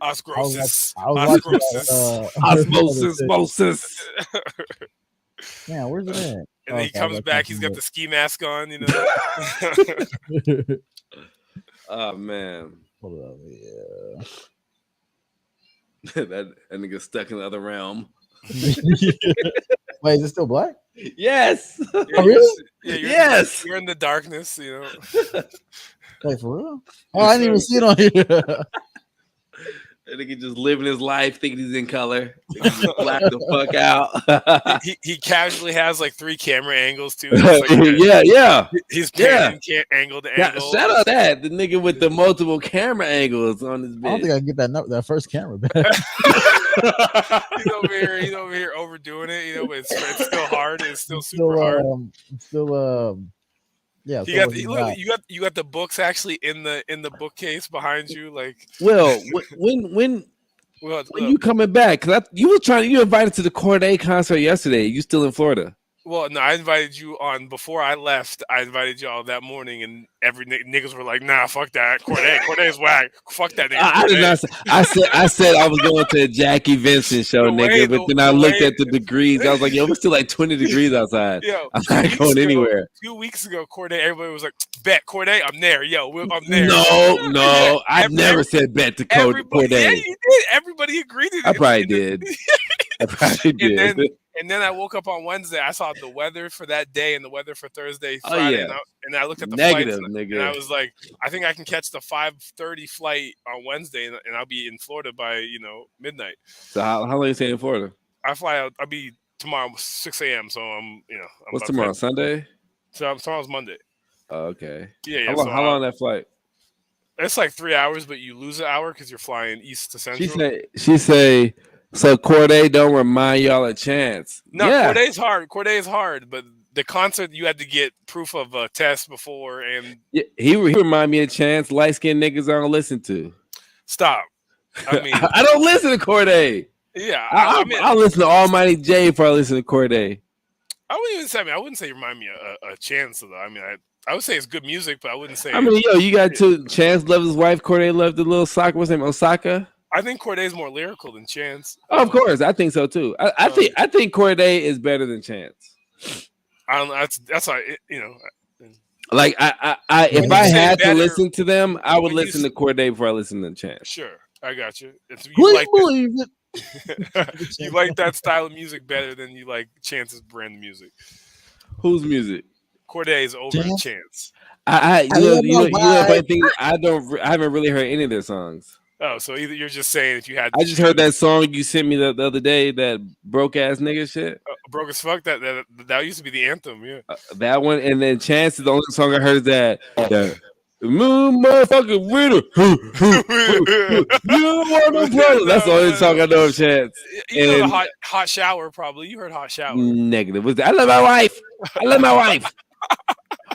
Osmosis. Osmosis. Yeah, where's it at? And then he comes back. He's got the ski mask on. You know. Oh man. Hold up, yeah. that nigga stuck in the other realm. Wait, is it still black? Yes. Oh, really? Yes. You're in the darkness, you know. Wait, for real? Oh, I didn't even see it on here. That nigga just living his life, thinking he's in color. Black the fuck out. he casually has like 3 camera angles too. Like, yeah. He's panning angle to angle. Shout out that the nigga with the multiple camera angles on his bed. I don't think I can get that first camera back. He's over here overdoing it, you know, but it's still hard. It's still super hard. Yeah, you got the books actually in the bookcase behind you, like. Well, when you coming back? Cause you invited to the Corday concert yesterday. You still in Florida? Well, no, I invited you on before I left. I invited y'all that morning, and every niggas were like, "Nah, fuck that. Corday's whack. Fuck that nigga." I did not. I said I was going to a Jackie Vincent show, but then I looked at the degrees. I was like, "Yo, it's still like 20 degrees outside. Yo, I'm not going anywhere." 2 weeks ago, Corday, everybody was like, "Bet Corday, I'm there. Yo, I'm there." No, I never said bet to Corday. Yeah, you did. Everybody agreed. I probably did. I probably did. And then I woke up on Wednesday. I saw the weather for that day and the weather for Thursday, Friday, and I looked at the flights, and I was like, I think I can catch the 5:30 flight on Wednesday, and I'll be in Florida by midnight. So how long are you staying in Florida? I fly out. I'll be tomorrow 6 a.m. So I'm What's tomorrow? Sunday? So tomorrow's Monday. Oh, okay. Yeah. How long that flight? It's like 3 hours, but you lose an hour because you're flying east to central. She say. So Corday don't remind y'all a chance. No, Corday's hard. Corday's hard, but the concert you had to get proof of a test before, and he remind me of chance. Light skinned niggas I don't listen to. Stop. I mean, I don't listen to Corday. Yeah, I listen to Almighty J before I listen to Corday. I wouldn't say you remind me a chance though. I mean, I would say it's good music, but I wouldn't say. I mean, you got Chance loved his wife. Corday loved the little soccer. What's his name? Osaka. I think Corday's more lyrical than Chance. Oh, of course, I think so too. I think Corday is better than Chance. I don't know. That's like Like if I had to listen to them, I would listen to Corday before I listen to Chance. Sure, I got you. Believe it. You like that style of music better than you like Chance's brand of music. Whose music? Corday is over Chance. I think I haven't really heard any of their songs. Oh, so either you're just saying if you had. I just heard that song you sent me the other day, that broke ass nigga shit. Broke as fuck. That used to be the anthem, yeah. That one, and then Chance is the only song I heard is that. Moon motherfucking winner. You want no problem. That's the only song I know of Chance. You know the hot shower, probably. You heard hot shower. Negative. I love my wife.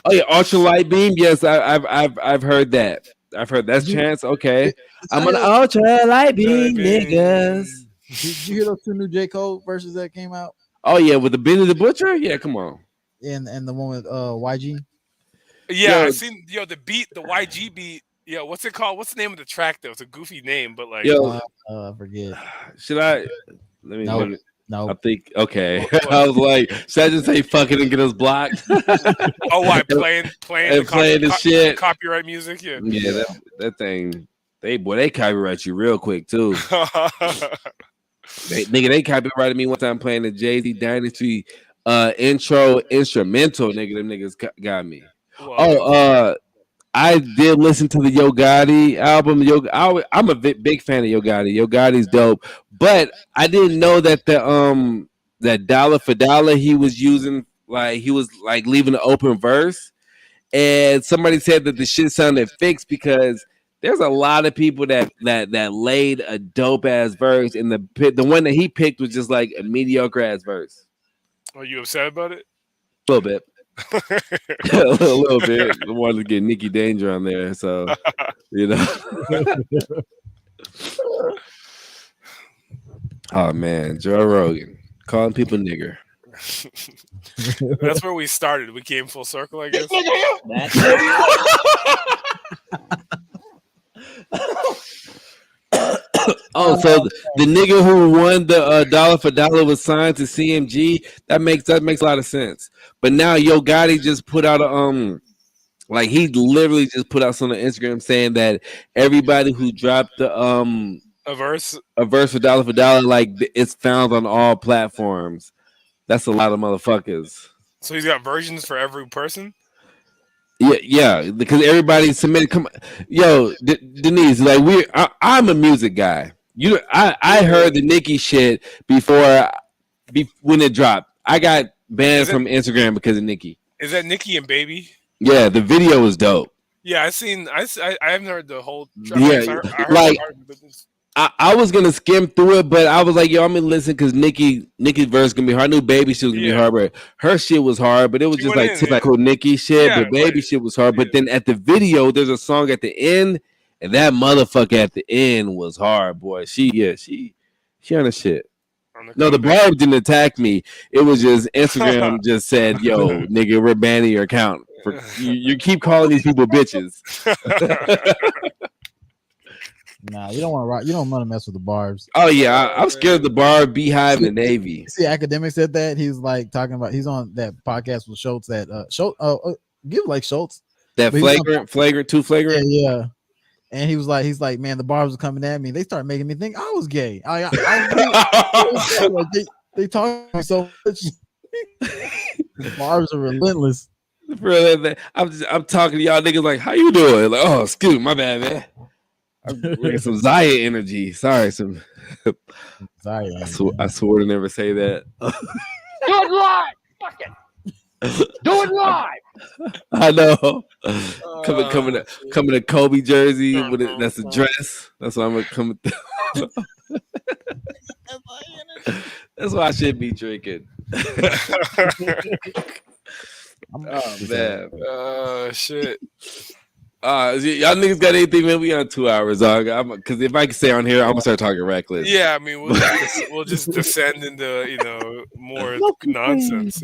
Oh yeah, ultralight beam. Yes, I've heard that. I've heard that's Did you- Chance. Okay, Did I'm an you ultra light beam, Being- niggas. hear those 2 new J. Cole verses that came out? Oh yeah, with the Benny the Butcher. Yeah, come on. And the one with YG. Yeah, Yo. I seen the beat, the YG beat. Yo, what's it called? What's the name of the track though? It's a goofy name, but like Yo, I forget. should I? Let me. No. Let me No. I think okay. What? I was like, should I just say fuck it and get us blocked? oh, why playing and playing the shit. copyright music? Yeah. Yeah, that thing. They copyright you real quick too. They copyrighted me one time playing the Jay-Z Dynasty intro instrumental. Nigga, them niggas got me. Wow. I did listen to the Yo Gotti album. I'm a big fan of Yo Gotti. Yo Gotti's dope, but I didn't know that that dollar for dollar he was using, like he was like leaving an open verse, and somebody said that the shit sounded fixed because there's a lot of people that laid a dope ass verse, and the one that he picked was just like a mediocre ass verse. Are you upset about it? A little bit. a little bit. I wanted to get Nikki Danger on there, so you know. Oh man, Joe Rogan calling people nigger. That's where we started. We came full circle, I guess. Oh, so the nigga who won the dollar for dollar was signed to CMG. That makes a lot of sense. But now Yo Gotti just put out like he literally just put out something on Instagram saying that everybody who dropped the a verse for dollar, like it's found on all platforms. That's a lot of motherfuckers. So he's got versions for every person. Yeah, because everybody submitted. Come, yo, Denise, like I'm a music guy. I heard the Nicki shit before when it dropped. I got banned from Instagram because of Nicki. Is that Nicki and Baby? Yeah, the video was dope. Yeah, I haven't heard the whole track. Yeah, I heard like I was gonna skim through it, but I was like, yo, I'm gonna listen because Nicki's verse gonna be hard. I knew Baby shit was gonna be hard, but her shit was hard. But it was just like typical Nicki shit. But Baby shit was hard. But then at the video, there's a song at the end, and that motherfucker at the end was hard, boy. She on the shit. No, the Barbs didn't attack me. It was just Instagram just said, yo, nigga, we're banning your account. You keep calling these people bitches. Nah, you don't want to. You don't want to mess with the Barbs. Oh yeah, I'm scared of the Barb, Beehive, and the Navy. See, Academic said that he's like talking about. He's on that podcast with Schultz. That Schultz. Give like Schultz. That flagrant, too flagrant. Yeah. And he's like, man, the Barbs are coming at me. They started making me think I was gay. They talk so much. The Barbs are relentless. I'm talking to y'all niggas like, how you doing? Like, oh, excuse me, my bad, man. I'm getting some Zaya energy. Sorry, some Zaya. I swore to never say that. Do it live. Fuck it. Do it live. I know. Coming to Kobe jersey with it. That's a dress. That's why I'm gonna come. That's why I should be drinking. Oh man. Shit. Y'all niggas got anything, man? We on 2 hours, dog. Because if I can stay on here, I'm gonna start talking reckless. Yeah, I mean, we'll just descend into more nonsense.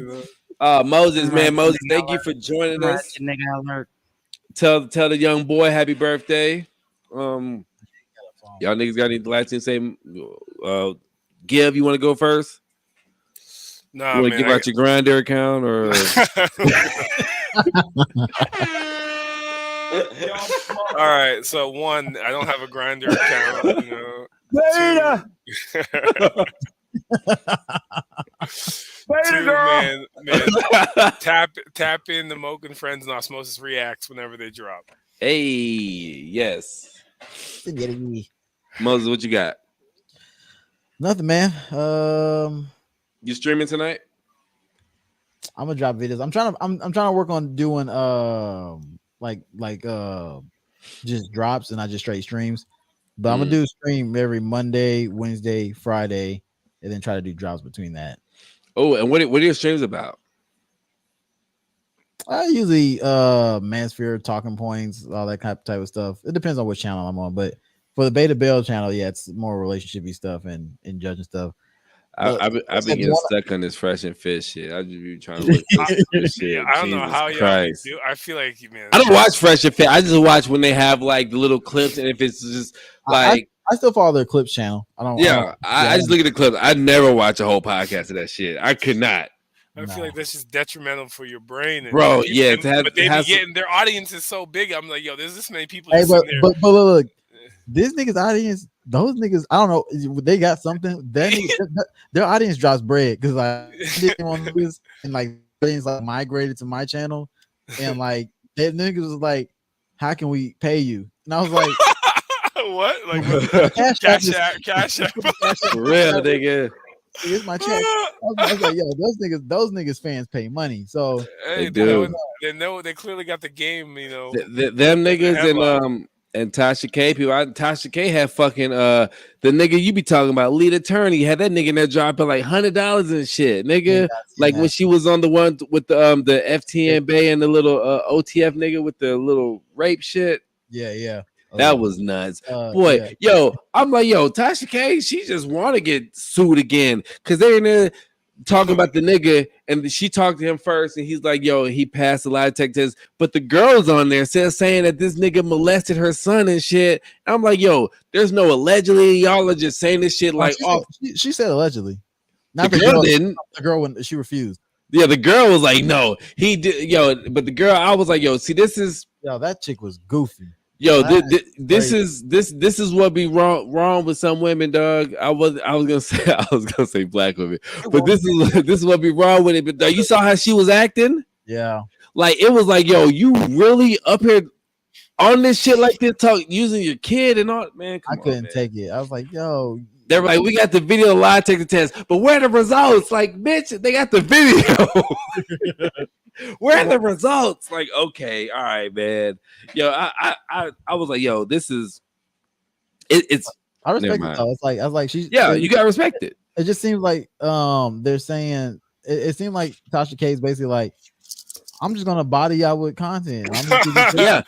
Moses, man, Moses, thank you for joining us. Nigga alert. Tell the young boy happy birthday. Y'all niggas got any last thing to say? Give, you want to go first? Nah, you want to give out your Grindr account or? All right, so one, I don't have a Grindr account. Two, man, tap in the Moke and Friends and Osmosis Reacts whenever they drop. Hey, yes. Moses, what you got? Nothing, man. You streaming tonight? I'm gonna drop videos. I'm trying to work on doing just drops and not just straight streams. But I'm gonna do a stream every Monday, Wednesday, Friday, and then try to do drops between that. Oh, and what are your streams about? I usually Manosphere, talking points, all that type of stuff. It depends on which channel I'm on, but for the Beta Bell channel, yeah, it's more relationshipy stuff and judging stuff. I've been getting stuck on this fresh and fit shit. I just be trying to look for this shit. Yeah, I don't know Jesus how y'all Christ. do. I feel like, man, I don't watch fresh and fit. I just watch when they have like the little clips, and if it's just like I still follow their clips channel. I just look at the clips. I never watch a whole podcast of that shit. I could not. I feel like that's just detrimental for your brain, bro. Yeah, but they be getting their audience is so big. I'm like, yo, there's this many people. Hey, but look, this nigga's audience, those niggas, I don't know, they got something. Their audience drops bread because like didn't want to lose, and like audience like migrated to my channel, and like that niggas was like, how can we pay you? And I was like, what? Like cash app. For real, nigga. Here's my check. I was like, yo, those niggas fans pay money. So hey, they know they clearly got the game, you know. Them niggas and Tasha K people. Tasha K had fucking the nigga you be talking about, lead attorney, had that nigga in there dropping like $100 and shit, nigga. Like when she was on the one with the FTN Bay and the little OTF nigga with the little rape shit. Yeah. That was nuts. Boy, yo, I'm like, yo, Tasha K, she just want to get sued again because they're in there talking about the nigga, and she talked to him first, and he's like, yo, he passed a lie detector test, but the girls on there saying that this nigga molested her son and shit. And I'm like, yo, there's no allegedly. Y'all are just saying this shit like off. She said allegedly. Not the girl didn't. The girl when she refused. Yeah, the girl was like, no, he did. Yo, but the girl, I was like, yo, see, this is. Yo, that chick was goofy. Yo, this is what be wrong with some women, dog. I was gonna say black women, but this is what be wrong with it. But dog, you saw how she was acting. Yeah, like it was like, yo, you really up here on this shit like this, talk using your kid and all. Man, I couldn't take it. I was like, yo. They're like, we got the video lie detector test, but where are the results? Like, bitch, they got the video. Where are the results? Like, okay, all right, man. Yo, I was like, yo, this is it's. I respect it though. It's like I was like, she's you gotta respect it. It just seems like they're saying it seemed like Tasha K is basically like, I'm just gonna body y'all with content. Because now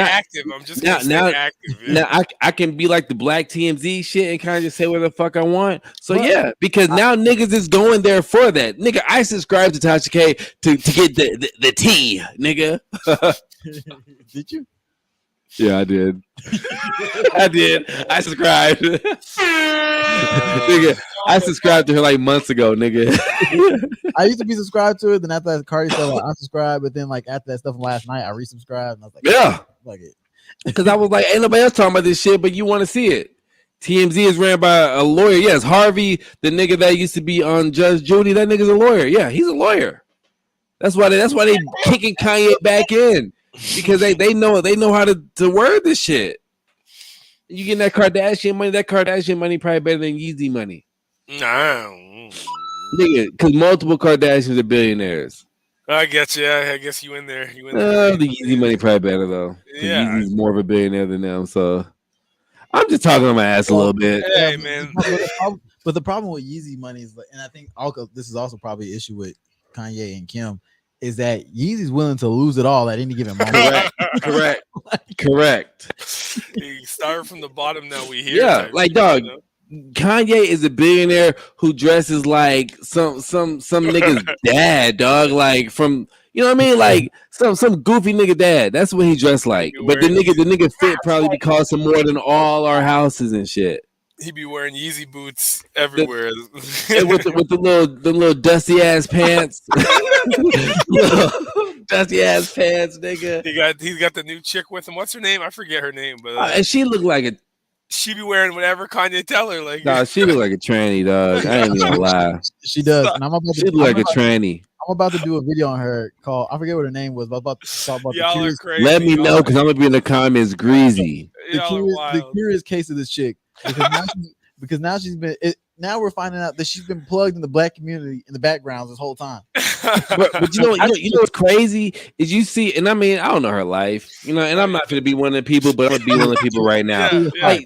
active. I'm just now active. Yeah. Now I can be like the black TMZ shit and kind of just say whatever the fuck I want. So because now niggas is going there for that. Nigga, I subscribed to Tasha K to get the tea, nigga. Did you? Yeah, I did. I subscribed. Nigga, I subscribed to her like months ago, nigga. I used to be subscribed to it. Then after that Cardi stuff, I unsubscribed. But then like after that stuff from last night, I resubscribed. And I was like, yeah, fuck it. Because I was like, ain't nobody else talking about this shit, but you want to see it. TMZ is ran by a lawyer. Yes, Harvey, the nigga that used to be on Judge Judy, that nigga's a lawyer. Yeah, he's a lawyer. That's why they kicking Kanye back in. Because they know how to word this shit. You getting that Kardashian money probably better than Yeezy money. No, nigga, because multiple Kardashians are billionaires. I get you. I guess you in there. The Yeezy money probably better though. Yeah, Yeezy's more of a billionaire than them. So I'm just talking on my ass a little bit. Hey man. But the problem with Yeezy money is, and I think this is also probably an issue with Kanye and Kim, is that Yeezy's willing to lose it all at any given moment. Correct. You start from the bottom, now we here. Yeah, like dog. Kanye is a billionaire who dresses like some nigga's dad, dog. Like from, you know what I mean? Like some goofy nigga dad. That's what he dressed like. But the nigga fit probably because of more than all our houses and shit. He be wearing Yeezy boots everywhere. with the little dusty ass pants. Dusty ass pants, nigga. He's got the new chick with him. What's her name? I forget her name, but and she looked like a. She be wearing whatever Kanye tell her. Like, nah, she look like a tranny, dog. I ain't gonna lie. She does. And she look like a tranny. I'm about to do a video on her called, I forget what her name was, but I'm about to talk about y'all are crazy. Let me know because I'm gonna be in the comments greasy. The curious case of this chick. Because now she's been. Now we're finding out that she's been plugged in the black community in the backgrounds this whole time. but you know what's crazy is you see, and I mean I don't know her life, you know, and I'm not gonna be one of the people, but I'm gonna be one of the people right now. Like,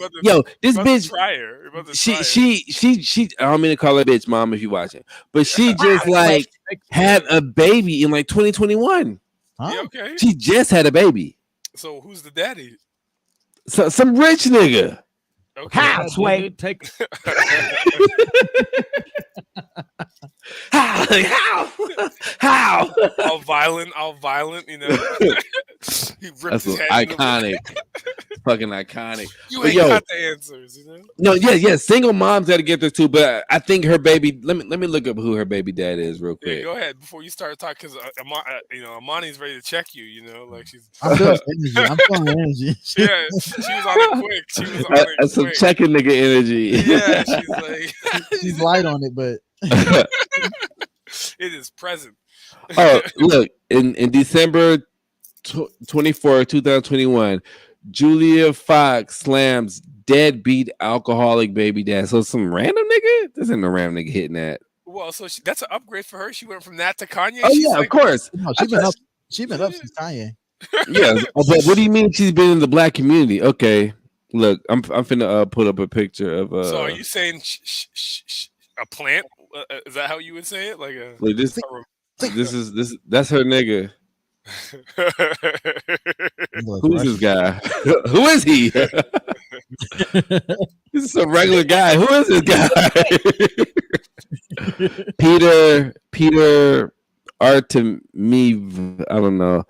this bitch, she. I don't mean to call her bitch, mom, if you watching, but she just like had a baby in like 2021. Huh? Yeah, okay. She just had a baby. So who's the daddy? So some rich nigga. Okay. How, Sway? Take How? Like, how? All violent, you know. He ripped That's his so head. into the- iconic. Fucking iconic. You But ain't yo, got the answers, you know. no, yeah. Single moms got to get there too. But I think her baby. Let me look up who her baby dad is real Yeah, quick. go ahead before you start talking, because Amani's ready to check you. You know, like she's. I'm feeling energy. I'm feeling energy. Yeah, she was on it quick. She was on it That's some quick. checking nigga energy. Yeah, she's like. She's light on it, but It is present. Oh, look, in December 24, 2021, Julia Fox slams deadbeat alcoholic baby dad. So some random nigga? This ain't no random nigga hitting that. Well, so that's an upgrade for her. She went from that to Kanye. Oh She's yeah, like, of course. no, she's been up. She's been up since Kanye. Yeah, but what do you mean she's been in the black community? Okay, look, I'm finna put up a picture of So are you saying a plant? Is that how you would say it? Like a. like this that's her nigga. Who's this guy? Who is he? This is a regular guy. Who is this guy? Peter Artemiv. I don't know.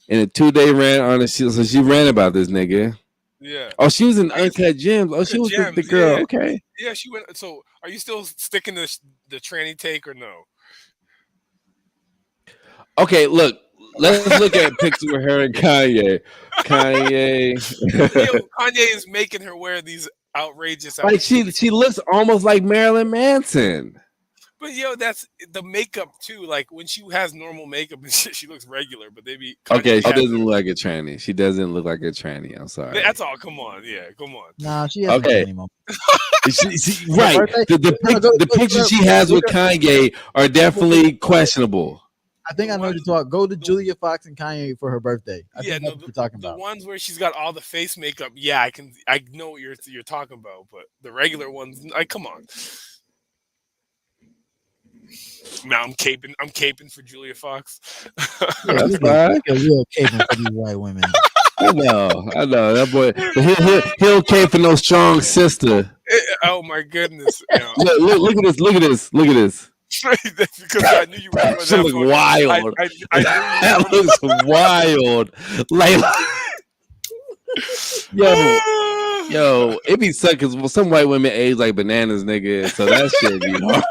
In a 2-day rant on it, so she ran about this nigga. Yeah. Oh, she was in Uncut Gems. Oh, she was the girl. Yeah. Okay. Yeah, she went. So, are you still sticking to the tranny take or no? Okay, look. Let's look at a picture of her and Kanye. Kanye. Kanye is making her wear these outrageous outfits. Like she looks almost like Marilyn Manson. But that's the makeup too. Like when she has normal makeup and shit, she looks regular. But they be Okay, she doesn't look like a tranny. She doesn't look like a tranny. I'm sorry. That's all. Come on, come on. Nah, she has okay. anymore. Right. The pictures she has with Kanye are definitely questionable. I think I know what you're talking. Go to Julia Fox and Kanye for her birthday. I think that's what you're talking about. The ones where she's got all the face makeup, I know what you're talking about. But the regular ones, come on. Now I'm caping for Julia Fox. Yeah, that's fine. You're caping for these white women. I know that boy. But he'll cape for no strong sister. Oh my goodness! Look at this. That's because I knew you were going that looks wild. That looks wild. Like, yo, it be suck because some white women age like bananas, nigga. So that shit be hard.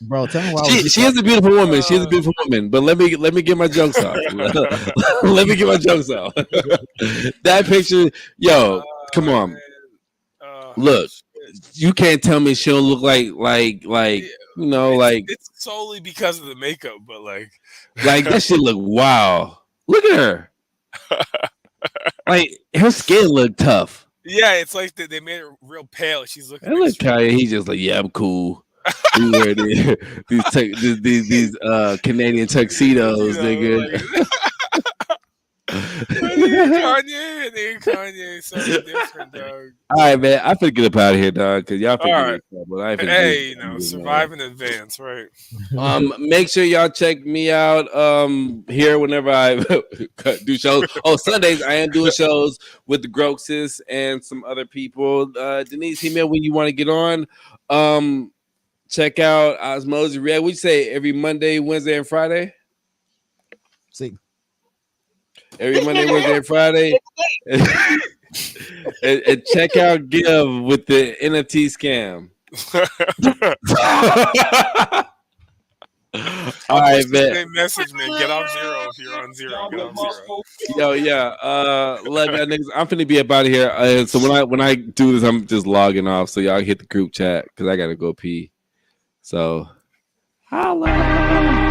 Bro, tell me why. She is a beautiful woman. She is a beautiful woman. But let me get my jokes off. Let me get my jokks off. That picture, yo, come on. Look, you can't tell me she'll look like it's solely because of the makeup, but like that shit look wow. Look at her. Like her skin look tough. Yeah, it's like they made her real pale. She's looking. And look, Kanye, he's just like, yeah, I'm cool. We wear these Canadian tuxedos, nigga. Kanye, something different, dog. All right, man. I finna get up out of here, dog, because y'all finna get trouble. Survive in advance, right? Make sure y'all check me out here whenever I do shows. Oh, Sundays I am doing shows with the Grokesis and some other people. Denise, hit me up when you want to get on. Check out Osmosis Red. What'd you say? Every Monday, Wednesday, and Friday? See. Every Monday, Wednesday, and Friday. and check out Give with the NFT scam. All right, man. Message, man. Get off zero if you're on zero. Get off zero. Yo, yeah. Love y'all niggas. I'm finna be up out of here. So when I do this, I'm just logging off. So y'all hit the group chat because I gotta go pee. So holla.